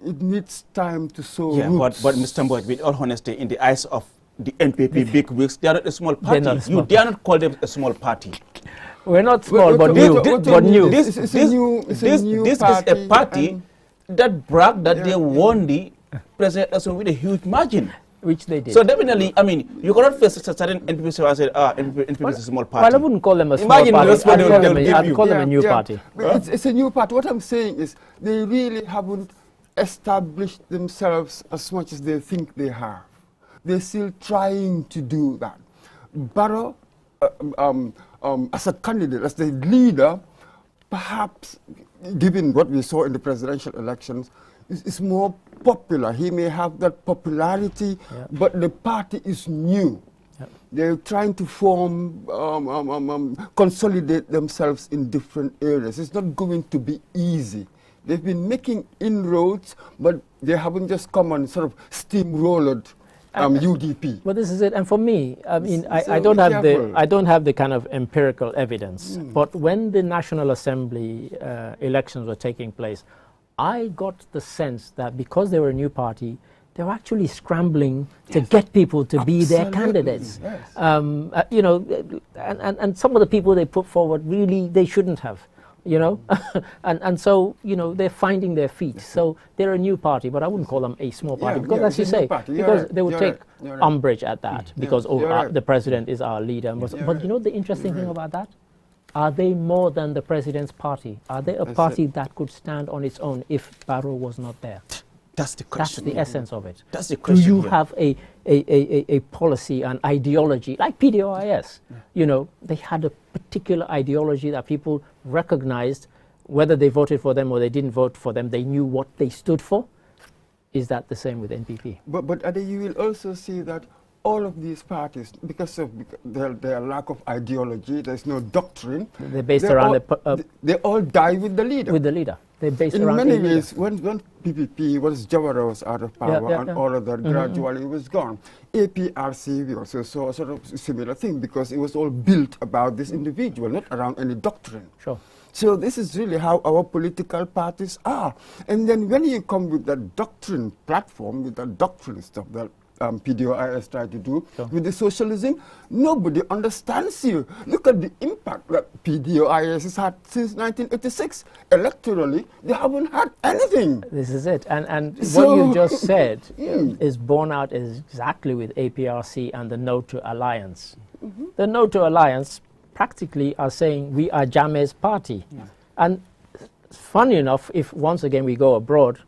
it needs time to sow roots. But Mr. Mbok, with all honesty, in the eyes of the NPP big wigs, they are not a small party. You dare not call them a small party. We're not small, but new. This is a party that bragged that they won the president election with a huge margin. Which they did. So definitely, I mean, you cannot face a certain NPP and say, NPP is a small party. Well, I wouldn't call them a small party. I'd call them a new party. It's a new party. What I'm saying is they really haven't established themselves as much as they think they have. They're still trying to do that. Barrow, as a candidate, as the leader, perhaps, given what we saw in the presidential elections, is more popular. He may have that popularity, but the party is new. They're trying to form, consolidate themselves in different areas. It's not going to be easy. They've been making inroads, but they haven't just come and sort of steamrolled UDP. Well, this is it. And for me, I mean, I don't have the kind of empirical evidence. But when the National Assembly elections were taking place, I got the sense that because they were a new party, they were actually scrambling to get people to be their candidates. Yes. You know, and some of the people they put forward really they shouldn't have. You know, and so you know they're finding their feet. So they're a new party, but I wouldn't call them a small party because, as you say, because they would take umbrage at that because the president is our leader. But you know the interesting thing about that. Are they more than the president's party? Are they a party that could stand on its own if Barrow was not there? That's the question. That's the essence of it. That's the question. Do you have a policy, an ideology, like PDOIS? You know, they had a particular ideology that people recognized, whether they voted for them or they didn't vote for them, they knew what they stood for. Is that the same with NPP? But Ade, you will also see that all of these parties, because of their lack of ideology, there's no doctrine. They're based around they all die with the leader. With the leader. They're based around in many ways, when PPP, once Jawara was out of power and all of that gradually was gone. APRC, we also saw a sort of similar thing because it was all built about this individual, not around any doctrine. Sure. So this is really how our political parties are. And then when you come with that doctrine platform, with that doctrine stuff that PDOIS tried to do with the socialism, nobody understands you. Look at the impact that PDOIS has had since 1986. Electorally, they haven't had anything. This is it. And so what you just said is borne out exactly with APRC and the No to Alliance. The No to Alliance practically are saying we are Jammeh's party. And funny enough, if once again we go abroad,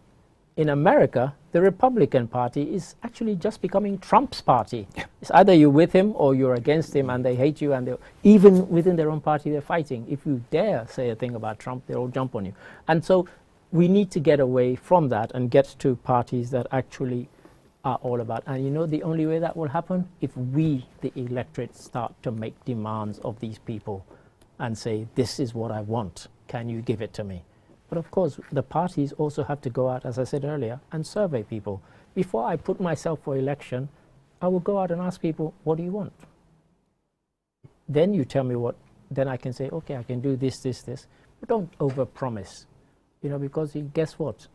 in America, the Republican Party is actually just becoming Trump's party. It's either you're with him or you're against him and they hate you, and even within their own party they're fighting. If you dare say a thing about Trump, they'll all jump on you. And so we need to get away from that and get to parties that actually are all about. And you know the only way that will happen? If we, the electorate, start to make demands of these people and say, this is what I want, can you give it to me? But of course, the parties also have to go out, as I said earlier, and survey people. Before I put myself for election, I will go out and ask people, what do you want? Then you tell me what, then I can say, okay, I can do this, this, this. But don't overpromise, you know, because guess what?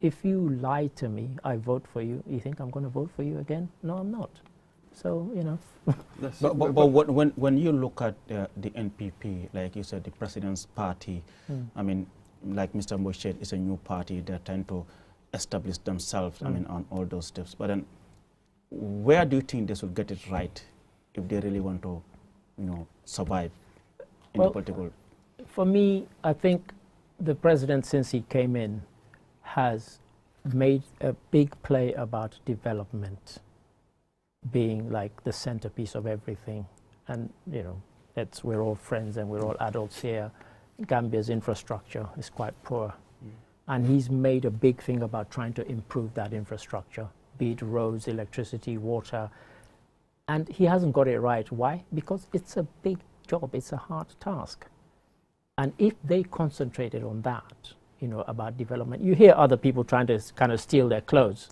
If you lie to me, I vote for you, you think I'm going to vote for you again? No, I'm not. So, you know. but when you look at the NPP, like you said, the president's party, I mean, like Mr. Mbok said, it's a new party. They're trying to establish themselves, I mean, on all those steps. But then, where do you think they should get it right if they really want to, you know, survive in the political? For me, I think the president, since he came in, has made a big play about development being like the centerpiece of everything. And, you know, we're all friends and we're all adults here. Gambia's infrastructure is quite poor. And he's made a big thing about trying to improve that infrastructure, be it roads, electricity, water. And he hasn't got it right. Why? Because it's a big job. It's a hard task. And if they concentrated on that, you know, about development, you hear other people trying to kind of steal their clothes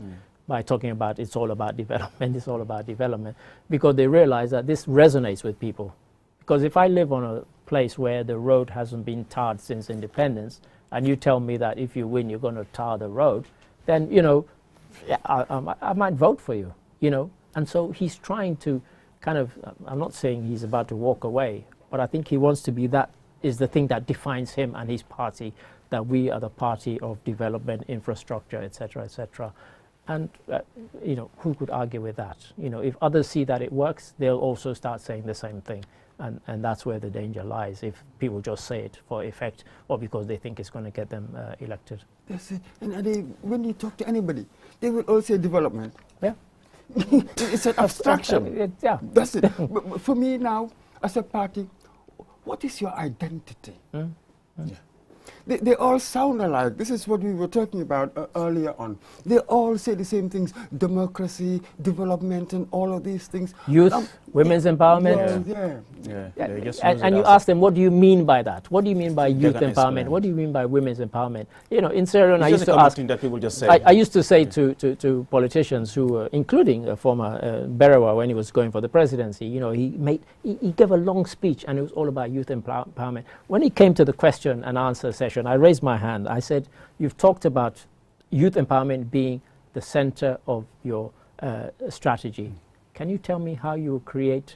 by talking about it's all about development, it's all about development, because they realize that this resonates with people. Because if I live on a place where the road hasn't been tarred since independence, and you tell me that if you win, you're going to tar the road, then, you know, I might vote for you, you know. And so he's trying to kind of, I'm not saying he's about to walk away, but I think he wants to be, that is the thing that defines him and his party, that we are the party of development, infrastructure, etc., etc. And, you know, who could argue with that? You know, if others see that it works, they'll also start saying the same thing. And that's where the danger lies, if people just say it for effect or because they think it's going to get them elected. That's it. And when you talk to anybody, they will all say development. Yeah. It's an abstraction. Yeah. That's it. But for me now, as a party, what is your identity? Yeah. They all sound alike. This is what we were talking about earlier on. They all say the same things: democracy, development, and all of these things. Youth, women's empowerment. And you ask them, what do you mean by that? What do you mean by youth empowerment? What do you mean by women's empowerment? You know, in Sierra Leone, I used to ask. That people just say. I used to say to politicians who were, including former Berewa when he was going for the presidency, you know, he gave a long speech and it was all about youth empowerment. When he came to the question and answer session, I raised my hand. I said, you've talked about youth empowerment being the center of your strategy. Can you tell me how you will create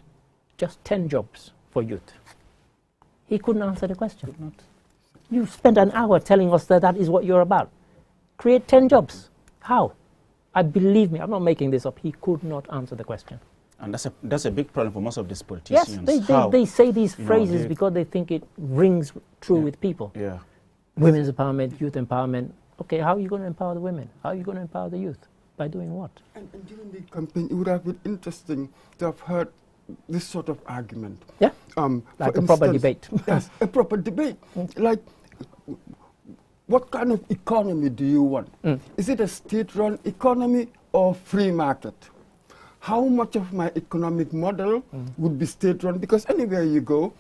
just 10 jobs for youth? He couldn't answer the question. You spent an hour telling us that that is what you're about. Create 10 jobs. How? Believe me, I'm not making this up. He could not answer the question. And that's a big problem for most of these politicians. Yes, they say these phrases because they think it rings true with people. Yeah. Women's empowerment, youth empowerment. Okay, how are you going to empower the women? How are you going to empower the youth? By doing what? And during the campaign, it would have been interesting to have heard this sort of argument. Yeah, like a proper debate. Yes, a proper debate. Like, what kind of economy do you want? Is it a state-run economy or free market? How much of my economic model would be state-run? Because anywhere you go,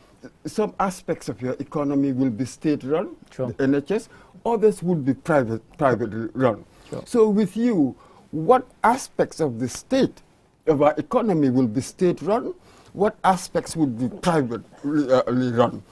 some aspects of your economy will be state-run, the NHS, others would be privately run. Sure. So with you, what aspects of the state, of our economy will be state-run? What aspects would be privately run?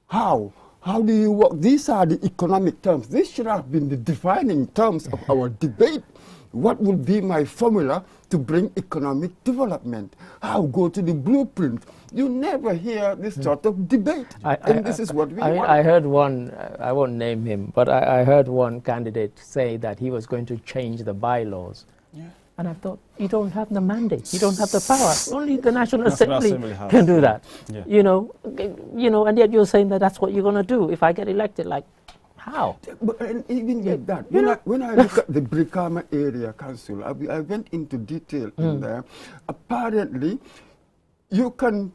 How? How do you work? These are the economic terms. This should have been the defining terms of our debate. What would be my formula to bring economic development? How? Go to the blueprint. You never hear this sort of debate. And this is what we want. I heard one, I won't name him, but I heard one candidate say that he was going to change the bylaws. Yeah. And I thought, you don't have the mandate, you don't have the power. Only the National Assembly can do that. Yeah. You know, and yet you're saying that that's what you're going to do if I get elected. Like, how? But even with that, when I look at the Brikama area council, I went into detail in there. Apparently, you can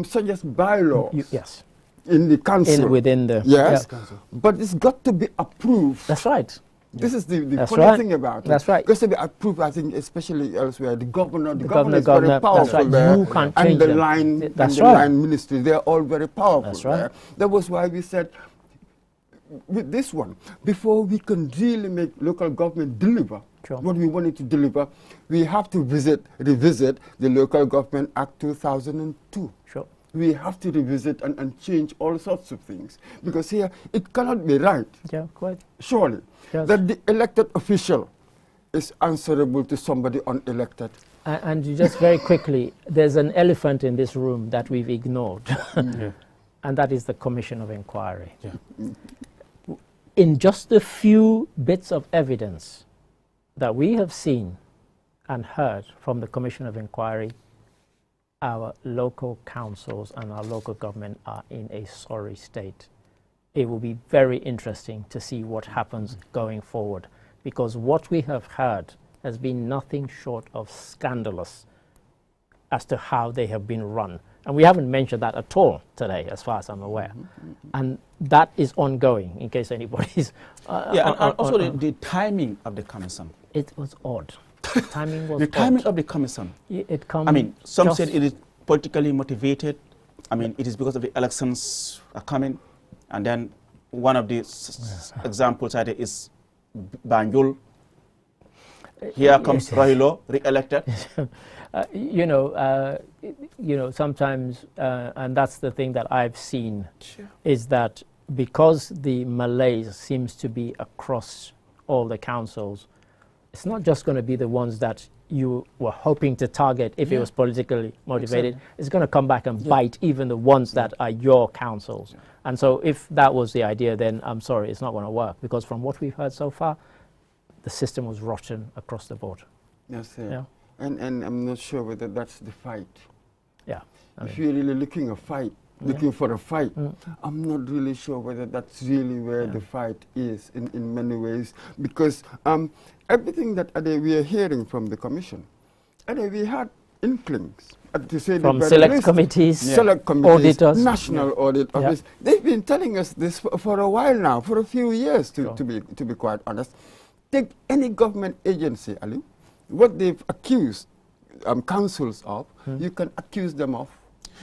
suggest bylaws in the council. Within the council. But it's got to be approved. That's right. This is the funny thing about it. That's right. Because to be approved, I think, especially elsewhere, the governor is very powerful there. You can't and change the them. line, line ministry, they're all very powerful. That's right. There. That was why we said, with this one, before we can really make local government deliver what we wanted to deliver, we have to revisit the Local Government Act 2002. Sure. We have to revisit and change all sorts of things. Because here, it cannot be right, surely, that the elected official is answerable to somebody unelected. And just very quickly, there's an elephant in this room that we've ignored, and that is the Commission of Inquiry. Yeah. In just a few bits of evidence that we have seen and heard from the Commission of Inquiry, our local councils and our local government are in a sorry state. It will be very interesting to see what happens going forward, because what we have heard has been nothing short of scandalous as to how they have been run. And we haven't mentioned that at all today, as far as I'm aware. And that is ongoing, in case anybody's... and also the timing of the commission. It was odd. Timing was the timing of the commission. It comes. I mean, some said it is politically motivated. I mean, it is because of the elections are coming, and then one of the examples I think is Banjul. Here comes Rohilo, re-elected. You know, sometimes, and that's the thing that I've seen, is that because the malaise seems to be across all the councils, it's not just going to be the ones that you were hoping to target if it was politically motivated. Exactly. It's going to come back and bite even the ones that are your councils. And so if that was the idea, then I'm sorry, it's not going to work, because from what we've heard so far, the system was rotten across the board. Yes, sir. And I'm not sure whether that's the fight. Yeah. If you're really looking for a fight, I'm not really sure whether that's really where the fight is in many ways, because everything that we are hearing from the Commission, we had inklings. To say from select committees, auditors, National Audit Office. They've been telling us this for a while now, for a few years, to be quite honest. Take any government agency, Ali, what they've accused councils of, you can accuse them of.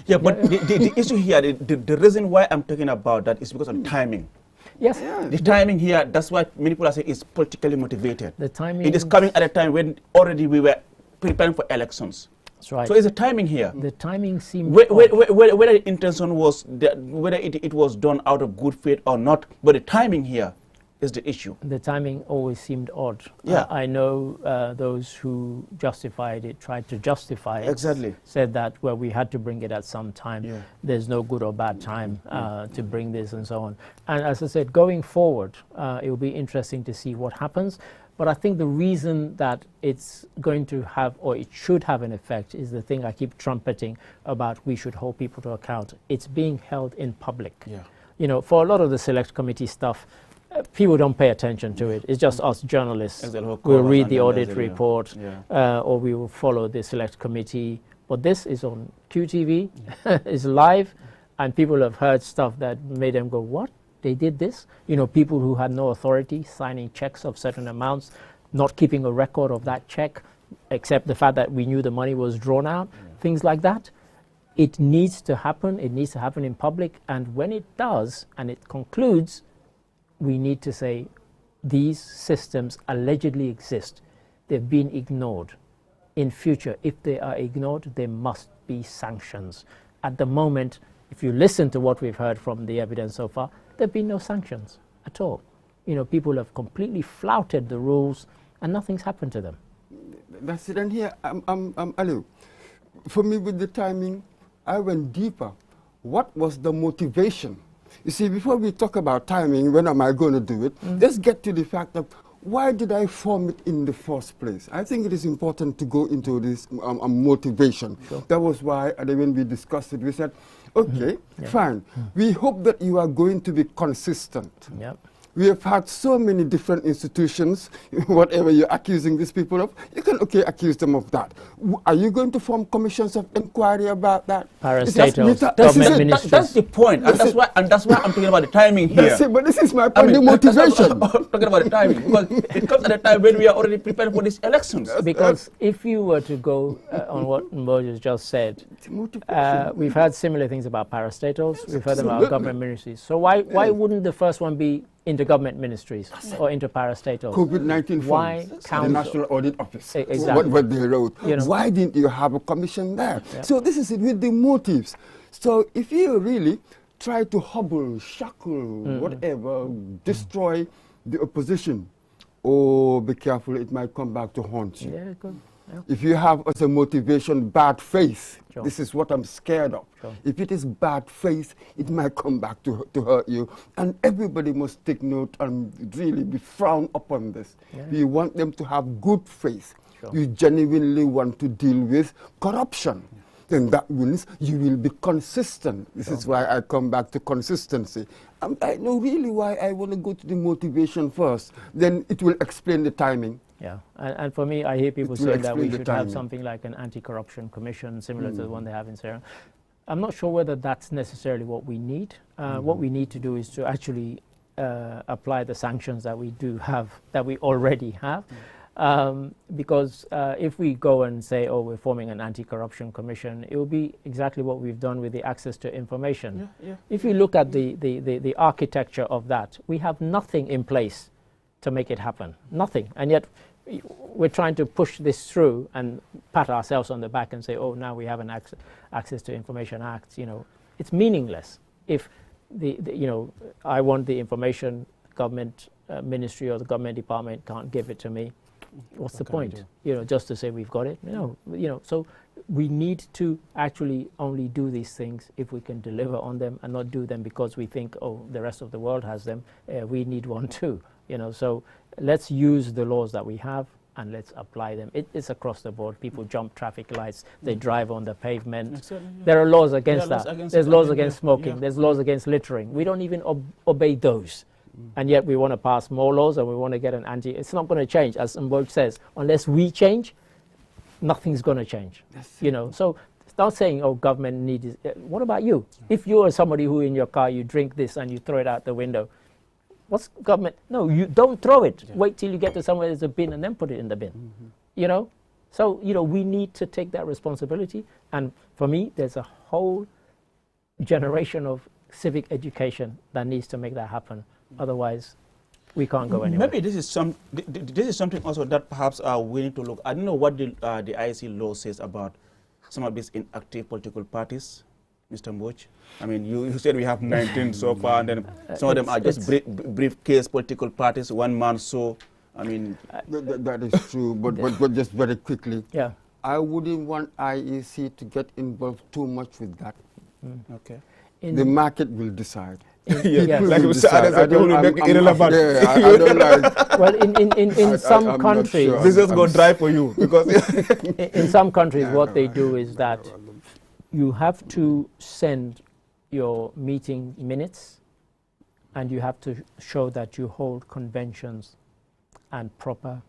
Yeah, but the issue here, the reason why I'm talking about that is because of timing. Yes. The timing here, that's why many people are saying it's politically motivated. The timing. It is coming at a time when already we were preparing for elections. That's right. So it's a timing here. The timing seemed whether the intention was, whether it was done out of good faith or not, but the timing here is the issue. The timing always seemed odd. Yeah. I know those who justified it, tried to justify it. Exactly. Said that, well, we had to bring it at some time. Yeah. There's no good or bad time to bring this and so on. And as I said, going forward, it will be interesting to see what happens. But I think the reason that it's going to have, or it should have an effect, is the thing I keep trumpeting about: we should hold people to account. It's being held in public. Yeah. You know, for a lot of the select committee stuff, people don't pay attention to it. It's just us journalists. We'll read the audit report, or we will follow the select committee. But this is on QTV, it's live, and people have heard stuff that made them go, what? They did this? You know, people who had no authority signing checks of certain amounts, not keeping a record of that check, except the fact that we knew the money was drawn out, things like that. It needs to happen. It needs to happen in public. And when it does, and it concludes, we need to say these systems allegedly exist. They've been ignored. In future, if they are ignored, there must be sanctions. At the moment, if you listen to what we've heard from the evidence so far, there have been no sanctions at all. You know, people have completely flouted the rules and nothing's happened to them. That's it. And here, Ali, for me with the timing, I went deeper. What was the motivation? You see, before we talk about timing, when am I going to do it, let's get to the fact of why did I form it in the first place? I think it is important to go into this motivation. Sure. That was why, when we discussed it, we said, okay, fine. We hope that you are going to be consistent. Yep. We have had so many different institutions, whatever you're accusing these people of, you can, accuse them of that. Are you going to form commissions of inquiry about that? Parastatals, government ministries. That's the point, and that's why I'm talking about the timing here. That's it, but this is my point, the motivation. I'm talking about the timing, because it comes at a time when we are already prepared for these elections. Because if you were to go on what Moses just said, we've heard similar things about parastatals, we've heard about government ministries. So why wouldn't the first one be intergovernment ministries or interparastatals? COVID-19 why the National Audit Office. Exactly. What they wrote. You know, why didn't you have a commission there? Yep. So this is it with the motives. So if you really try to hobble, shackle, whatever, destroy the opposition, be careful, it might come back to haunt you. Yeah, good. Yeah. If you have as a motivation bad faith, sure. This is what I'm scared of. Sure. If it is bad faith, it might come back to hurt you. And everybody must take note and really be frowned upon this. Yeah. We want them to have good faith. Sure. You genuinely want to deal with corruption. Yeah. Then that means you will be consistent. This is why I come back to consistency. I know really why I want to go to the motivation first. Then it will explain the timing. Yeah, and for me, I hear people saying that we should have something like an anti-corruption commission similar to the one they have in Syria. I'm not sure whether that's necessarily what we need. What we need to do is to actually apply the sanctions that we do have, that we already have. Because if we go and say, oh, we're forming an anti-corruption commission, it will be exactly what we've done with the access to information. If you look at the architecture of that, we have nothing in place to make it happen, nothing. And yet we're trying to push this through and pat ourselves on the back and say, oh, now we have an Access to Information Act. You know, it's meaningless if I want the information, government ministry or the government department can't give it to me. What's the point? You know, just to say we've got it? No, you know, so we need to actually only do these things if we can deliver on them and not do them because we think, oh, the rest of the world has them. We need one too, you know. So let's use the laws that we have and let's apply them. It's across the board. People jump traffic lights. They drive on the pavement. There are laws against that. There's laws against smoking. There's laws against littering. We don't even obey those. And yet we want to pass more laws and we want to get an it's not going to change, as Mboj says. Unless we change, nothing's going to change. You know, so it's not saying, oh, government needs it. What about you? If you are somebody who in your car, you drink this and you throw it out the window, what's government? No, you don't throw it. Wait till you get to somewhere there's a bin and then put it in the bin. You know? So, you know, we need to take that responsibility. And for me, there's a whole generation of civic education that needs to make that happen. Otherwise, we can't go anywhere. Maybe this is something also that perhaps we need to look. I don't know what the IEC law says about some of these inactive political parties, Mr. Mboj. I mean, you said we have 19 so far, and then some of them are just briefcase political parties, one man. So, I mean, that is true. But just very quickly, I wouldn't want IEC to get involved too much with that. Okay. The market will decide. Like you said, I don't make it irrelevant. I don't like. Well, in some countries, this is going to drive for you because in some countries, what they do is that you have to send your meeting minutes, and you have to show that you hold conventions and proper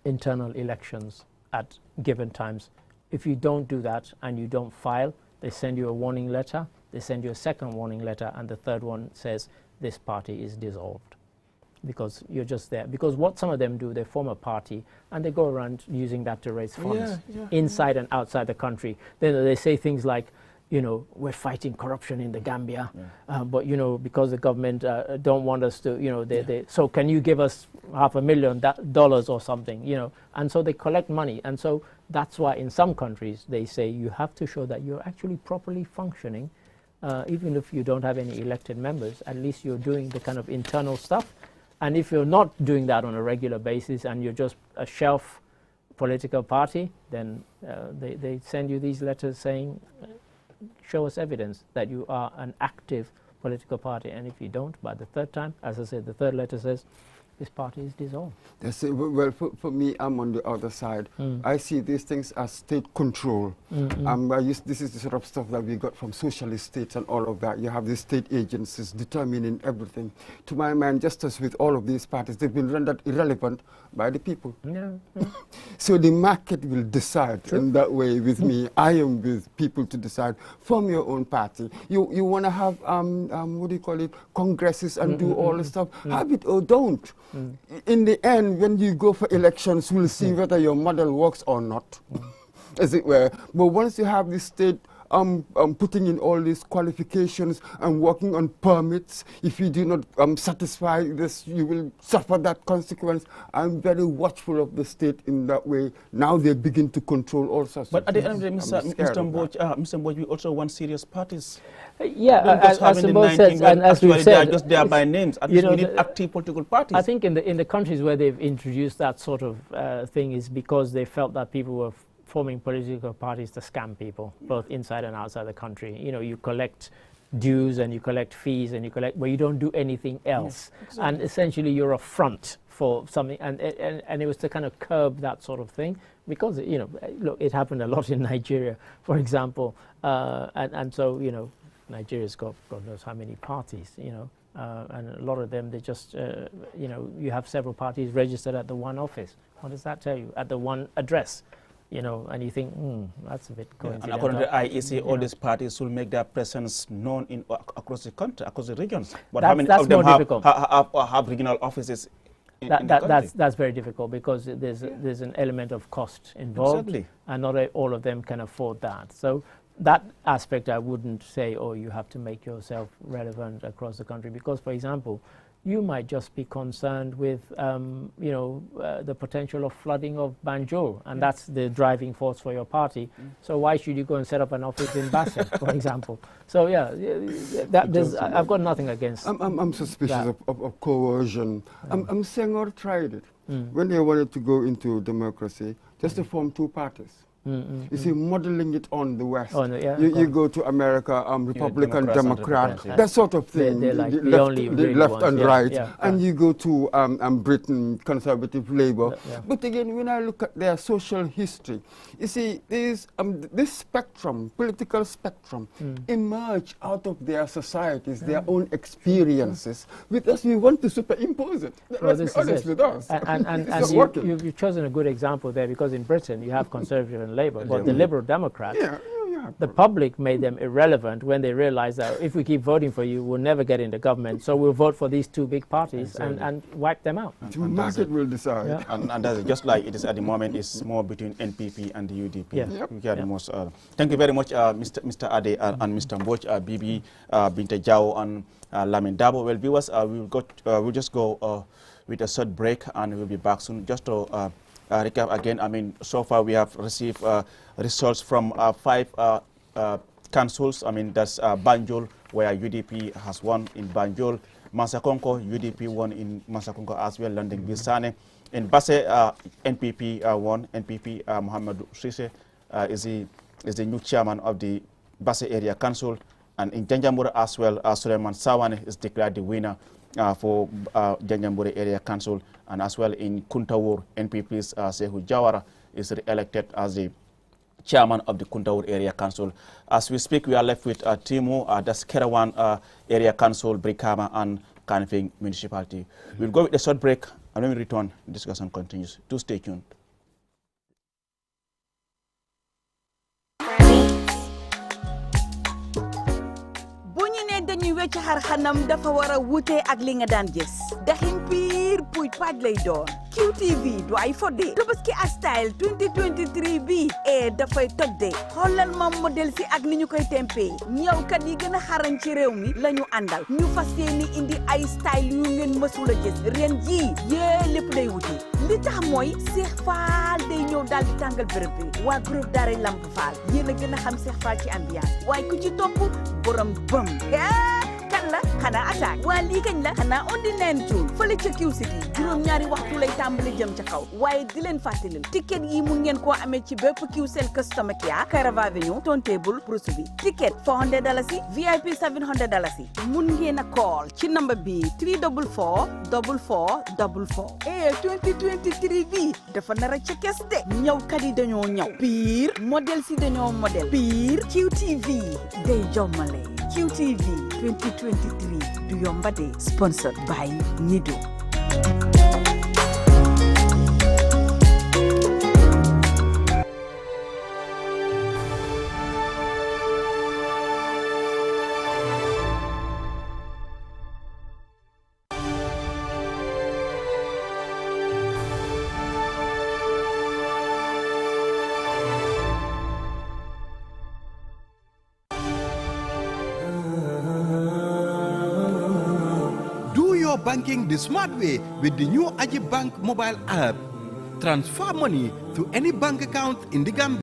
internal elections at given times. If you don't do that and you don't file, they send you a warning letter. They send you a second warning letter, and the third one says this party is dissolved because you're just there. Because what some of them do, they form a party and they go around using that to raise funds inside and outside the country. Then they say things like, you know, we're fighting corruption in the Gambia, but, you know, because the government don't want us to, you know, so can you give us $500,000 or something, you know? And so they collect money. And so that's why in some countries they say you have to show that you're actually properly functioning. Even if you don't have any elected members, at least you're doing the kind of internal stuff. And if you're not doing that on a regular basis and you're just a shelf political party, then they send you these letters saying, show us evidence that you are an active political party. And if you don't, by the third time, as I said, the third letter says, this party is dissolved. Yes, well, for me, I'm on the other side. I see these things as state control. This is the sort of stuff that we got from socialist states and all of that. You have the state agencies determining everything. To my mind, just as with all of these parties, they've been rendered irrelevant by the people. So the market will decide in that way with me. I am with people to decide. Form your own party. You want to have, what do you call it, congresses and do all the stuff. Have it or don't. In the end, when you go for elections, we'll see whether your model works or not, as it were. But once you have the state putting in all these qualifications and working on permits, if you do not satisfy this, you will suffer that consequence. I'm very watchful of the state in that way. Now they begin to control all sorts of things. But at the end of the day, Mr. Mboj, we also want serious parties. As Mboj says, and as we've said, they are just there by names. At least we need active political parties. I think in the countries where they've introduced that sort of thing is because they felt that people were forming political parties to scam people, both inside and outside the country. You know, you collect dues and you collect fees and you collect, but you don't do anything else. And essentially you're a front for something, and it was to kind of curb that sort of thing, because, you know, look, it happened a lot in Nigeria, for example, and so, you know, Nigeria's got God knows how many parties, you know, and a lot of them, they just, you know, you have several parties registered at the one office. What does that tell you? At the one address. You know, and you think, that's a bit coincidental. And according to the IEC, all these parties will make their presence known across the country, across the regions. But how many of them have regional offices That's very difficult because there's an element of cost involved, and not all of them can afford that. So that aspect, I wouldn't say, oh, you have to make yourself relevant across the country, because, for example, you might just be concerned with, the potential of flooding of Banjul, and that's the driving force for your party. So why should you go and set up an office in Basse, for example? So yeah, I've got nothing against. I'm suspicious of coercion. I'm saying or tried it when they wanted to go into democracy, just to form two parties. You see, modeling it on the West. You go to America, Republican, Democrat, that sort of thing. They're like the left and right. And you go to Britain, Conservative Labour. But again, when I look at their social history, you see, this spectrum, political spectrum, emerge out of their societies, their own experiences. With us, we want to superimpose it. Let's be honest with us. And you've chosen a good example there, because in Britain, you have Conservative and Labour, but the Liberal Democrats, the public made them irrelevant when they realized that if we keep voting for you, we'll never get into government, so we'll vote for these two big parties and wipe them out. The market will decide. And that's just like it is at the moment, it's more between NPP and the UDP. We get the most. Thank you very much, Mr. Ade and Mr. Mboch, Bibi, Binte Jao, and Lamin Dabo. Well, viewers, we'll just go with a short break, and we'll be back soon. Just to recap again, I mean, so far we have received results from 5 councils. I mean, that's Banjul, where UDP has won in Banjul. Mansakonko, UDP won in Mansakonko as well, London Bisane. In Basse, NPP won. NPP, Muhammad Sise is the new chairman of the Basse Area Council. And in Janjambure as well, Suleiman Sawane is declared the winner for Janjambure Area Council. And as well in Kuntawur, NPP's Sehu Jawara is re-elected as the chairman of the Kuntawur Area Council. As we speak, we are left with Timo, that's Kerawan Area Council, Brikama, and Kanifing Municipality. We'll go with a short break, and when we return, the discussion continues. Do stay tuned. dañuy wecc xar xanam dafa war a wute ak li nga daan gis daxin piir puuj paaj lay doon QTV du ay fodde Tabaski style 2023 bi dafay toj de xoolal ma modèle si ak ni ñu koy tempee ñëwkat yi gën a xarañ ci réew mi la ñu àndal ñu fas yéene indi ay style yu ngeen mësul a gis ren ji yee lépp day wute li tax mooy Cheikh Fall day ñëw daal di tàngal bërëb bi waa groupe Daara Lamp Fall yéen a gën a xam Cheikh Fall ci ambiance waaye ku ci topp borom bëm kan la xanaa attaque waa lii kañ la xanaa ondi neen tuun fële ca kiw siti juróom-ñaari waxtu lay tàmbali jëm ca kaw waaye di leen fàttalil ticket yi mun ngeen koo amee ci bépp kiw sel customer care Carava Avenue turntable brousse bi ticket $400 VIP $700 mun ngeen a call ci number bi 344 4444 2023 bi dafa nar a ca kes de ñëwkat yi dañoo ñëw pire modèle si dañoo modèle pire QTV day jommale QTV 2023 du yomba de sponsored by Nido. Banking the smart way with the new Aji Bank mobile app. Transfer money to any bank account in the Gambia.